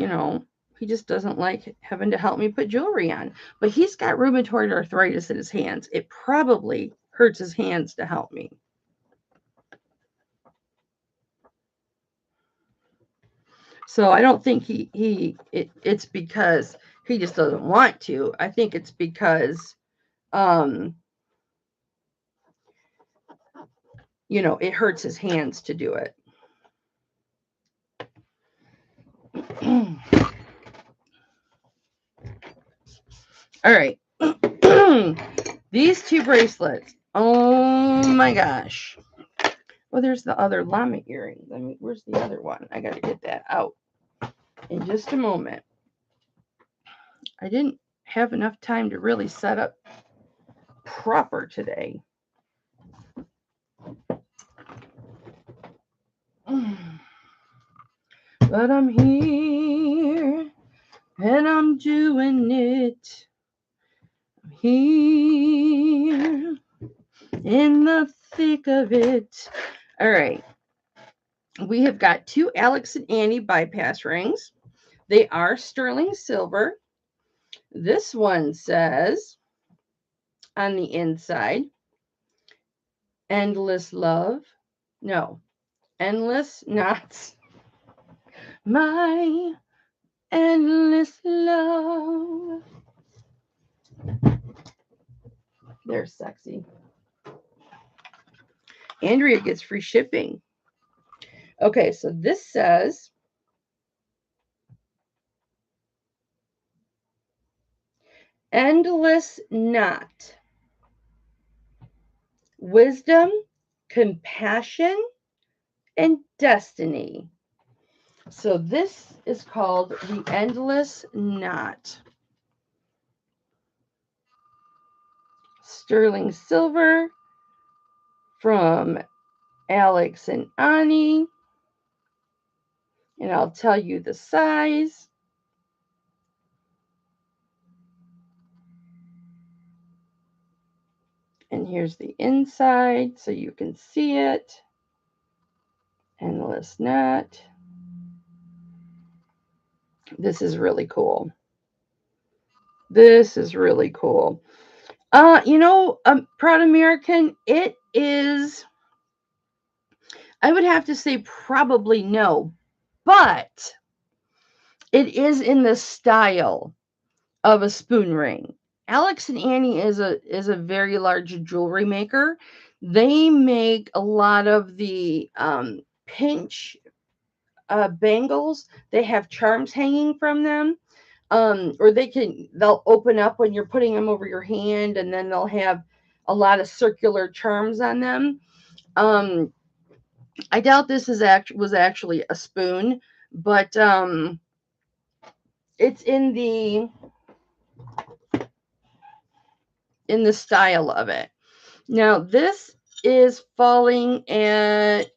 he just doesn't like having to help me put jewelry on. But he's got rheumatoid arthritis in his hands. It probably hurts his hands to help me. So I don't think it's because he just doesn't want to. I think it's because, it hurts his hands to do it. All right. These two bracelets. Oh my gosh. Well, there's the other llama earring. Where's the other one? I got to get that out in just a moment. I didn't have enough time to really set up proper today. But I'm here And I'm doing it here in the thick of it. All right. We have got 2 Alex and Annie bypass rings. They are sterling silver. This one says on the inside, endless love. No, endless knots. My endless love. They're sexy. Andrea gets free shipping. Okay, so this says endless knot. Wisdom, compassion, and destiny. So this is called the endless knot. Sterling silver from Alex and Annie. And I'll tell you the size. And here's the inside so you can see it. Endless knot. This is really cool. This is really cool. Proud American, it is, I would have to say probably no, but it is in the style of a spoon ring. Alex and Annie is a very large jewelry maker. They make a lot of the pinch bangles. They have charms hanging from them. Or they'll open up when you're putting them over your hand, and then they'll have a lot of circular charms on them. I doubt this was actually a spoon, but it's in the style of it. Now this is falling at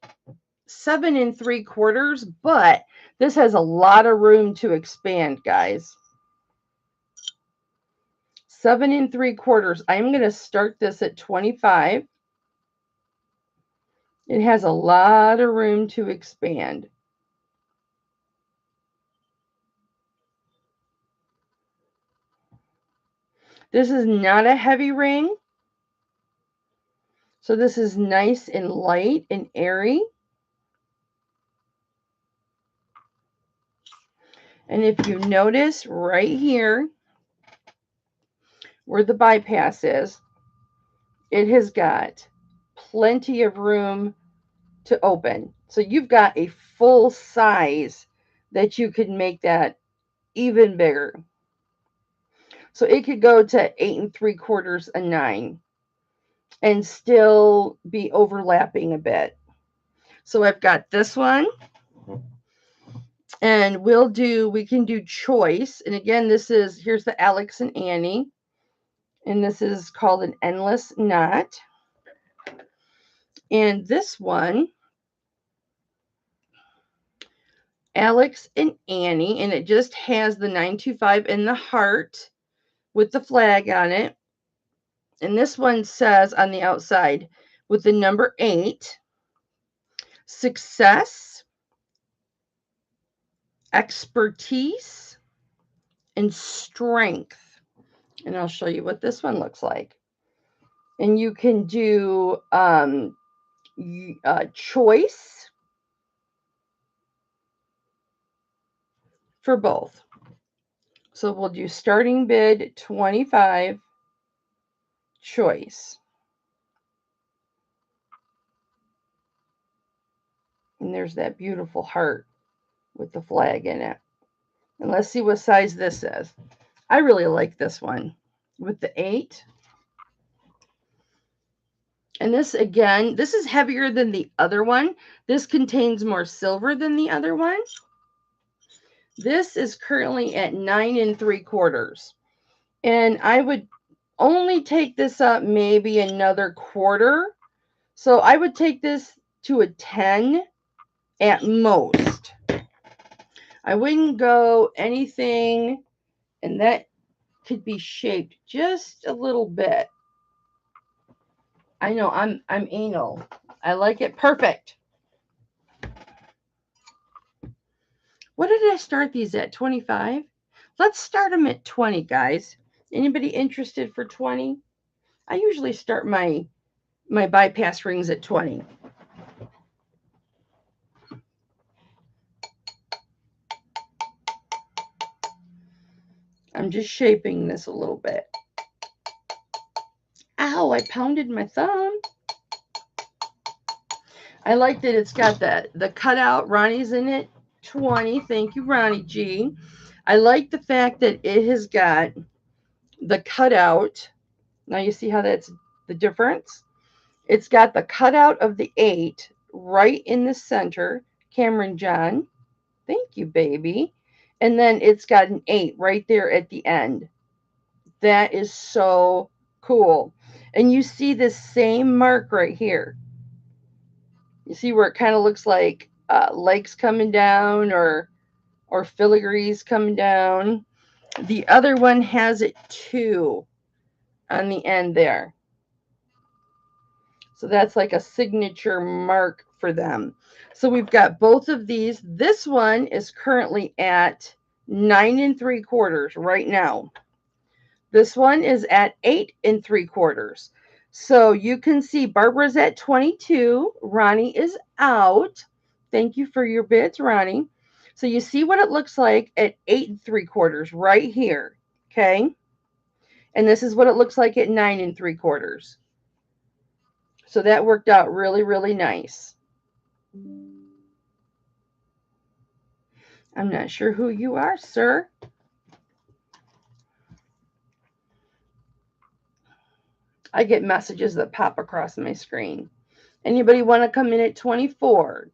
7 3/4, but this has a lot of room to expand, guys. 7 3/4. I'm going to start this at 25. It has a lot of room to expand. This is not a heavy ring. So this is nice and light and airy. And if you notice right here where the bypass is, it has got plenty of room to open. So you've got a full size that you could make that even bigger. So it could go to 8 3/4 and 9 and still be overlapping a bit. So I've got this one, and we can do choice. And again, here's the Alex and Annie, and this is called an endless knot. And this one, Alex and Annie, and it just has the 925 in the heart with the flag on it. And this one says on the outside with the number 8, success, expertise, and strength. And I'll show you what this one looks like. And you can do choice for both. So we'll do starting bid 25, choice. And there's that beautiful heart with the flag in it. And let's see what size this is. I really like this one with the 8. And this, again, this is heavier than the other one. This contains more silver than the other one. This is currently at 9 3/4. And I would only take this up maybe another quarter. So I would take this to a 10 at most. I wouldn't go anything And that could be shaped just a little bit. I know I'm anal. I like it perfect. What did I start these at? 25? Let's start them at 20, guys. Anybody interested for 20? I usually start my bypass rings at 20. I'm just shaping this a little bit. Ow, I pounded my thumb. I like that it's got the cutout. Ronnie's in it. 20. Thank you, Ronnie G. I like the fact that it has got the cutout. Now you see how that's the difference? It's got the cutout of the 8 right in the center. Cameron John. Thank you, baby. And then it's got an 8 right there at the end. That is so cool. And you see this same mark right here. You see where it kind of looks like legs coming down or filigrees coming down. The other one has it too on the end there. So that's like a signature mark for them. So we've got both of these. This one is currently at 9 3/4 right now. This one is at 8 3/4. So you can see Barbara's at 22. Ronnie is out. Thank you for your bits, Ronnie. So you see what it looks like at 8 3/4 right here. Okay. And this is what it looks like at 9 3/4. So that worked out really, really nice. I'm not sure who you are, sir. I get messages that pop across my screen. Anybody want to come in at 24?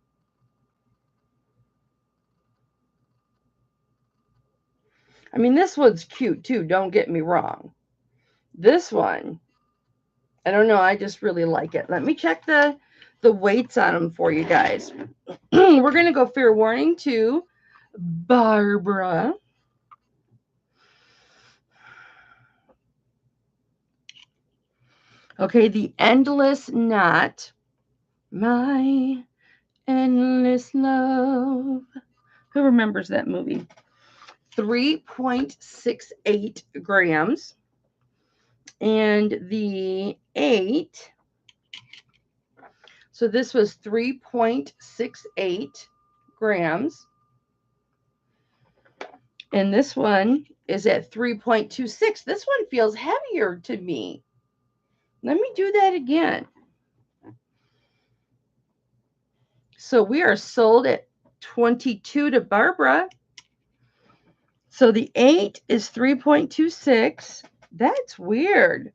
I mean, this one's cute too, don't get me wrong. This one, I don't know, I just really like it. Let me check the weights on them for you guys. We're going to go fair warning to Barbara. Okay, the Endless Knot. My Endless Love. Who remembers that movie? 3.68 grams. And the 8, so this was 3.68 grams. And this one is at 3.26. This one feels heavier to me. Let me do that again. So we are sold at 22 to Barbara. So the 8 is 3.26. That's weird.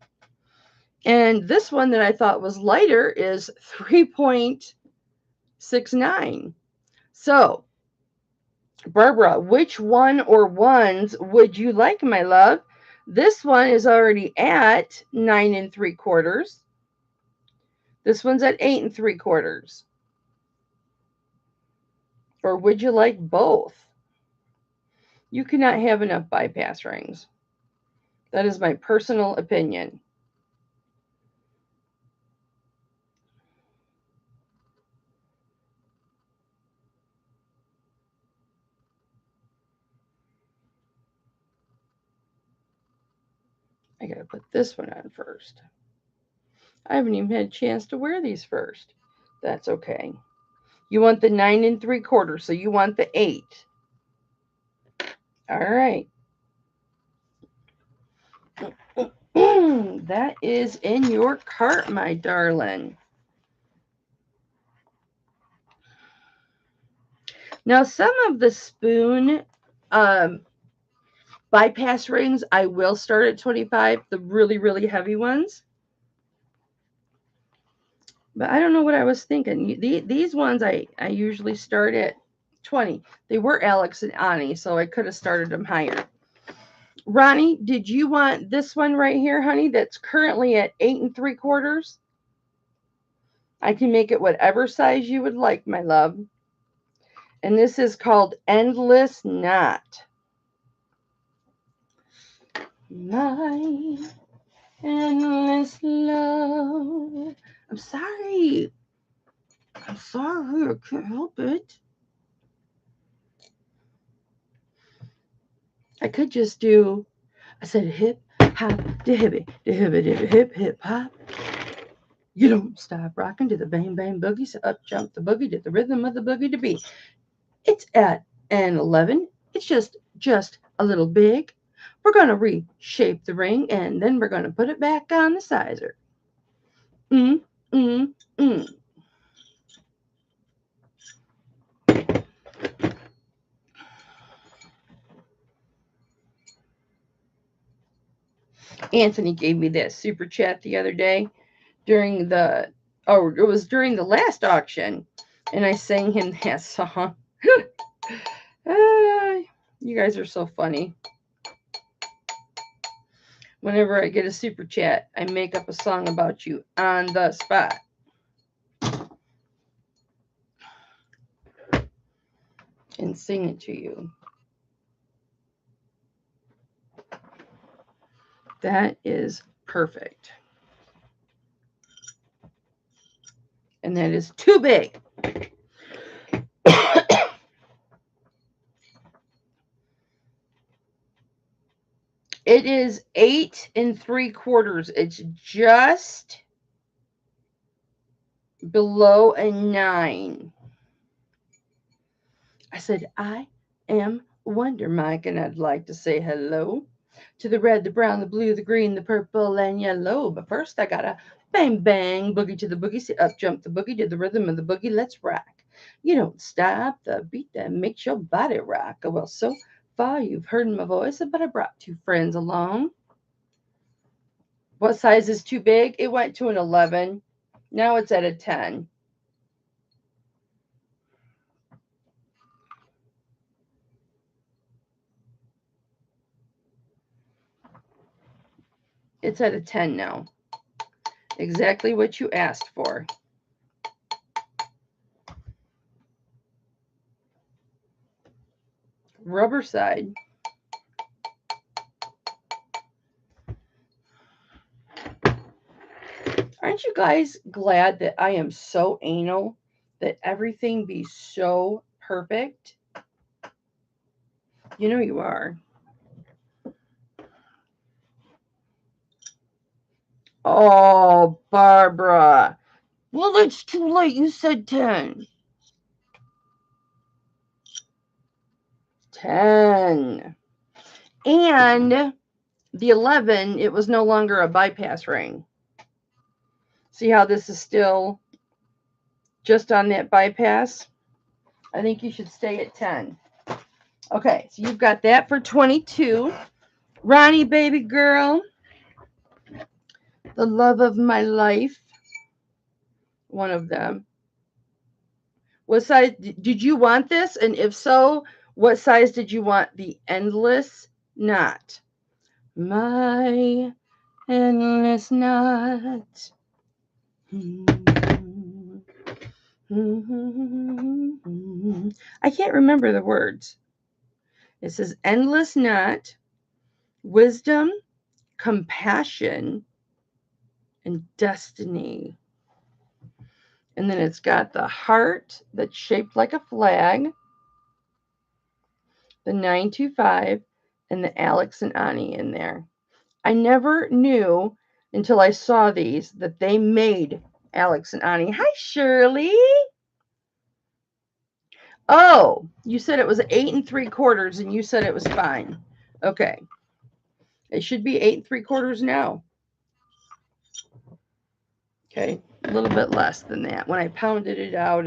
And this one that I thought was lighter is 3.69. So, Barbara, which one or ones would you like, my love? This one is already at 9 3/4. This one's at 8 3/4. Or would you like both? You cannot have enough bypass rings. That is my personal opinion. I gotta put this one on first. I haven't even had a chance to wear these first. That's okay. You want the 9 3/4, so you want the 8. All right. That is in your cart, my darling. Now, some of the spoon bypass rings, I will start at 25, the really, really heavy ones. But I don't know what I was thinking. These ones, I usually start at 20. They were Alex and Ani, so I could have started them higher. Ronnie, did you want this one right here, honey, that's currently at 8 3/4? I can make it whatever size you would like, my love. And this is called Endless Knot. My endless love. I'm sorry. I'm sorry. I can't help it. I could just do, I said hip, hop, the hippie, hip, hop. You don't stop rocking to the bang, bang boogie. So up jump the boogie to the rhythm of the boogie to beat. It's at an 11. It's just a little big. We're going to reshape the ring and then we're going to put it back on the sizer. Mm, mm, mm. Anthony gave me that super chat the other day during the, oh, it was during the last auction. And I sang him that song. You guys are so funny. Whenever I get a super chat, I make up a song about you on the spot. And sing it to you. That is perfect. And that is too big. It is 8 3/4. It's just below a 9. I said, I am Wonder Mike, and I'd like to say hello to the red, the brown, the blue, the green, the purple, and yellow. But first, I gotta bang, bang, boogie to the boogie. See, up jump the boogie to the rhythm of the boogie. Let's rock. You don't stop the beat that makes your body rock. Well, so far you've heard my voice, but I brought 2 friends along. What size is too big? It went to an 11. Now it's at a 10. It's at a 10 now. Exactly what you asked for. Rubber side. Aren't you guys glad that I am so anal that everything be so perfect? You know you are. Oh, Barbara. Well, it's too late. You said 10. 10. And the 11, it was no longer a bypass ring. See how this is still just on that bypass? I think you should stay at 10. Okay, so you've got that for 22. Ronnie, baby girl, the love of my life. One of them. What size did you want this? And if so, what size did you want the endless knot? My endless knot. I can't remember the words. It says endless knot, wisdom, compassion, and destiny. And then it's got the heart that's shaped like a flag, the 925, and the Alex and Ani in there. I never knew until I saw these that they made Alex and Ani. Hi, Shirley. Oh, you said it was 8 3/4 and you said it was fine. Okay. It should be 8 3/4 now. Okay. A little bit less than that. When I pounded it out,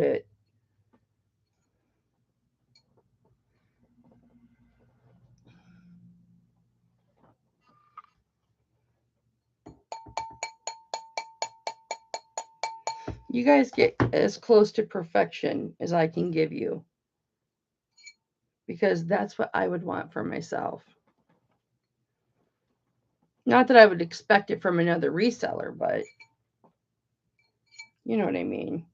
you guys get as close to perfection as I can give you, because that's what I would want for myself. Not that I would expect it from another reseller, but you know what I mean.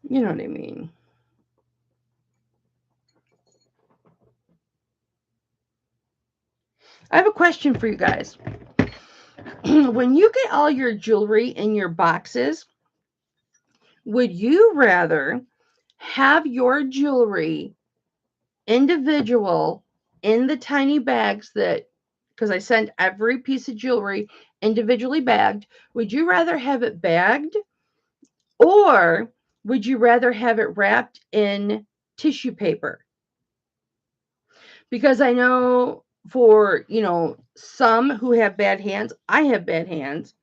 You know what I mean. I have a question for you guys. When you get all your jewelry in your boxes, would you rather have your jewelry individual in the tiny bags that, because I send every piece of jewelry individually bagged, would you rather have it bagged, or would you rather have it wrapped in tissue paper? Because I know for, some who have bad hands, I have bad hands,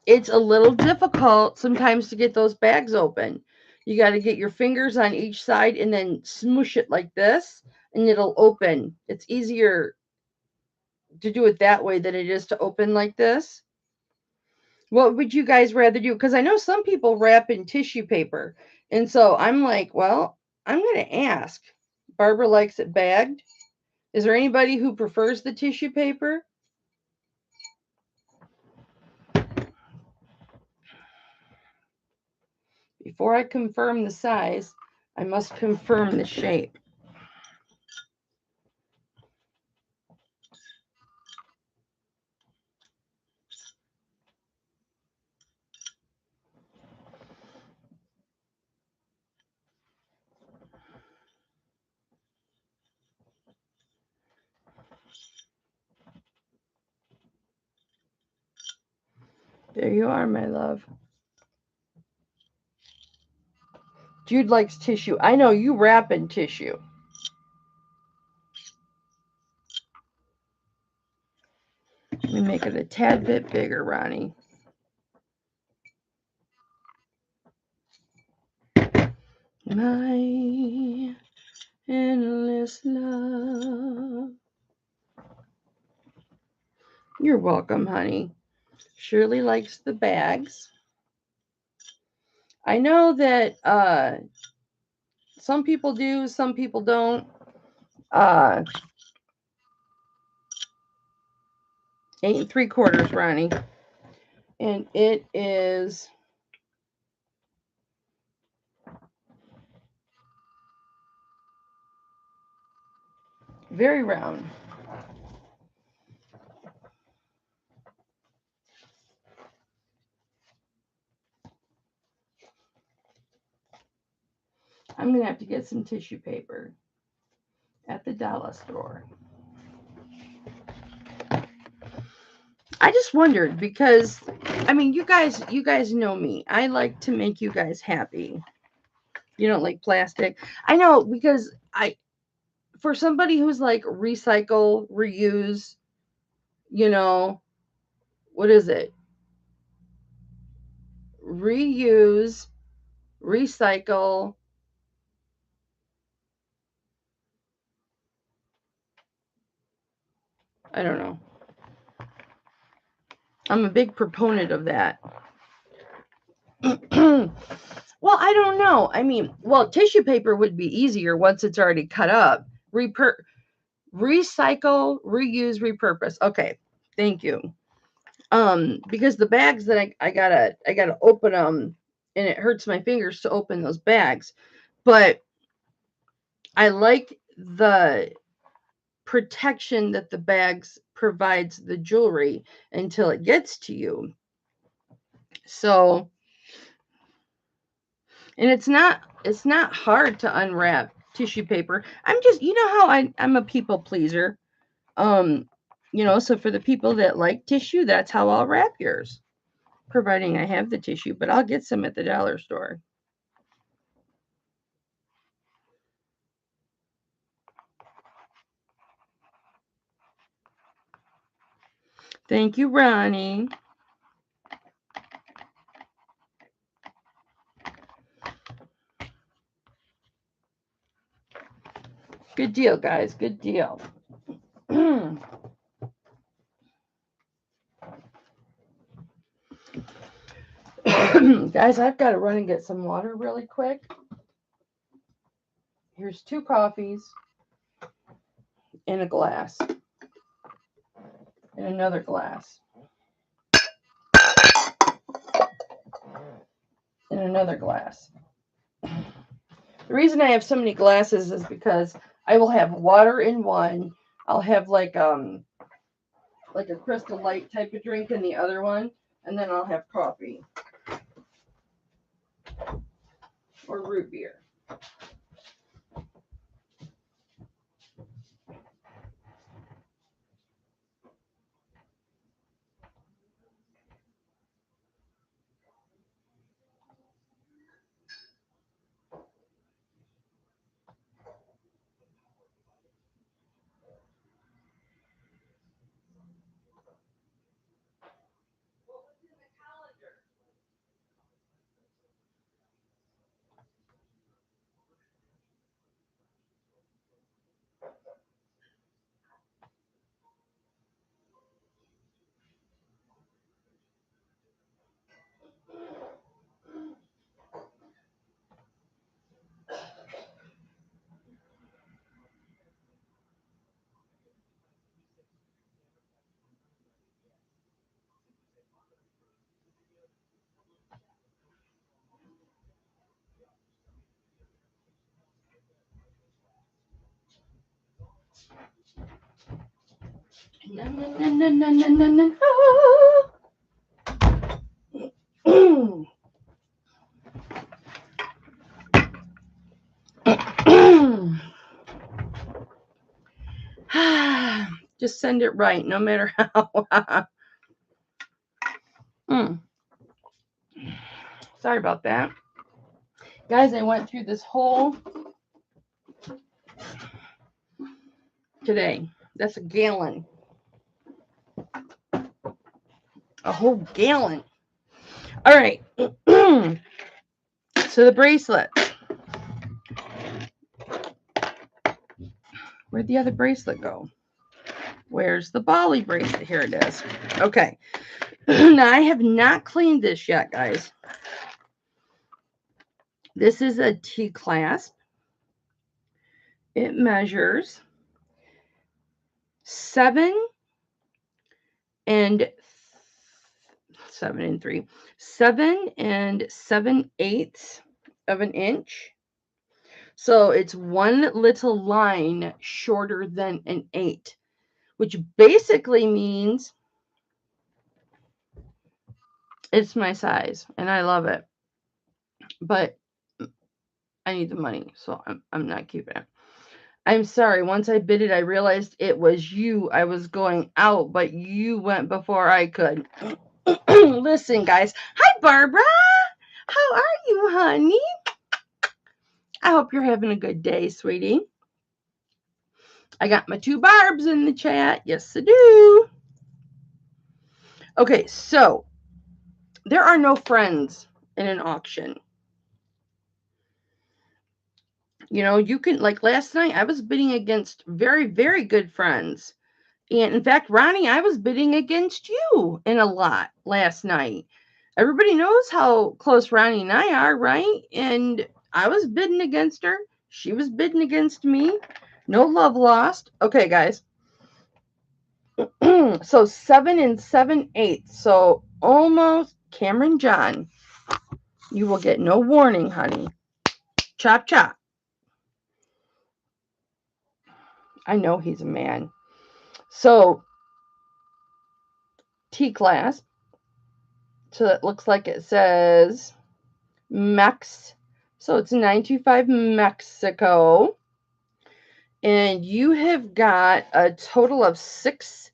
it's a little difficult sometimes to get those bags open. You got to get your fingers on each side and then smoosh it like this, and it'll open. It's easier to do it that way than it is to open like this. What would you guys rather do? Because I know some people wrap in tissue paper. And so I'm like, well, I'm going to ask. Barbara likes it bagged. Is there anybody who prefers the tissue paper? Before I confirm the size, I must confirm the shape. There you are, my love. Jude likes tissue. I know you wrap in tissue. Let me make it a tad bit bigger, Ronnie. My endless love. You're welcome, honey. Shirley likes the bags. I know that some people do, some people don't. 8 3/4, Ronnie. And it is very round. I'm going to have to get some tissue paper at the dollar store. I just wondered because, I mean, you guys know me. I like to make you guys happy. You don't like plastic. I know, because for somebody who's like recycle, reuse, what is it? Reuse, recycle. I don't know. I'm a big proponent of that. Well, I don't know. I mean, tissue paper would be easier once it's already cut up. Recycle, reuse, repurpose. Okay, thank you. Because the bags that I gotta open them, and it hurts my fingers to open those bags. But I like the protection that the bags provides the jewelry until it gets to you. So, and it's not hard to unwrap tissue paper. I'm just, how I'm a people pleaser. So for the people that like tissue, that's how I'll wrap yours, providing I have the tissue, but I'll get some at the dollar store. Thank you, Ronnie. Good deal, guys. Good deal. Guys, I've got to run and get some water really quick. Here's 2 coffees in a glass and another glass and another glass. The reason I have so many glasses is because I will have water in one. I'll have like a Crystal Light type of drink in the other one, and then I'll have coffee or root beer. Na, na, na, na, na, na, na, na. Just send it right, no matter how. Sorry about that. Guys, I went through this whole today. That's a gallon. A whole gallon. All right. So the bracelet. Where'd the other bracelet go? Where's the Bali bracelet? Here it is. Okay. Now, I have not cleaned this yet, guys. This is a T-clasp. It measures 7 and 7/8 of an inch. So it's one little line shorter than an 8, which basically means it's my size, and I love it. But I need the money, so I'm not keeping it. I'm sorry. Once I bid it, I realized it was you. I was going out, but you went before I could. Listen, guys. Hi, Barbara. How are you, honey? I hope you're having a good day, sweetie. I got my 2 Barbs in the chat. Yes, I do. Okay, so there are no friends in an auction. You know, you can, like last night, I was bidding against very, very good friends. And in fact, Ronnie, I was bidding against you in a lot last night. Everybody knows how close Ronnie and I are, right? And I was bidding against her. She was bidding against me. No love lost. Okay, guys. So 7 and 7/8. So almost Cameron John. You will get no warning, honey. Chop, chop. I know he's a man. So T-clasp. So it looks like it says Mex. So it's 925 Mexico. And you have got a total of 6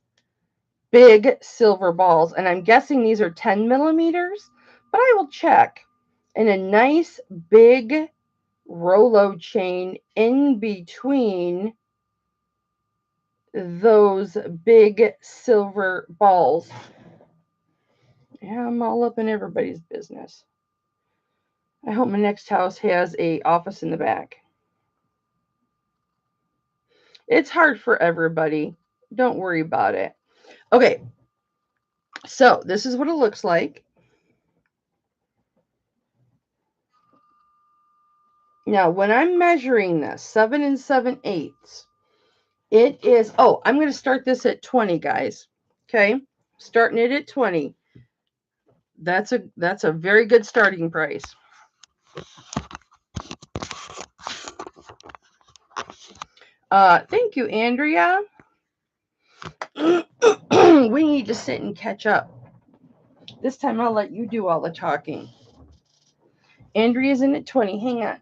big silver balls. And I'm guessing these are 10 millimeters, but I will check. And a nice big Rolo chain in between those big silver balls. Yeah, I'm all up in everybody's business. I hope my next house has an office in the back. It's hard for everybody. Don't worry about it. Okay. So this is what it looks like. Now, when I'm measuring this, 7 and 7/8, it is, oh, I'm going to start this at 20, guys. Okay. Starting it at 20. That's a very good starting price. Thank you, Andrea. We need to sit and catch up. This time I'll let you do all the talking. Andrea's in at 20. Hang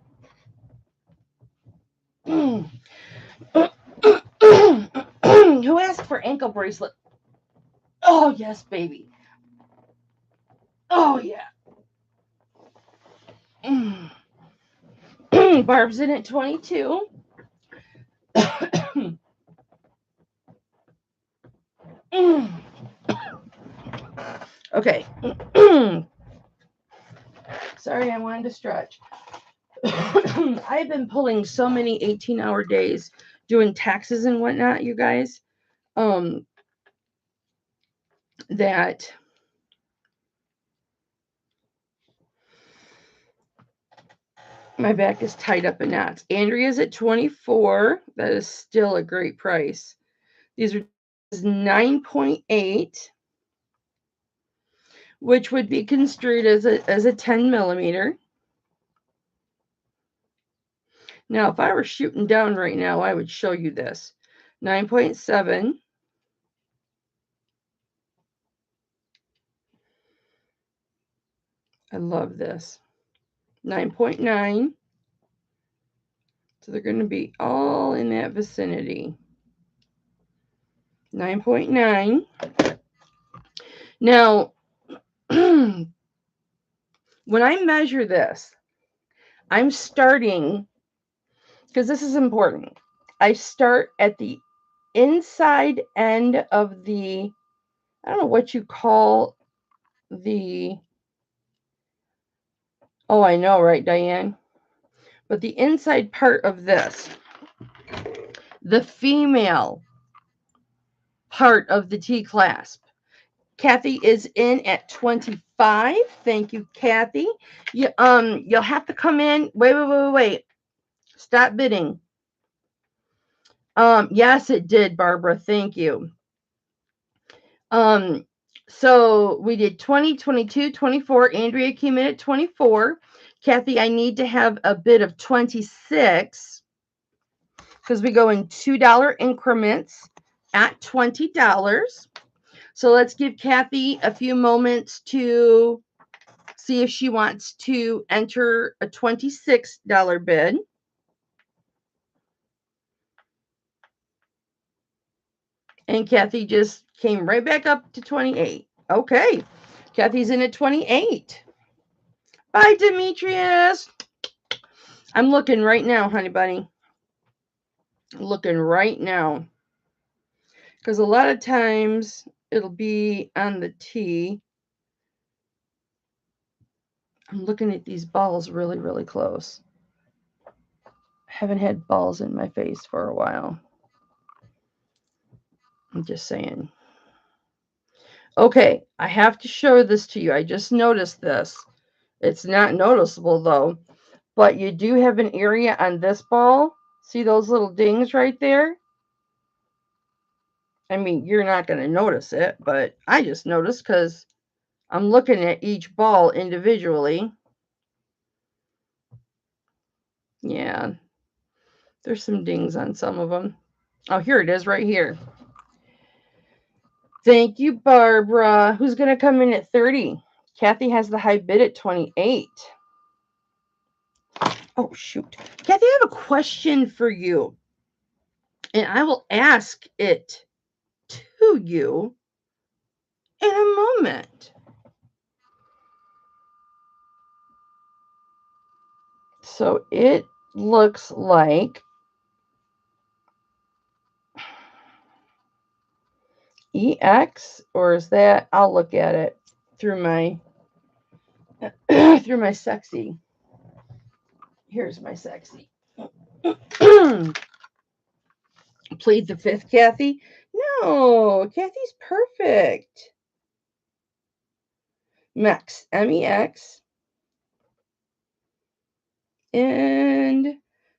on. Who asked for ankle bracelet? Oh, yes, baby. Oh, yeah. Barb's in at 22. Okay. Sorry, I wanted to stretch. I've been pulling so many 18-hour days doing taxes and whatnot, you guys, that my back is tied up in knots. Andrea's at 24. That is still a great price. These are 9.8, which would be construed as a 10 millimeter. Now, if I were shooting down right now, I would show you this. 9.7. I love this. 9.9. So they're going to be all in that vicinity. 9.9. Now, when I measure this, I'm starting, because this is important, I start at the inside end of the, I don't know what you call the, oh, I know, right, Diane? But the inside part of this, the female part of the T-clasp. Kathy is in at 25. Thank you, Kathy. You'll have to come in. Wait. Stop bidding. Yes, it did, Barbara. Thank you. So we did 20, 22, 24. Andrea came in at 24. Kathy, I need to have a bid of 26 because we go in $2 increments at $20. So let's give Kathy a few moments to see if she wants to enter a $26 bid. And Kathy just came right back up to 28. Okay. Kathy's in at 28. Bye, Demetrius. I'm looking right now, honey bunny. Looking right now. Because a lot of times it'll be on the T. I'm looking at these balls really, really close. Haven't had balls in my face for a while. I'm just saying. Okay, I have to show this to you. I just noticed this. It's not noticeable though, but you do have an area on this ball. See those little dings right there? I mean, you're not going to notice it, but I just noticed because I'm looking at each ball individually. Yeah, there's some dings on some of them. Oh, here it is right here. Thank you, Barbara. Who's going to come in at 30? Kathy has the high bid at 28. Oh, shoot. Kathy, I have a question for you. And I will ask it to you in a moment. So it looks like EX, or is that, I'll look at it through my through my sexy. Here's my sexy. Plead the fifth, Kathy. No, Kathy's perfect. Mex, MEX. And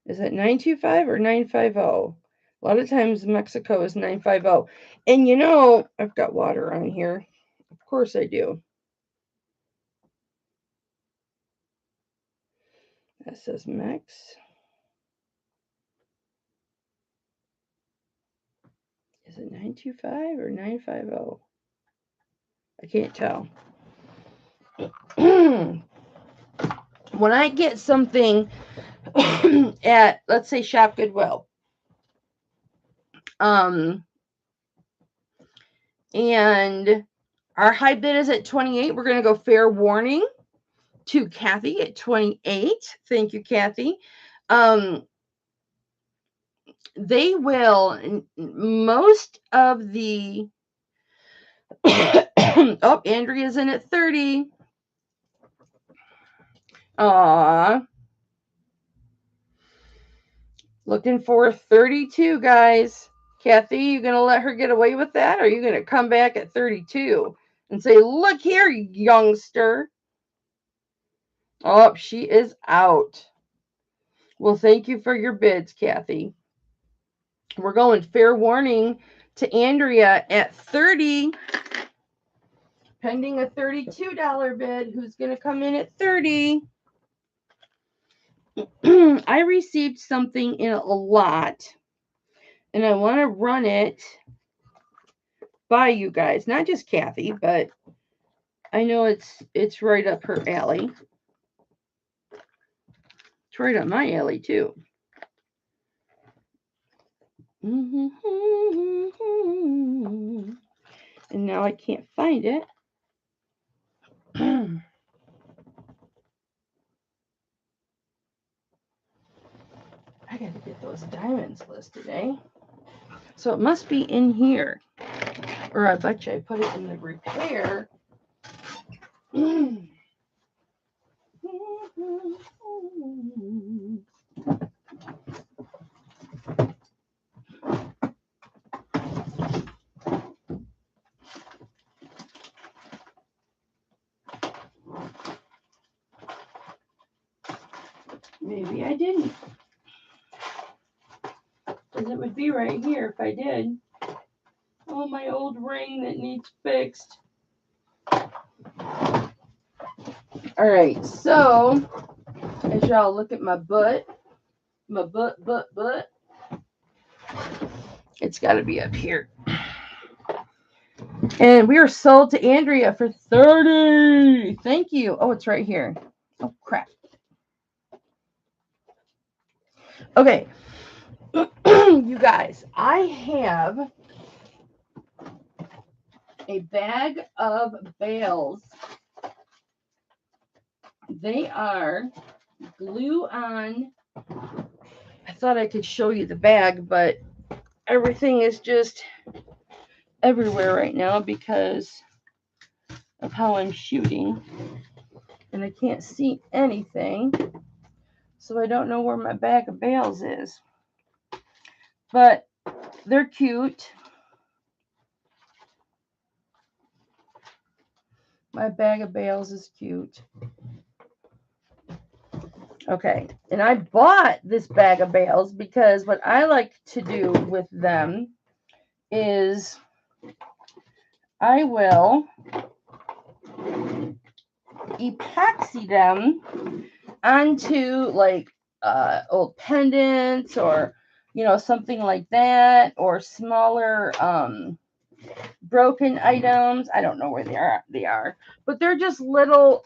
is it 925 or 950? A lot of times Mexico is 950. And you know, I've got water on here. Of course I do. That says Mex. Is it 925 or 950? I can't tell. When I get something at, let's say, Shop Goodwill, and our high bid is at 28, we're going to go fair warning to Kathy at 28. Thank you, Kathy. They will, most of the, oh, Andrea's in at 30. Aww. Looking for 32, guys. Kathy, you going to let her get away with that? Or are you going to come back at 32 and say, look here, youngster? Oh, she is out. Well, thank you for your bids, Kathy. We're going fair warning to Andrea at 30. Pending a $32 bid. Who's going to come in at 30? I received something in a lot, and I want to run it by you guys. Not just Kathy, but I know it's right up her alley. It's right up my alley, too. And now I can't find it. I got to get those diamonds listed, eh? So it must be in here. Or I bet you I put it in the repair. Maybe I didn't. Because it would be right here if I did. Oh, my old ring that needs fixed. All right, so as y'all look at my butt, it's got to be up here. And we are sold to Andrea for 30. Thank you. Oh, it's right here. Oh, crap. Okay. You guys, I have a bag of bales. They are glue on. I thought I could show you the bag, but everything is just everywhere right now because of how I'm shooting. And I can't see anything. So I don't know where my bag of bales is. But they're cute. My bag of bales is cute. Okay, and I bought this bag of bales because what I like to do with them is I will epoxy them onto like old pendants or, you know, something like that, or smaller broken items. I don't know where they are, but they're just little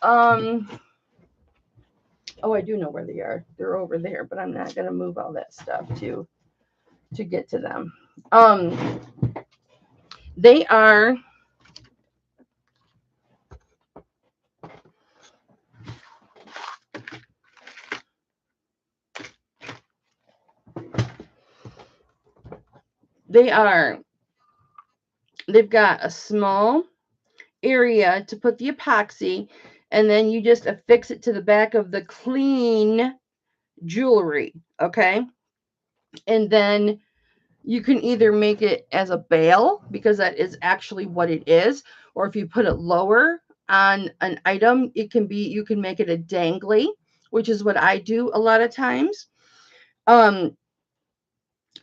oh, I do know where they are. They're over there, but I'm not going to move all that stuff to get to them. They are they've got a small area to put the epoxy, and then you just affix it to the back of the clean jewelry, okay? And then you can either make it as a bail, because that is actually what it is, or if you put it lower on an item, it can be, you can make it a dangly, which is what I do a lot of times.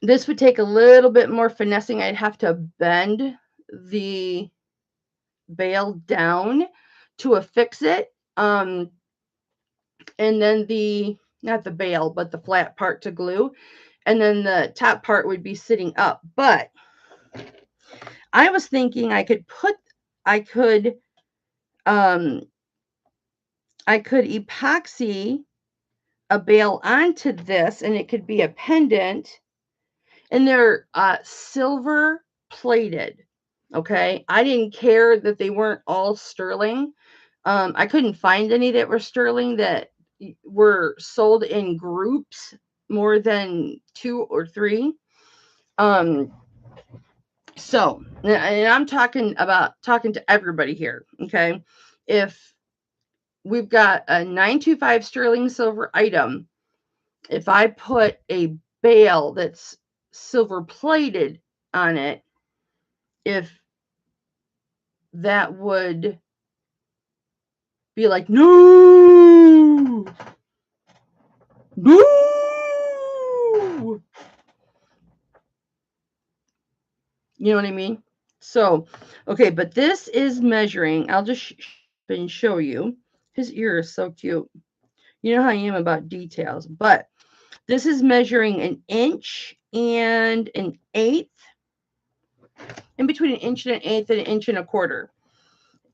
This would take a little bit more finessing. I'd have to bend the bail down to affix it. And then not the bail, but the flat part to glue. And then the top part would be sitting up. But I was thinking I could epoxy a bail onto this, and it could be a pendant, and they're silver plated. Okay, I didn't care that they weren't all sterling. I couldn't find any that were sterling that were sold in groups more than 2 or 3. So, and I'm talking to everybody here. Okay, if we've got a 925 sterling silver item, if I put a bail that's silver plated on it, if that would be like, no, no. You know what I mean? So, okay, but this is measuring. I'll just and show you. His ear is so cute. You know how I am about details, but this is measuring 1 inch and 1/8, in between 1 inch and 1/8 and 1 inch and 1/4.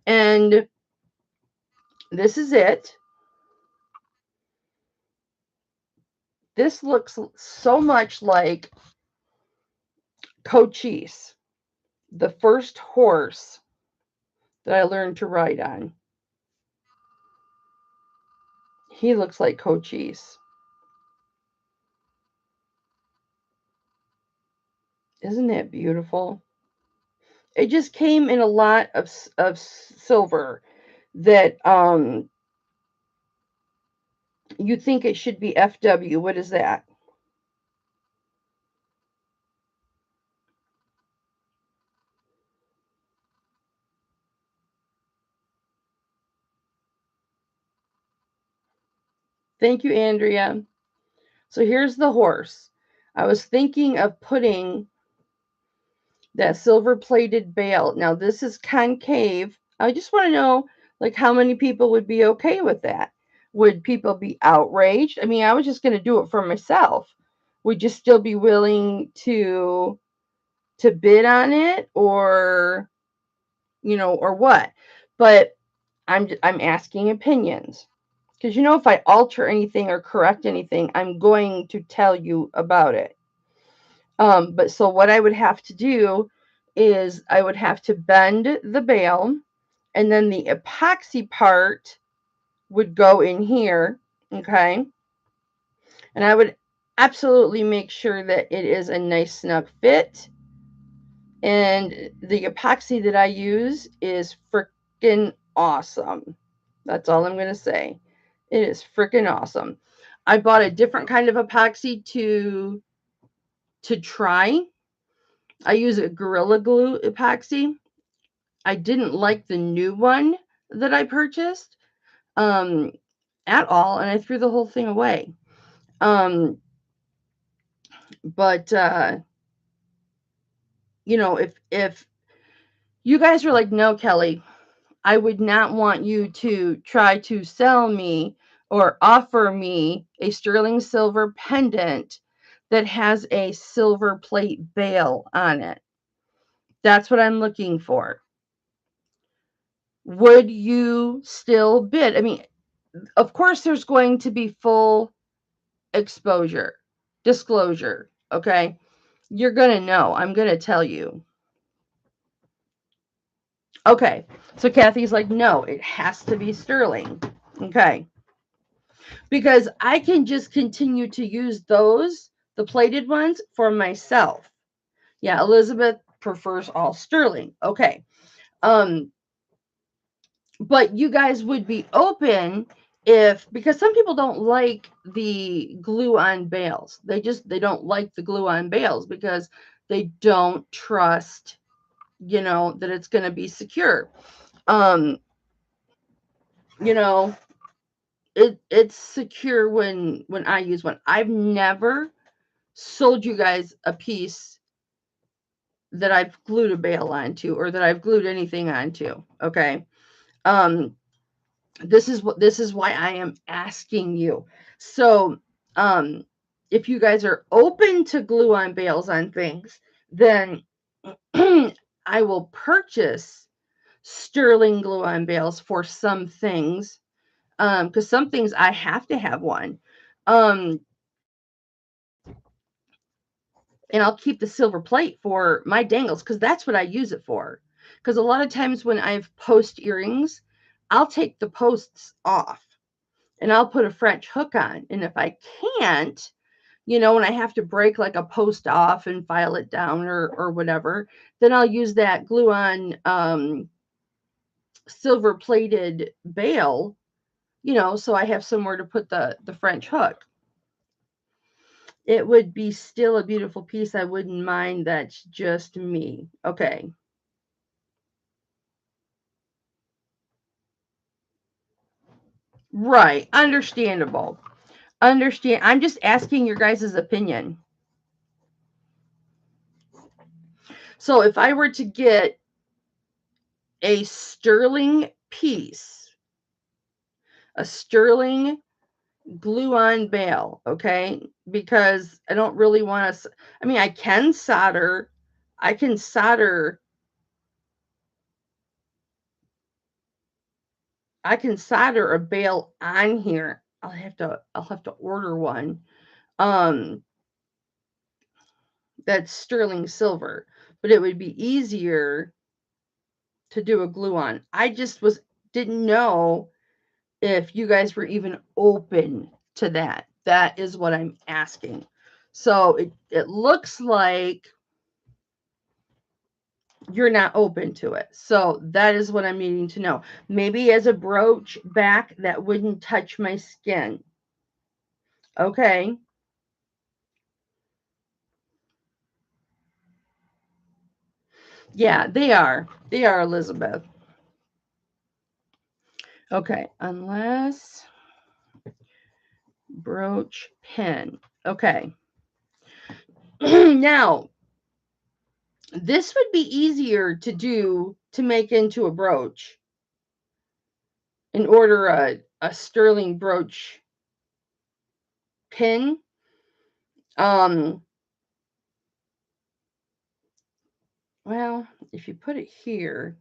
And this is it. This looks so much like Cochise, the first horse that I learned to ride on. He looks like Cochise. Isn't that beautiful? It just came in a lot of silver that you think it should be FW. What is that? Thank you, Andrea. So here's the horse. I was thinking of putting that silver plated bail. Now this is concave. I just want to know, like, how many people would be okay with that? Would people be outraged? I mean, I was just going to do it for myself. Would you still be willing to bid on it, or or what? But I'm asking opinions, because if I alter anything or correct anything, I'm going to tell you about it. But so what I would have to do is I would have to bend the bail, and then the epoxy part would go in here, okay? And I would absolutely make sure that it is a nice snug fit. And the epoxy that I use is freaking awesome. That's all I'm going to say. It is freaking awesome. I bought a different kind of epoxy to try. I use a Gorilla Glue epoxy. I didn't like the new one that I purchased at all, and I threw the whole thing away. But if you guys are like, no, Kelly, I would not want you to try to sell me or offer me a sterling silver pendant that has a silver plate bail on it. That's what I'm looking for. Would you still bid? I mean, of course, there's going to be full disclosure. Okay. You're going to know. I'm going to tell you. Okay. So Kathy's like, no, it has to be sterling. Okay. Because I can just continue to use those, the plated ones, for myself. Yeah, Elizabeth prefers all sterling. Okay. But you guys would be open because some people don't like the glue on bails. They don't like the glue on bails because they don't trust, that it's going to be secure. It's secure when I use one. I've never sold you guys a piece that I've glued a bail onto, or that I've glued anything onto. Okay. This is why I am asking you. So, if you guys are open to glue on bails on things, then I will purchase sterling glue-on bales for some things, because some things I have to have one. And I'll keep the silver plate for my dangles because that's what I use it for. Because a lot of times when I've post earrings, I'll take the posts off and I'll put a French hook on. And if I can't, when I have to break like a post off and file it down or whatever, then I'll use that glue on silver plated bale, so I have somewhere to put the French hook. It would be still a beautiful piece. I wouldn't mind. That's just me. Okay. Right. Understandable. Understand. I'm just asking your guys' opinion. So if I were to get a sterling piece, a sterling glue-on bale, okay? Because I don't really want to, I can solder. I can solder a bale on here. I'll have to order one. That's sterling silver, but it would be easier to do a glue on. I just didn't know if you guys were even open to that. That is what I'm asking. So it looks like you're not open to it. So that is what I'm needing to know. Maybe as a brooch back that wouldn't touch my skin. Okay. Yeah, they are. They are, Elizabeth. Okay, unless brooch pin. Okay. Now, this would be easier to do to make into a brooch and order a sterling brooch pin. Well, if you put it here,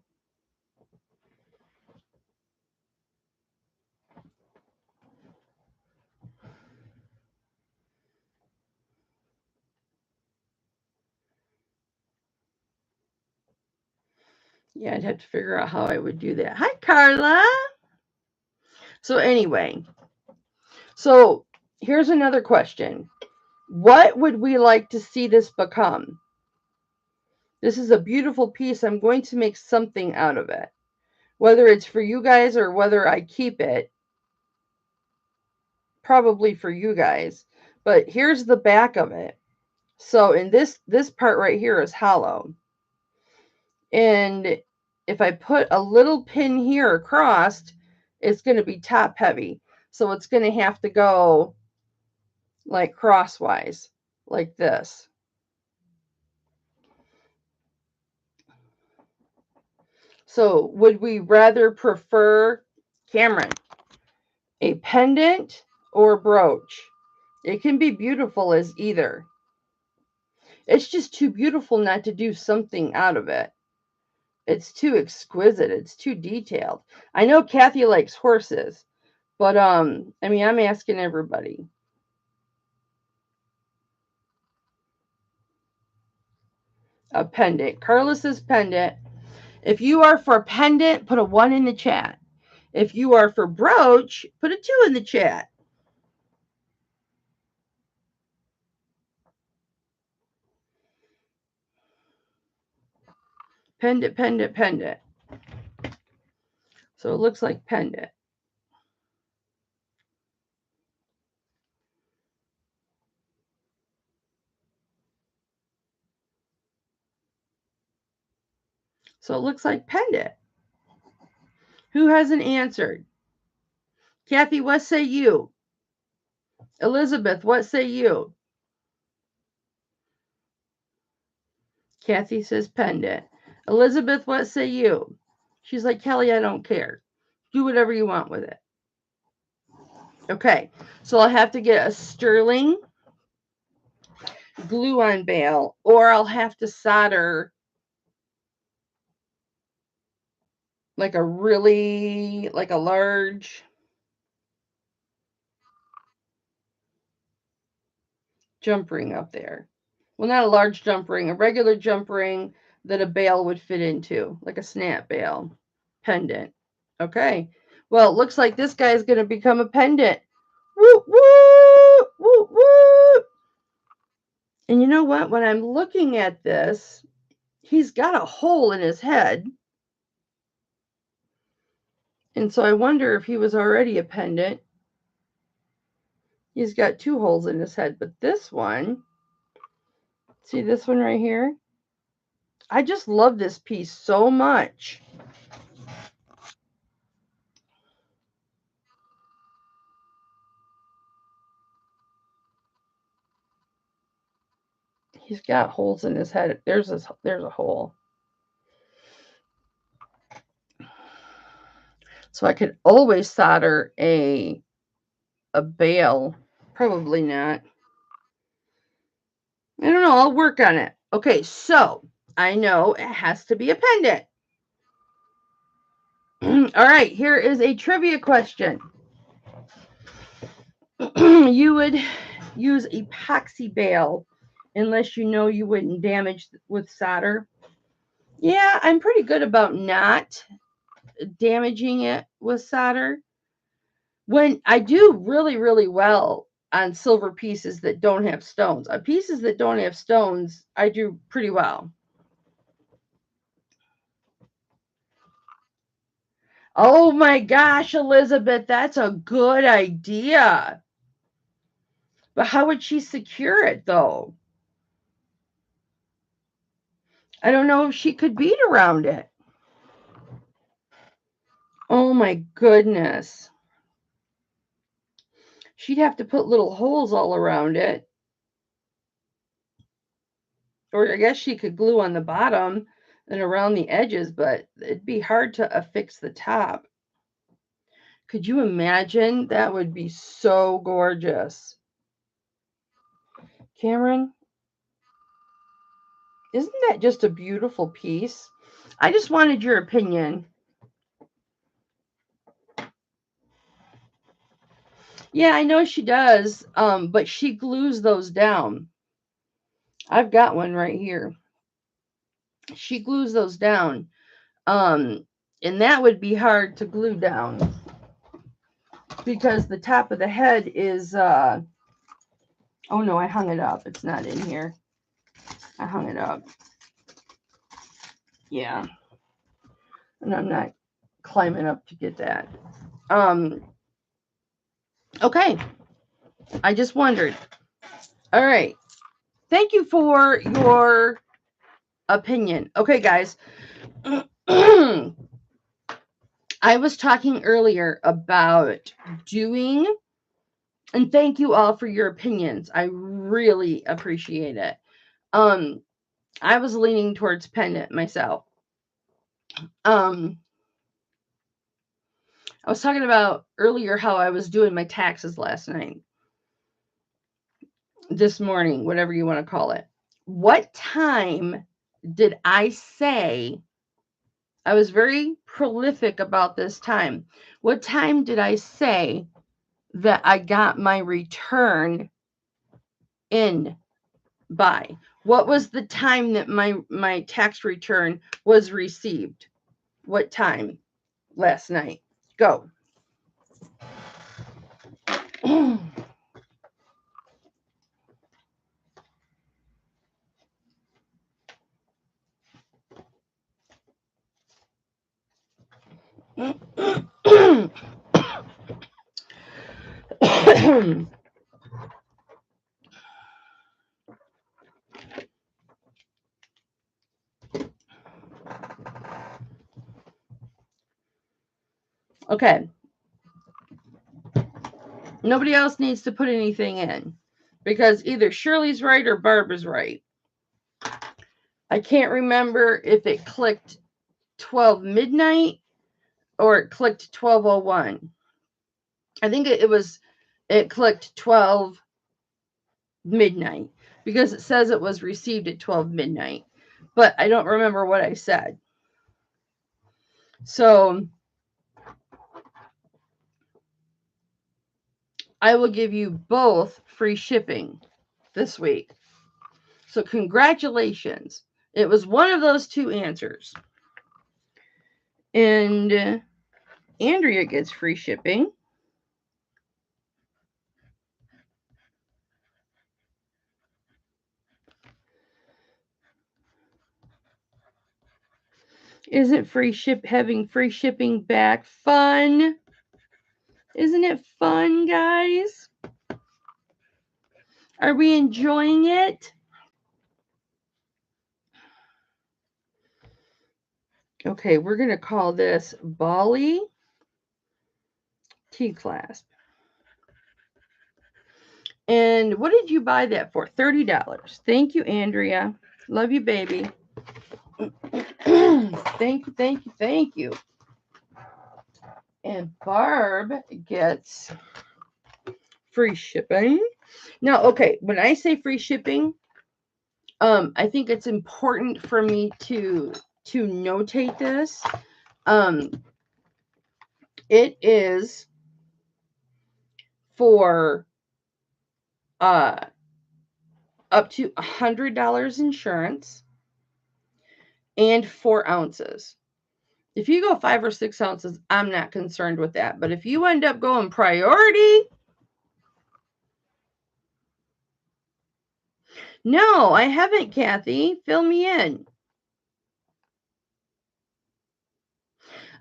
yeah, I'd have to figure out how I would do that. Hi, Carla. So anyway, so here's another question. What would we like to see this become? This is a beautiful piece. I'm going to make something out of it. Whether it's for you guys or whether I keep it, probably for you guys. But here's the back of it. So in this part right here is hollow. And if I put a little pin here across, it's going to be top heavy. So it's going to have to go like crosswise, like this. So would we rather prefer, Cameron, a pendant or brooch? It can be beautiful as either. It's just too beautiful not to do something out of it. It's too exquisite. It's too detailed. I know Kathy likes horses, but I'm asking everybody. A pendant. Carla says pendant. If you are for pendant, put a 1 in the chat. If you are for brooch, put a 2 in the chat. Pendant, pendant, pendant. So it looks like pendant. So it looks like pendant. Who hasn't answered? Kathy, what say you? Elizabeth, what say you? Kathy says pendant. Elizabeth, what say you? She's like, Kelly, I don't care. Do whatever you want with it. Okay, so I'll have to get a sterling glue-on bale, or I'll have to solder like a really, like a large jump ring up there. Well, not a large jump ring, a regular jump ring that a bail would fit into, like a snap bail pendant. Okay. Well, it looks like this guy is going to become a pendant. Woo, woo, woo, woo. And you know what? When I'm looking at this, he's got a hole in his head. And so I wonder if he was already a pendant. He's got 2 holes in his head, but this one, see this one right here? I just love this piece so much. He's got holes in his head. There's a hole. So I could always solder a bail. Probably not. I don't know. I'll work on it. Okay, so I know it has to be a pendant. All right, here is a trivia question. You would use epoxy bail unless you know you wouldn't damage with solder. Yeah, I'm pretty good about not damaging it with solder. When I do really, really well on silver pieces that don't have stones. On pieces that don't have stones, I do pretty well. Oh my gosh, Elizabeth, that's a good idea. But how would she secure it, though? I don't know if she could bead around it. Oh my goodness. She'd have to put little holes all around it. Or I guess she could glue on the bottom and around the edges, but it'd be hard to affix the top. Could you imagine? That would be so gorgeous. Cameron, isn't that just a beautiful piece? I just wanted your opinion. Yeah, I know she does, but she glues those down. I've got one right here. She glues those down. And that would be hard to glue down because the top of the head is, oh no, I hung it up. It's not in here. I hung it up. Yeah. And I'm not climbing up to get that. Okay. I just wondered. All right. Thank you for your opinion. Okay, guys. I was talking earlier about doing, and thank you all for your opinions. I really appreciate it. I was leaning towards pendant myself. I was talking about earlier how I was doing my taxes last night. This morning, whatever you want to call it. What time did I say? I was very prolific about this time. What time did I say that I got my return in by? What was the time that my tax return was received? What time last night? Go. Okay. Nobody else needs to put anything in because either Shirley's right or Barbara's right. I can't remember if it clicked 12 midnight or it clicked 12:01. I think it clicked 12 midnight because it says it was received at 12 midnight. But I don't remember what I said. So I will give you both free shipping this week. So congratulations. It was one of those two answers. And Andrea gets free shipping. Isn't having free shipping back fun? Isn't it fun, guys? Are we enjoying it? Okay, we're going to call this Bali T-clasp. And what did you buy that for? $30. Thank you, Andrea. Love you, baby. Thank you, thank you, thank you. And Barb gets free shipping. Now, okay, when I say free shipping, I think it's important for me to notate this. It is for up to $100 insurance and 4 ounces. If you go 5 or 6 ounces, I'm not concerned with that. But if you end up going priority, no, I haven't, Kathy. Fill me in.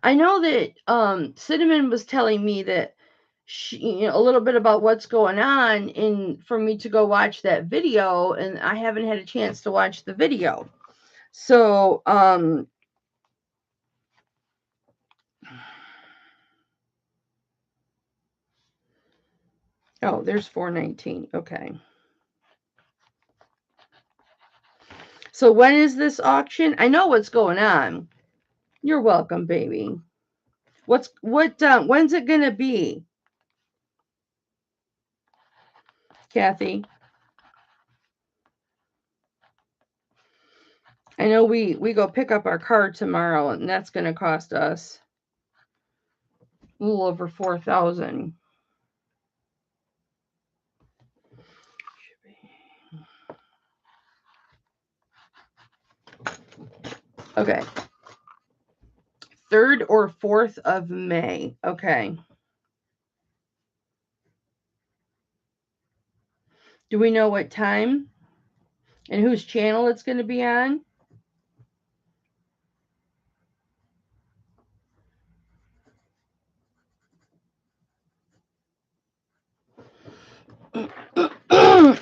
I know that Cinnamon was telling me that she, a little bit about what's going on, and for me to go watch that video, and I haven't had a chance to watch the video. So, oh, there's 419. Okay. So when is this auction? I know what's going on. You're welcome, baby. When's it gonna be? Kathy? I know we go pick up our car tomorrow, and that's gonna cost us a little over $4,000. Okay. 3rd or 4th of May. Okay. Do we know what time and whose channel it's going to be on?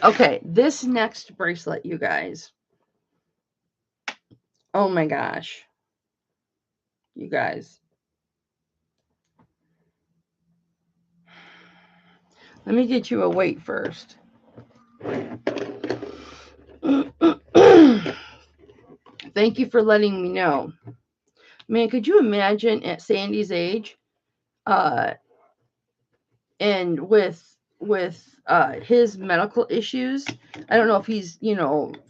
Okay, this next bracelet, you guys. Oh my gosh. You guys. Let me get you a weight first. Thank you for letting me know. Man, could you imagine at Sandy's age, and with his medical issues? I don't know if he's,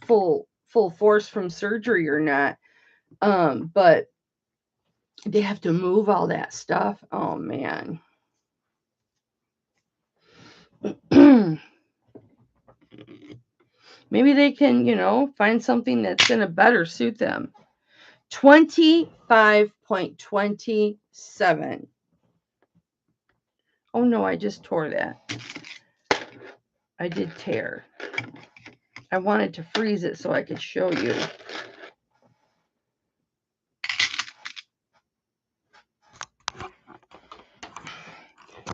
full force from surgery or not. But they have to move all that stuff. Oh man. Maybe they can, find something that's going to better suit them. 25.27. Oh no, I just tore that. I did tear. I wanted to freeze it so I could show you.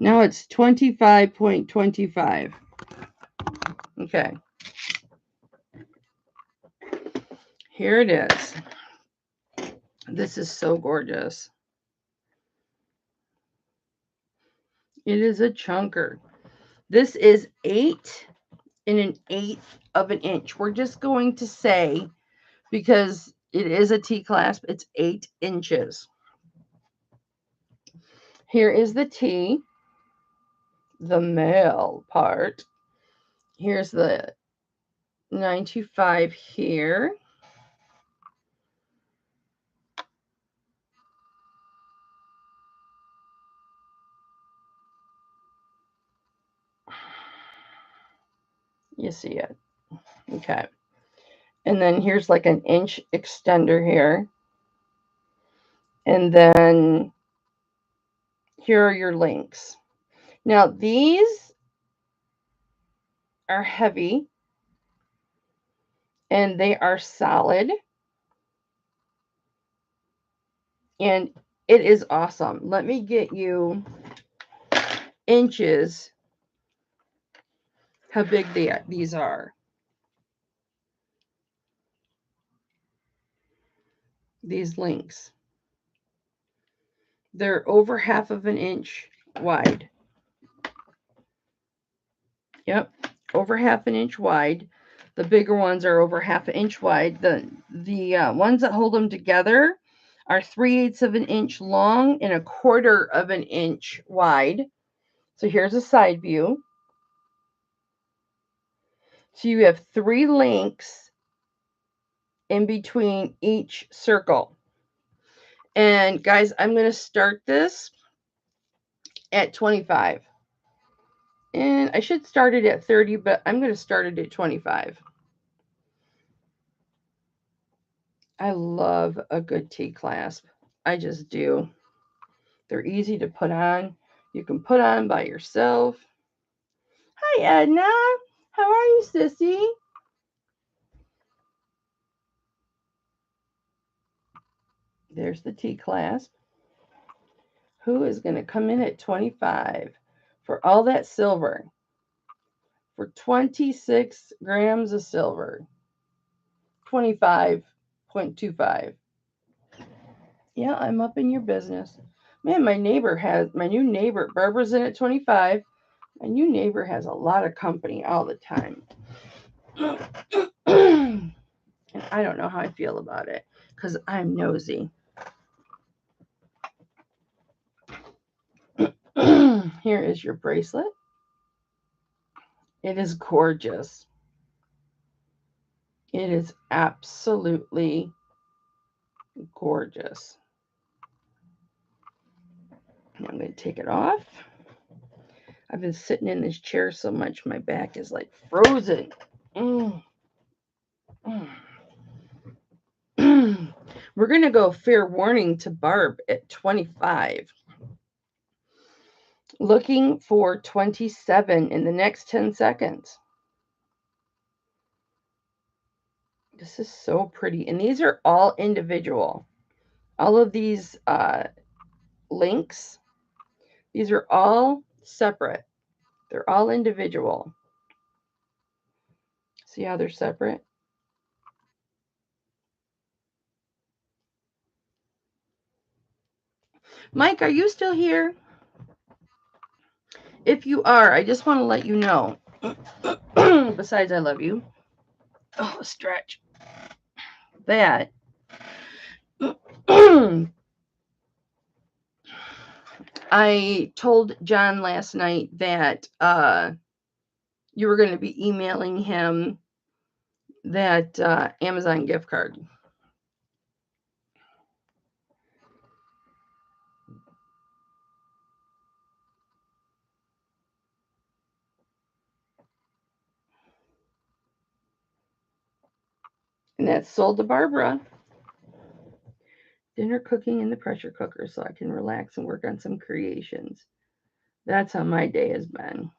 Now it's 25.25. Okay. Here it is. This is so gorgeous. It is a chunker. This is 8 1/8 of an inch. We're just going to say, because it is a T-clasp, it's 8 inches. Here is the T, the male part. Here's the 925 here. You see it. Okay. And then here's like an inch extender here. And then here are your links. Now these are heavy and they are solid. And it is awesome. Let me get you inches how big these are. These links. They're over 1/2 of an inch wide. Yep, over 1/2 an inch wide. The bigger ones are over 1/2 inch wide. The ones that hold them together are 3/8 of an inch long and 1/4 of an inch wide. So here's a side view. So you have 3 links in between each circle. And guys, I'm going to start this at 25. And I should start it at 30, but I'm going to start it at 25. I love a good T-clasp. I just do. They're easy to put on. You can put on by yourself. Hi, Edna. How are you, sissy? There's the T-clasp. Who is going to come in at 25 for all that silver? For 26 grams of silver. 25.25. Yeah, I'm up in your business. Man, my new neighbor, Barbara's in at 25. My new neighbor has a lot of company all the time. And I don't know how I feel about it because I'm nosy. Here is your bracelet. It is gorgeous. It is absolutely gorgeous. I'm going to take it off. I've been sitting in this chair so much, my back is like frozen. We're going to go fair warning to Barb at 25. Looking for 27 in the next 10 seconds. This is so pretty. And these are all individual. All of these links, these are all separate. They're all individual. See how they're separate? Mike, are you still here? If you are, I just want to let you know. Besides, I love you. Oh, stretch. That I told John last night that you were going to be emailing him that Amazon gift card. And that's sold to Barbara. Dinner cooking in the pressure cooker so I can relax and work on some creations. That's how my day has been.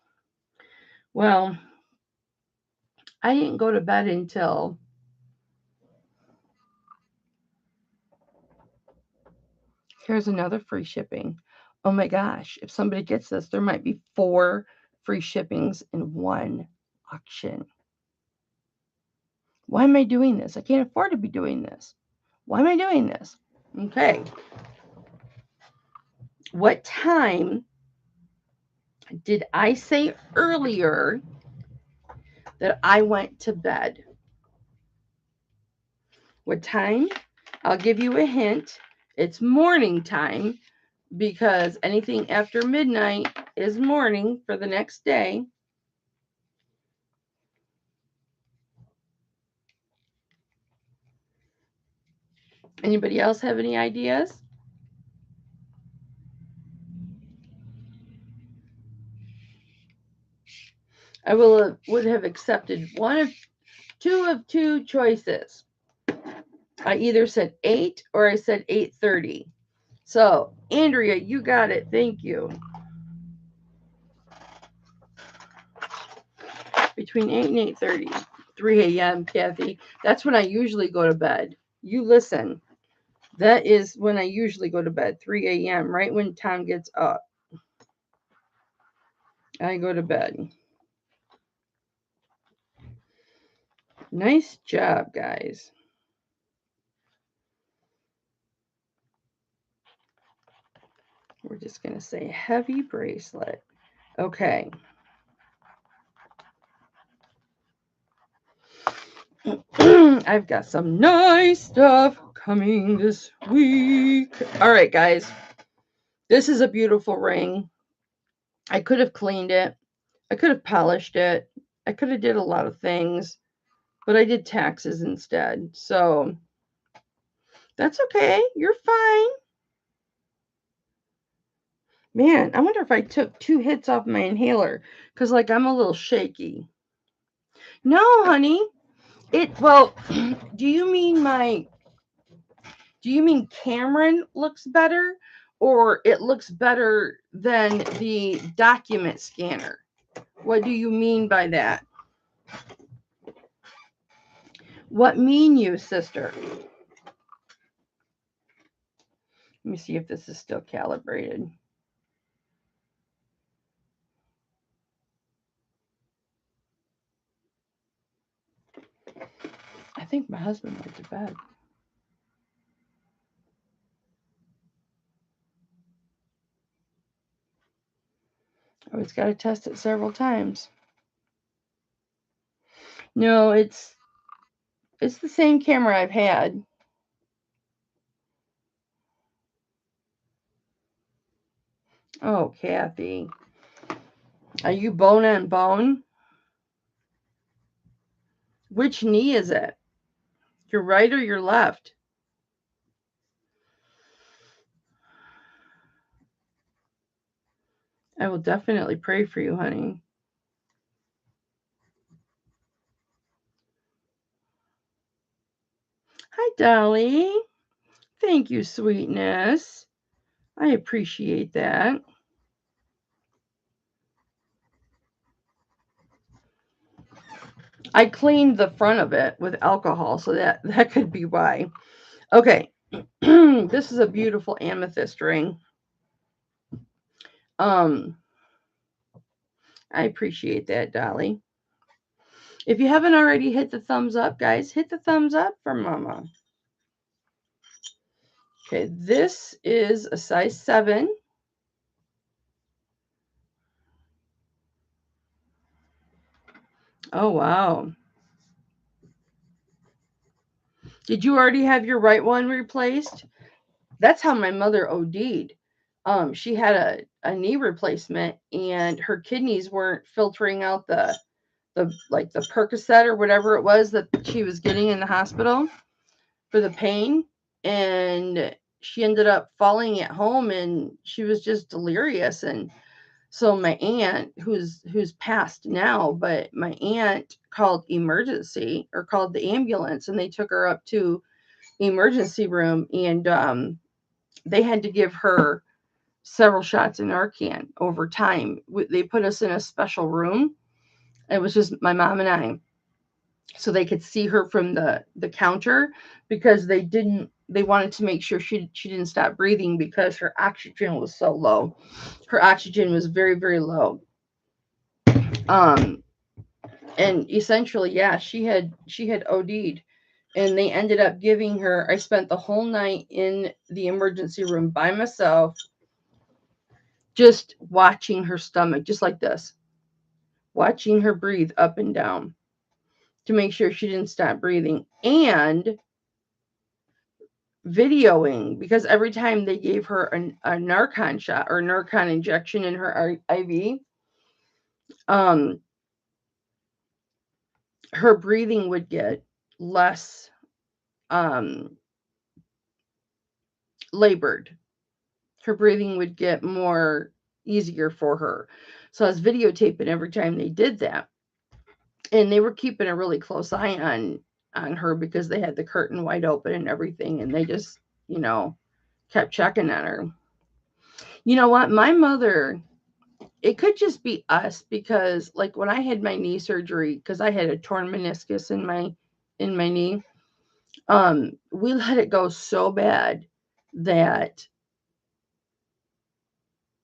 Well, I didn't go to bed until here's another free shipping. Oh my gosh, if somebody gets this, there might be 4 free shippings in one auction. Why am I doing this? I can't afford to be doing this. Why am I doing this? Okay. What time did I say earlier that I went to bed? What time? I'll give you a hint. It's morning time because anything after midnight is morning for the next day. Anybody else have any ideas? I would have accepted two of two choices. I either said 8 or I said 8:30. So, Andrea, you got it. Thank you. Between 8 and 8:30. 3 a.m., Kathy. That's when I usually go to bed. You listen. That is when I usually go to bed. 3 a.m., right when Tom gets up. I go to bed. Nice job, guys. We're just going to say heavy bracelet. Okay. I've got some nice stuff coming this week. All right, guys. This is a beautiful ring. I could have cleaned it. I could have polished it. I could have did a lot of things, but I did taxes instead. So that's okay. You're fine. Man, I wonder if I took 2 hits off my inhaler because, like, I'm a little shaky. No, honey. Well, do you mean Cameron looks better, or it looks better than the document scanner? What do you mean by that? What mean you, sister? Let me see if this is still calibrated. I think my husband went to bed. Oh, he's got to test it several times. No, it's the same camera I've had. Oh, Kathy. Are you bone on bone? Which knee is it? Your right or your left? I will definitely pray for you, honey. Hi, Dolly. Thank you, sweetness. I appreciate that. I cleaned the front of it with alcohol, so that could be why. Okay. This is a beautiful amethyst ring. I appreciate that, Dolly. If you haven't already hit the thumbs up, guys, hit the thumbs up for Mama. Okay, this is a size 7. Oh, wow. Did you already have your right one replaced? That's how my mother OD'd. She had a knee replacement, and her kidneys weren't filtering out the Percocet or whatever it was that she was getting in the hospital for the pain, and she ended up falling at home, and she was just delirious. And so my aunt, who's passed now, but my aunt called emergency, or called the ambulance, and they took her up to emergency room, and they had to give her several shots of Narcan over time. They put us in a special room. It was just my mom and I, so they could see her from the counter, because they wanted to make sure she didn't stop breathing because her oxygen was so low. Her oxygen was very, very low. And essentially, yeah, she had OD'd, and they ended up giving her. I spent the whole night in the emergency room by myself, just watching her stomach, just like this, watching her breathe up and down to make sure she didn't stop breathing, and videoing, because every time they gave her a Narcan shot or Narcan injection in her IV, her breathing would get less labored. Her breathing would get more easier for her. So I was videotaping every time they did that. And they were keeping a really close eye on her because they had the curtain wide open and everything, and they just, kept checking on her. You know what? My mother, it could just be us because like when I had my knee surgery, because I had a torn meniscus in my knee, we let it go so bad that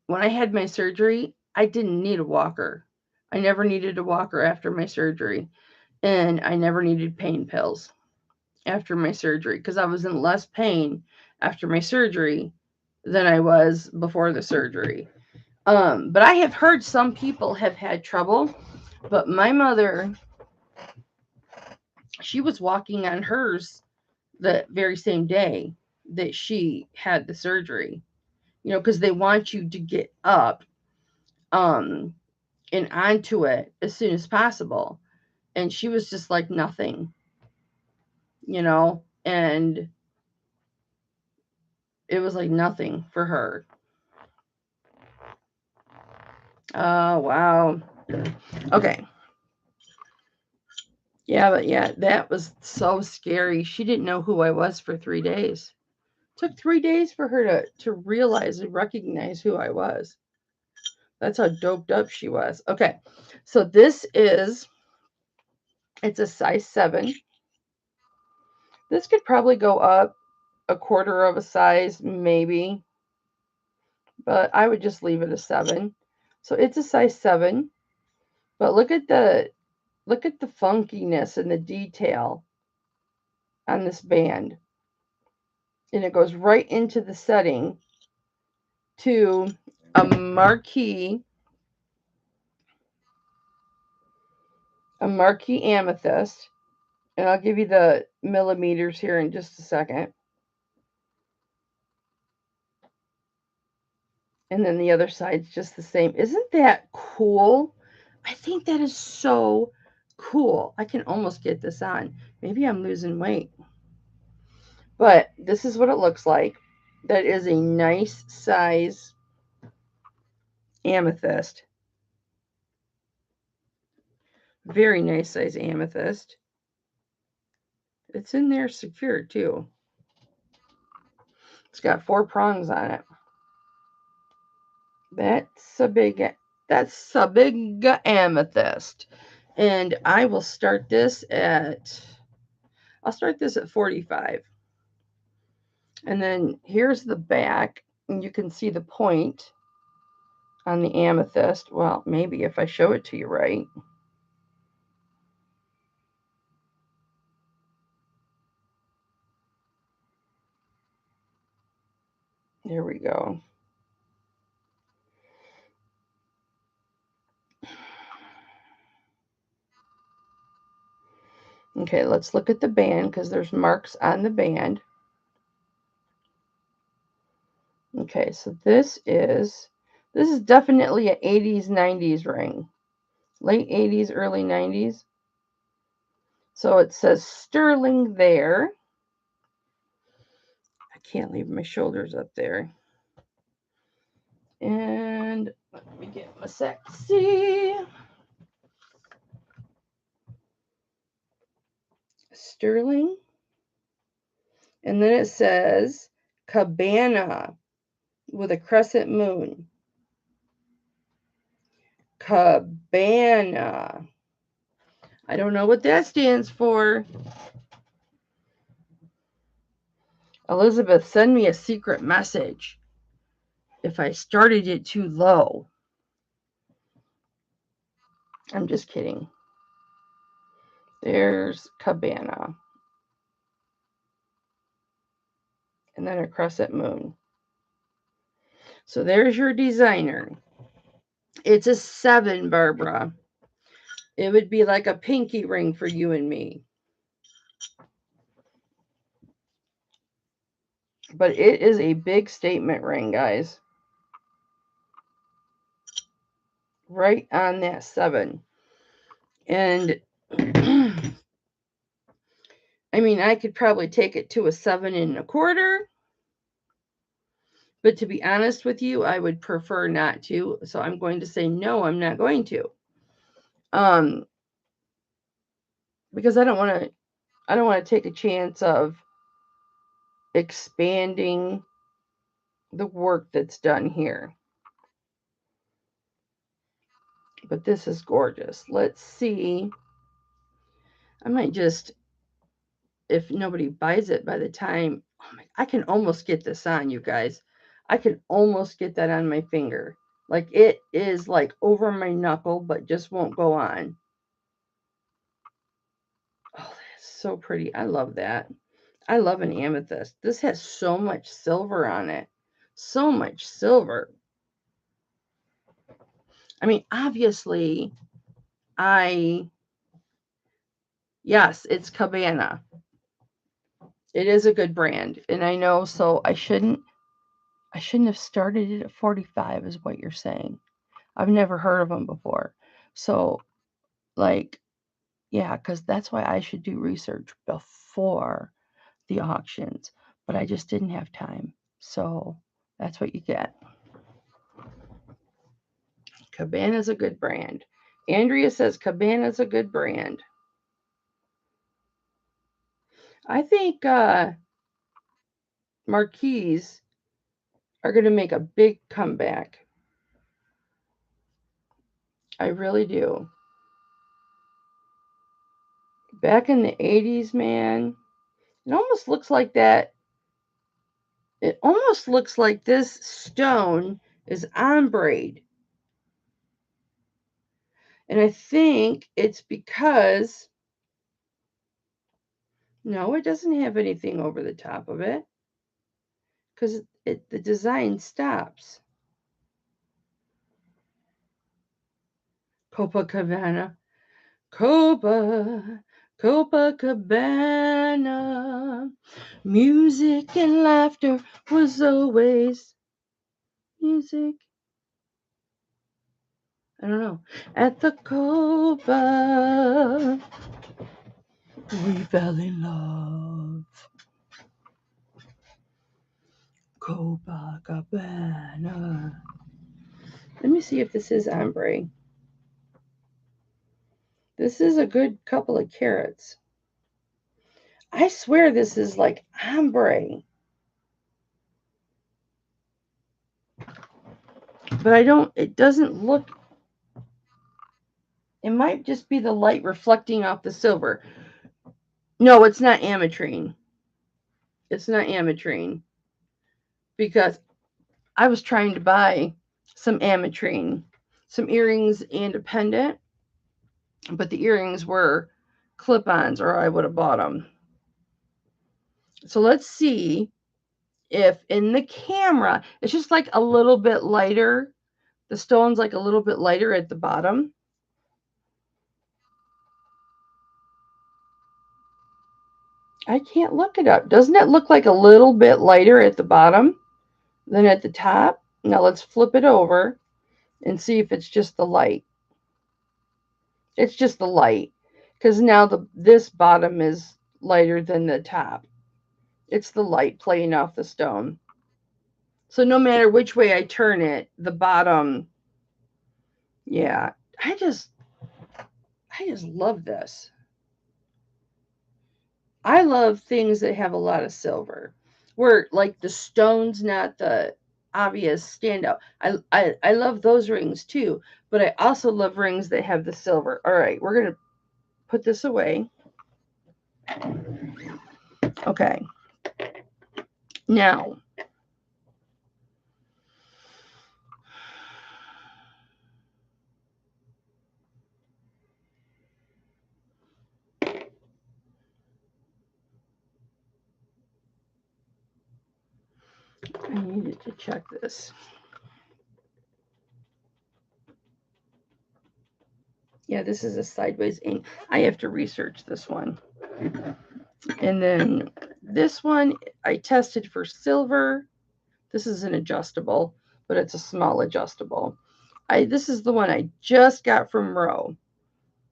when I had my surgery, I didn't need a walker. I never needed a walker after my surgery, and I never needed pain pills after my surgery because I was in less pain after my surgery than I was before the surgery. But I have heard some people have had trouble, but my mother, she was walking on hers the very same day that she had the surgery, because they want you to get up um, and onto it as soon as possible. And she was just like nothing, and it was like nothing for her. Oh, wow. Okay. Yeah, but yeah, that was so scary. She didn't know who I was for 3 days. It took 3 days for her to realize and recognize who I was. That's how doped up she was. Okay, so it's a size 7. This could probably go up a quarter of a size, maybe, but I would just leave it a 7. So it's a size 7, but look at the funkiness and the detail on this band. And it goes right into the setting to a marquee amethyst. And I'll give you the millimeters here in just a second. And then the other side's just the same. Isn't that cool? I think that is so cool. I can almost get this on. Maybe I'm losing weight. But this is what it looks like. That is a nice size amethyst. Very nice size amethyst. It's in there secure too. It's got 4 prongs on it. That's a big amethyst. And I will start this at 45. And then here's the back, and you can see the point on the amethyst. Well, maybe if I show it to you right. There we go. Okay, let's look at the band because there's marks on the band. Okay, so this is definitely an 80s, 90s ring. Late 80s, early 90s. So it says sterling there. I can't leave my shoulders up there. And let me get my sexy. Sterling. And then it says cabana with a crescent moon. Cabana. I don't know what that stands for. Elizabeth, send me a secret message if I started it too low. I'm just kidding. There's cabana. And then a crescent moon. So there's your designer. It's a 7, Barbara. It would be like a pinky ring for you and me. But it is a big statement ring, guys. Right on that 7. And I mean, I could probably take it to a 7 1/4. But to be honest with you, I would prefer not to. So I'm going to say no, I'm not going to. because I don't want to take a chance of expanding the work that's done here. But this is gorgeous. Let's see. I might just, if nobody buys it by the time, I can almost get this on, you guys. I can almost get that on my finger. Like it is like over my knuckle, but just won't go on. Oh, that's so pretty. I love that. I love an amethyst. This has so much silver on it. So much silver. I mean, obviously, yes, it's Cabana. It is a good brand. And I know, so I shouldn't have started it at 45 is what you're saying. I've never heard of them before. So, like, yeah, because that's why I should do research before the auctions. But I just didn't have time. So that's what you get. Cabana's a good brand. Andrea says Cabana's a good brand. I think Marquise are going to make a big comeback. I really do. Back in the 80s, man, it almost looks like that. It almost looks like this stone is ombre. And I think it's because, no, it doesn't have anything over the top of it. Because the design stops. Copacabana. Copacabana. Music and laughter was always music. I don't know. At the Copa, we fell in love. Copacabana. Let me see if this is ombre. This is a good couple of carats. I swear this is like ombre. But it doesn't look, it might just be the light reflecting off the silver. No, it's not ametrine. It's not ametrine. Because I was trying to buy some ametrine, some earrings and a pendant, but the earrings were clip-ons or I would have bought them. So let's see if in the camera, it's just like a little bit lighter. The stone's like a little bit lighter at the bottom. I can't look it up. Doesn't it look like a little bit lighter at the bottom than at the top? Now let's flip it over and see if it's just the light. It's just the light. Because now this bottom is lighter than the top. It's the light playing off the stone. So no matter which way I turn it, the bottom, yeah. I just love this. I love things that have a lot of silver. Where like the stone's not the obvious standout. I love those rings too, but I also love rings that have the silver. All right, we're going to put this away. Okay. Now, I needed to check this. Yeah, this is a sideways ink. I have to research this one. And then this one, I tested for silver. This is an adjustable, but it's a small adjustable. This is the one I just got from Roe,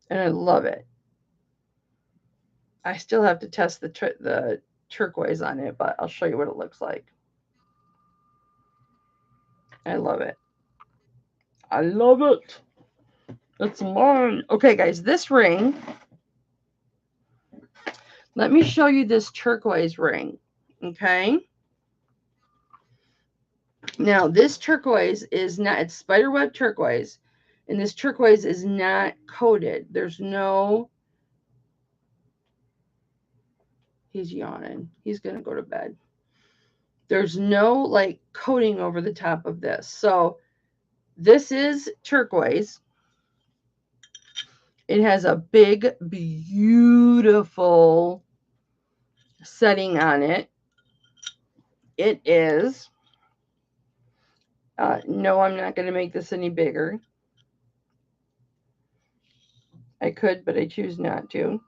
and I love it. I still have to test the turquoise on it, but I'll show you what it looks like. I love it. I love it. It's mine. Okay, guys, this ring Let me show you this turquoise ring. Okay. Now, this turquoise is not, it's spiderweb turquoise, and this turquoise is not coated. There's no, he's yawning. He's going to go to bed. There's no like coating over the top of this. So this is turquoise. It has a big, beautiful setting on it. It is, no, I'm not going to make this any bigger. I could, but I choose not to.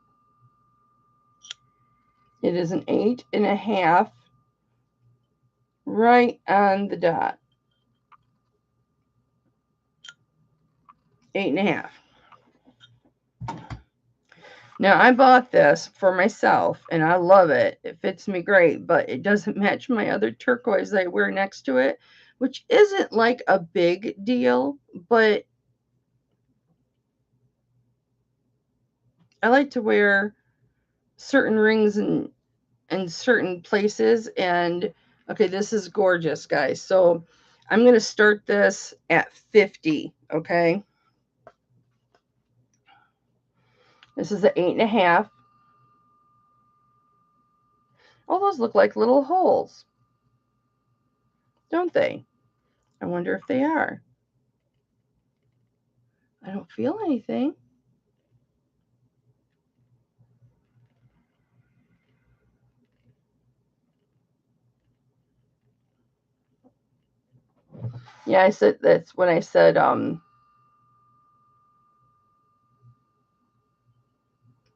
It is an 8.5, right on the dot. 8.5. Now, I bought this for myself, and I love it. It fits me great, but it doesn't match my other turquoise I wear next to it, which isn't like a big deal, but I like to wear certain rings in certain places. And, okay, this is gorgeous, guys. So I'm going to start this at 50, okay? This is the 8.5. All those look like little holes, don't they? I wonder if they are. I don't feel anything. Yeah, I said, that's when I said,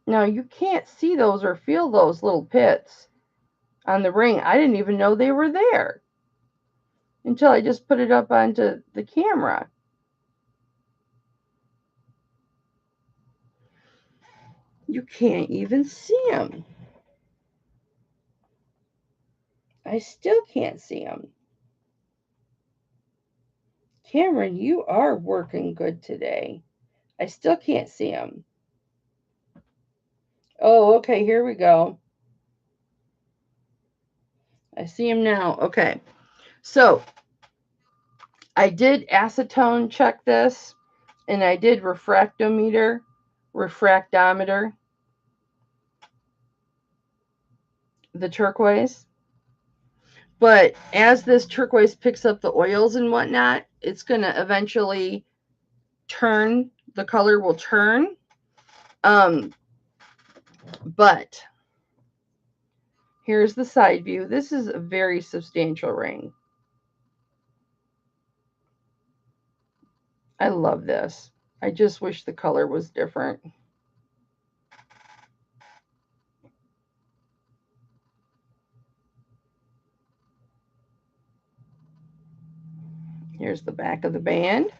now you can't see those or feel those little pits on the ring. I didn't even know they were there until I just put it up onto the camera. You can't even see them. I still can't see them. Cameron, you are working good today. I still can't see them. Oh, okay, here we go. I see them now. Okay. So I did acetone check this, and I did refractometer, the turquoise. But as this turquoise picks up the oils and whatnot, it's going to eventually turn. The color will turn. But here's the side view. This is a very substantial ring. I love this. I just wish the color was different. Here's the back of the band.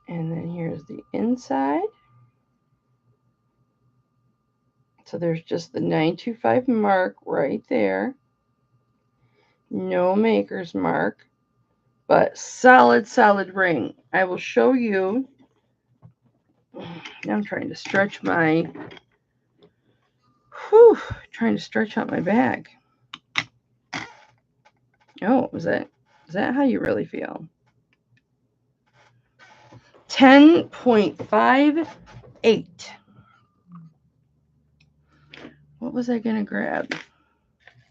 And then here's the inside. So there's just the 925 mark right there. No maker's mark, but solid, solid ring. I will show you. Now I'm trying to stretch my, trying to stretch out my bag. Oh, is that how you really feel? 10.58. What was I going to grab?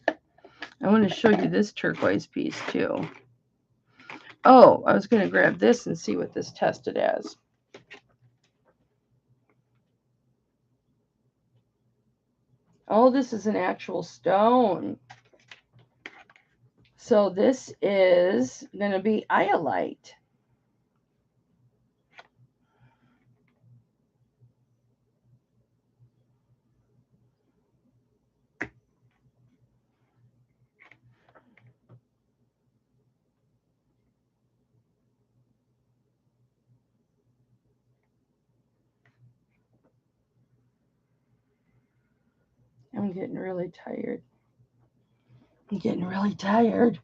I want to show you this turquoise piece too. Oh, I was going to grab this and see what this tested as. Oh, this is an actual stone. So this is going to be iolite. I'm getting really tired. I'm getting really tired.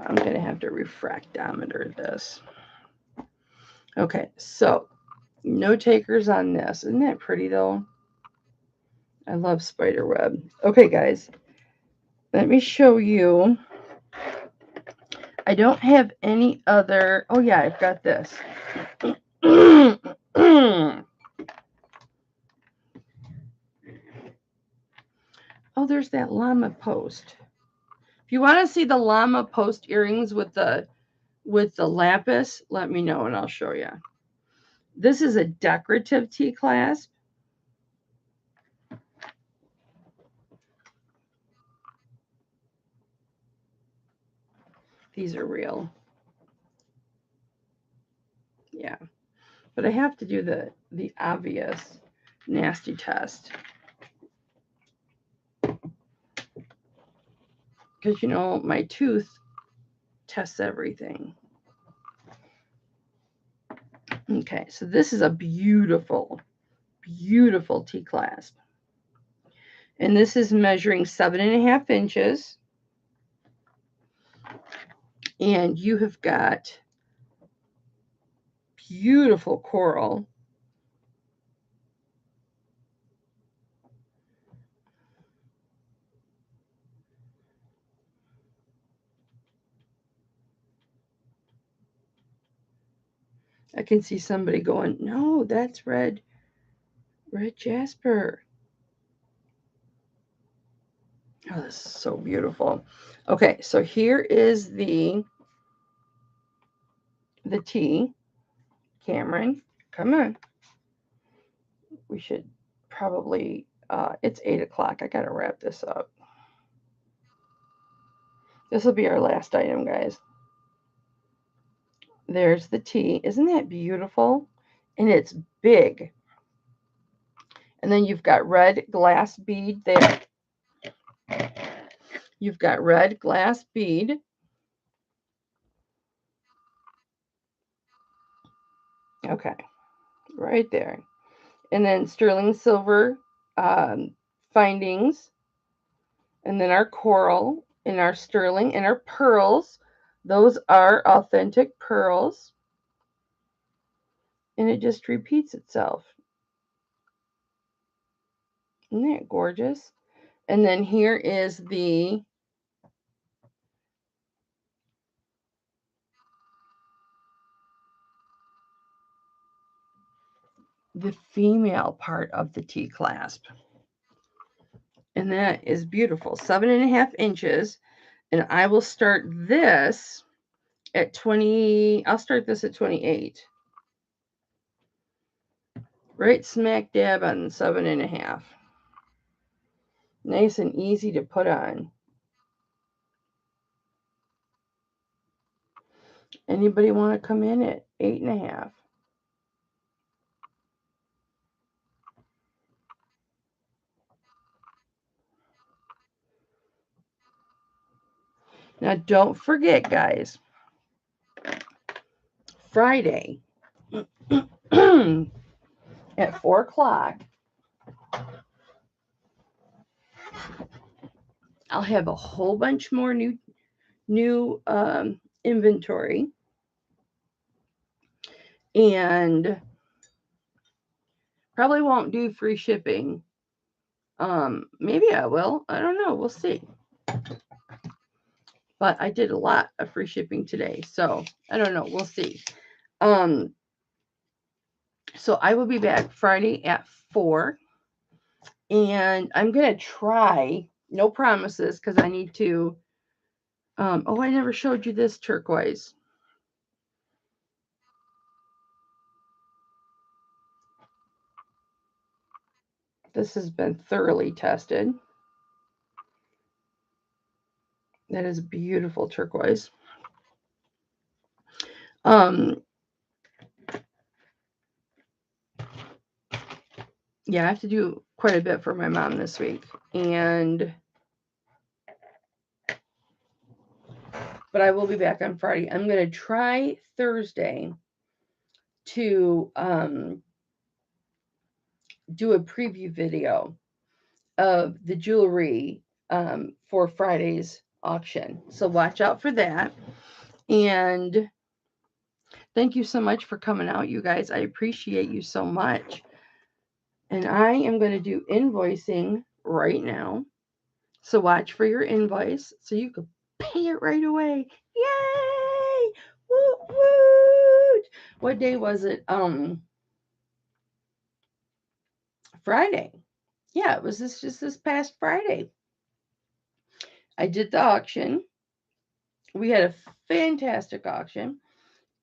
I'm going to have to refractometer this. Okay, so no takers on this. Isn't that pretty though? I love spider web. Okay, guys, let me show you. I don't have any other. Oh, yeah, I've got this. Oh, there's that llama post. If you want to see the llama post earrings with the lapis, let me know and I'll show you. This is a decorative T-clasp. These are real. Yeah. But I have to do the obvious nasty test. Because, you know, my tooth tests everything. Okay, so this is a beautiful, beautiful T-clasp. And this is measuring 7.5 inches. And you have got beautiful coral. I can see somebody going, no, that's red jasper. Oh, this is so beautiful. Okay, so here is the T. Cameron, come on. We should probably, it's 8 o'clock. I got to wrap this up. This will be our last item, guys. There's the T. Isn't that beautiful? And it's big. And then you've got red glass bead there. You've got red glass bead. Okay, right there. And then sterling silver findings. And then our coral and our sterling and our pearls. Those are authentic pearls. And it just repeats itself. Isn't that gorgeous? And then here is the female part of the T-clasp. And that is beautiful. 7.5 inches. And I will start this at 20. I'll start this at 28. Right smack dab on 7.5. Nice and easy to put on. Anybody want to come in at 8.5? Now, don't forget, guys, Friday at 4 o'clock, I'll have a whole bunch more new inventory. And probably won't do free shipping. Maybe I will. I don't know. We'll see. But I did a lot of free shipping today. So I don't know. We'll see. So I will be back Friday at 4. And I'm going to try, no promises, because I need to. Oh, I never showed you this turquoise. This has been thoroughly tested. That is beautiful turquoise. Yeah, I have to do quite a bit for my mom this week. But I will be back on Friday. I'm going to try Thursday to do a preview video of the jewelry for Friday's auction. So watch out for that. And thank you so much for coming out, you guys. I appreciate you so much. And I am going to do invoicing right now. So watch for your invoice so you can pay it right away. Yay! Woot woot! What day was it? Friday. Yeah, it was just this past Friday. I did the auction. We had a fantastic auction.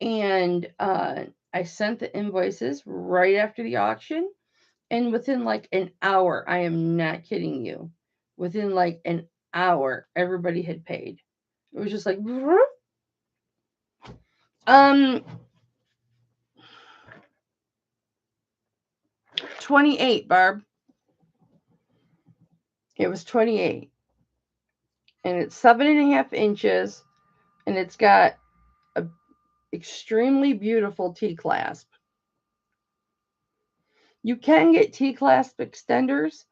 And I sent the invoices right after the auction. And within like an hour, I am not kidding you, within like an hour, everybody had paid. It was just like, 28, Barb. It was 28. And it's 7.5 inches. And it's got a extremely beautiful T-clasp. You can get T-clasp extenders,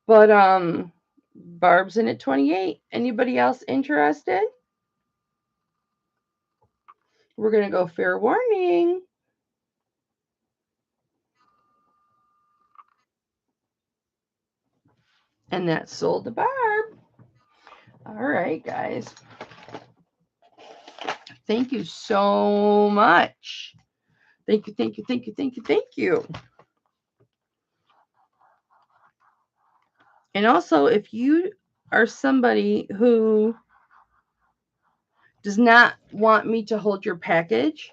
but Barb's in at 28. Anybody else interested? We're going to go fair warning. And that sold to Barb. All right, guys. Thank you so much. Thank you, thank you, thank you, thank you, thank you. And also, if you are somebody who does not want me to hold your package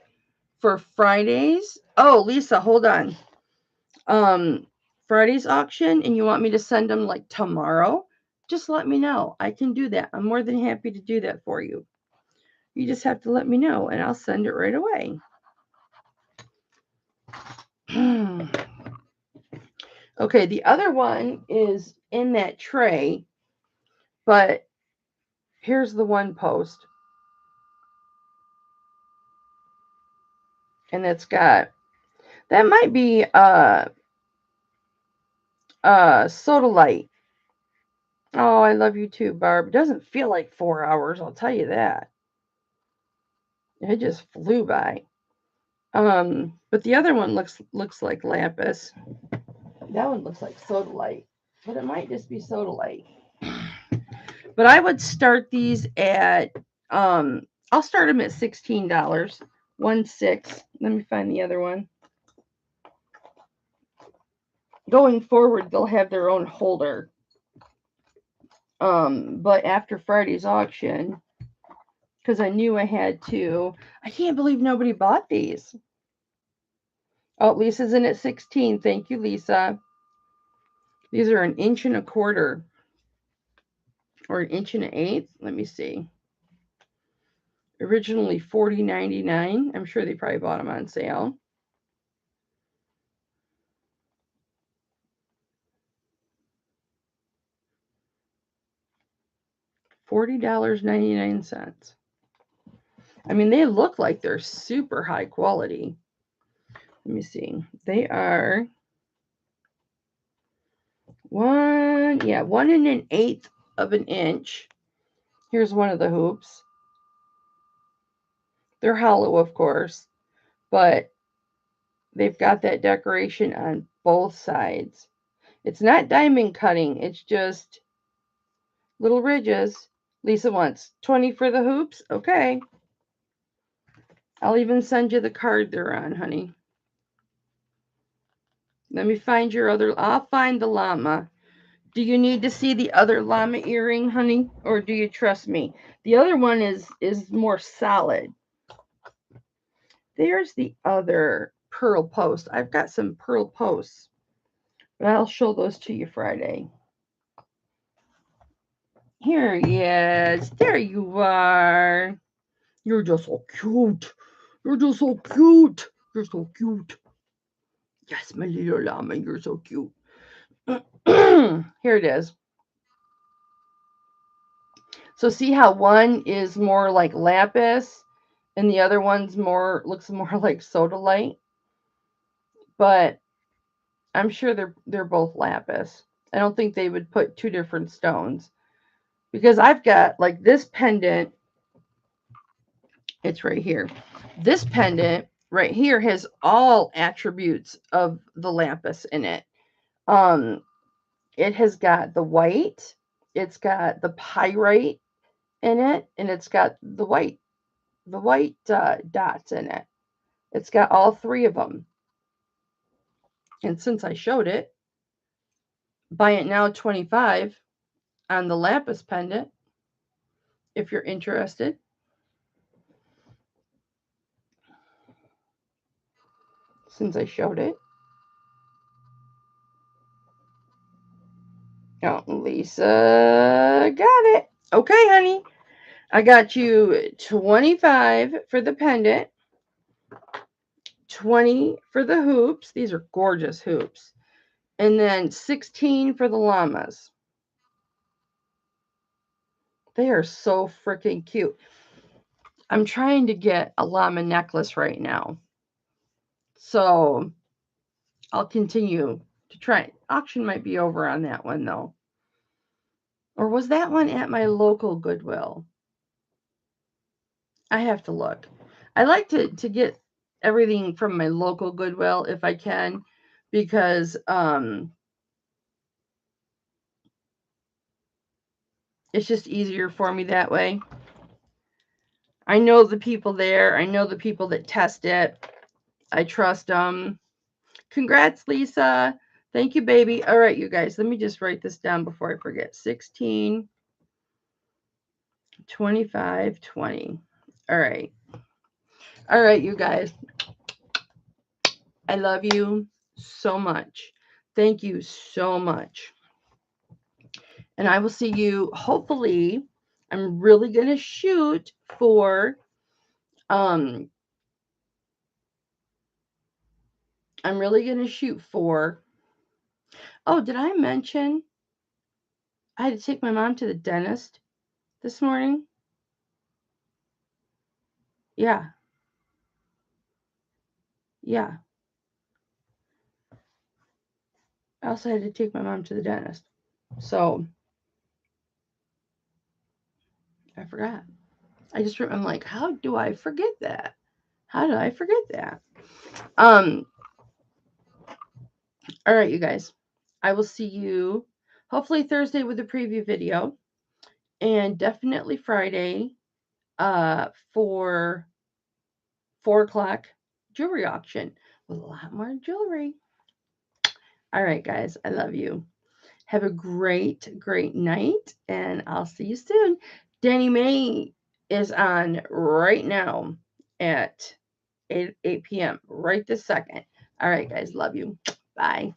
for Fridays. Oh, Lisa, hold on. Friday's auction, and you want me to send them like tomorrow, just let me know. I can do that. I'm more than happy to do that for you. You just have to let me know, and I'll send it right away. Okay, the other one is in that tray, but here's the one post. And it's got, that might be Sodalite. Oh, I love you too, Barb. It doesn't feel like 4 hours, I'll tell you that. It just flew by. But the other one looks like lapis. That one looks like Sodalite, but it might just be Sodalite. But I would start these at I'll start them at $16. 1.6. Let me find the other one. Going forward, they'll have their own holder. But after Friday's auction, because I knew I had to, I can't believe nobody bought these. Oh, Lisa's in at 16. Thank you, Lisa. These are 1.25 inches or 1.125 inches. Let me see. Originally $40.99. I'm sure they probably bought them on sale. $40.99. I mean, they look like they're super high quality. Let me see. They are 1.125 inches. Here's one of the hoops. They're hollow, of course, but they've got that decoration on both sides. It's not diamond cutting. It's just little ridges. Lisa wants 20 for the hoops. Okay. I'll even send you the card they're on, honey. Let me find your other. I'll find the llama. Do you need to see the other llama earring, honey? Or do you trust me? The other one is more solid. There's the other pearl post. I've got some pearl posts, but I'll show those to you Friday. Here he is. There you are. You're just so cute. You're just so cute. You're so cute. Yes, my little llama, you're so cute. Here it is. So see how one is more like lapis and the other one's looks more like sodalite? But I'm sure they're both lapis. I don't think they would put two different stones. because I've got like this pendant. It's right here. This pendant right here has all attributes of the lapis in it. It has got the white, it's got the pyrite in it, and it's got the white dots in it. It's got all three of them. And since I showed it, buy it now 25 on the lapis pendant if you're interested. Since I showed it. Oh, Lisa got it. Okay, honey. I got you 25 for the pendant, 20 for the hoops. These are gorgeous hoops. And then 16 for the llamas. They are so freaking cute. I'm trying to get a llama necklace right now. So I'll continue to try. Auction might be over on that one, though. Or was that one at my local Goodwill? I have to look. I like to get everything from my local Goodwill if I can, because it's just easier for me that way. I know the people there. I know the people that test it. I trust them. Congrats, Lisa. Thank you, baby. All right, you guys, let me just write this down before I forget. 16, 25, 20. All right. All right, you guys. I love you so much. Thank you so much. And I will see you, hopefully, I'm really going to shoot for, I'm really going to shoot for, oh, did I mention I had to take my mom to the dentist this morning? Yeah. Yeah. I also had to take my mom to the dentist. So I forgot. I'm like, how do I forget that? How did I forget that? All right, you guys. I will see you hopefully Thursday with a preview video, and definitely Friday for 4 o'clock jewelry auction with a lot more jewelry. All right, guys. I love you. Have a great, great night, and I'll see you soon. Danny May is on right now at 8 p.m. right this second. All right, guys. Love you. Bye.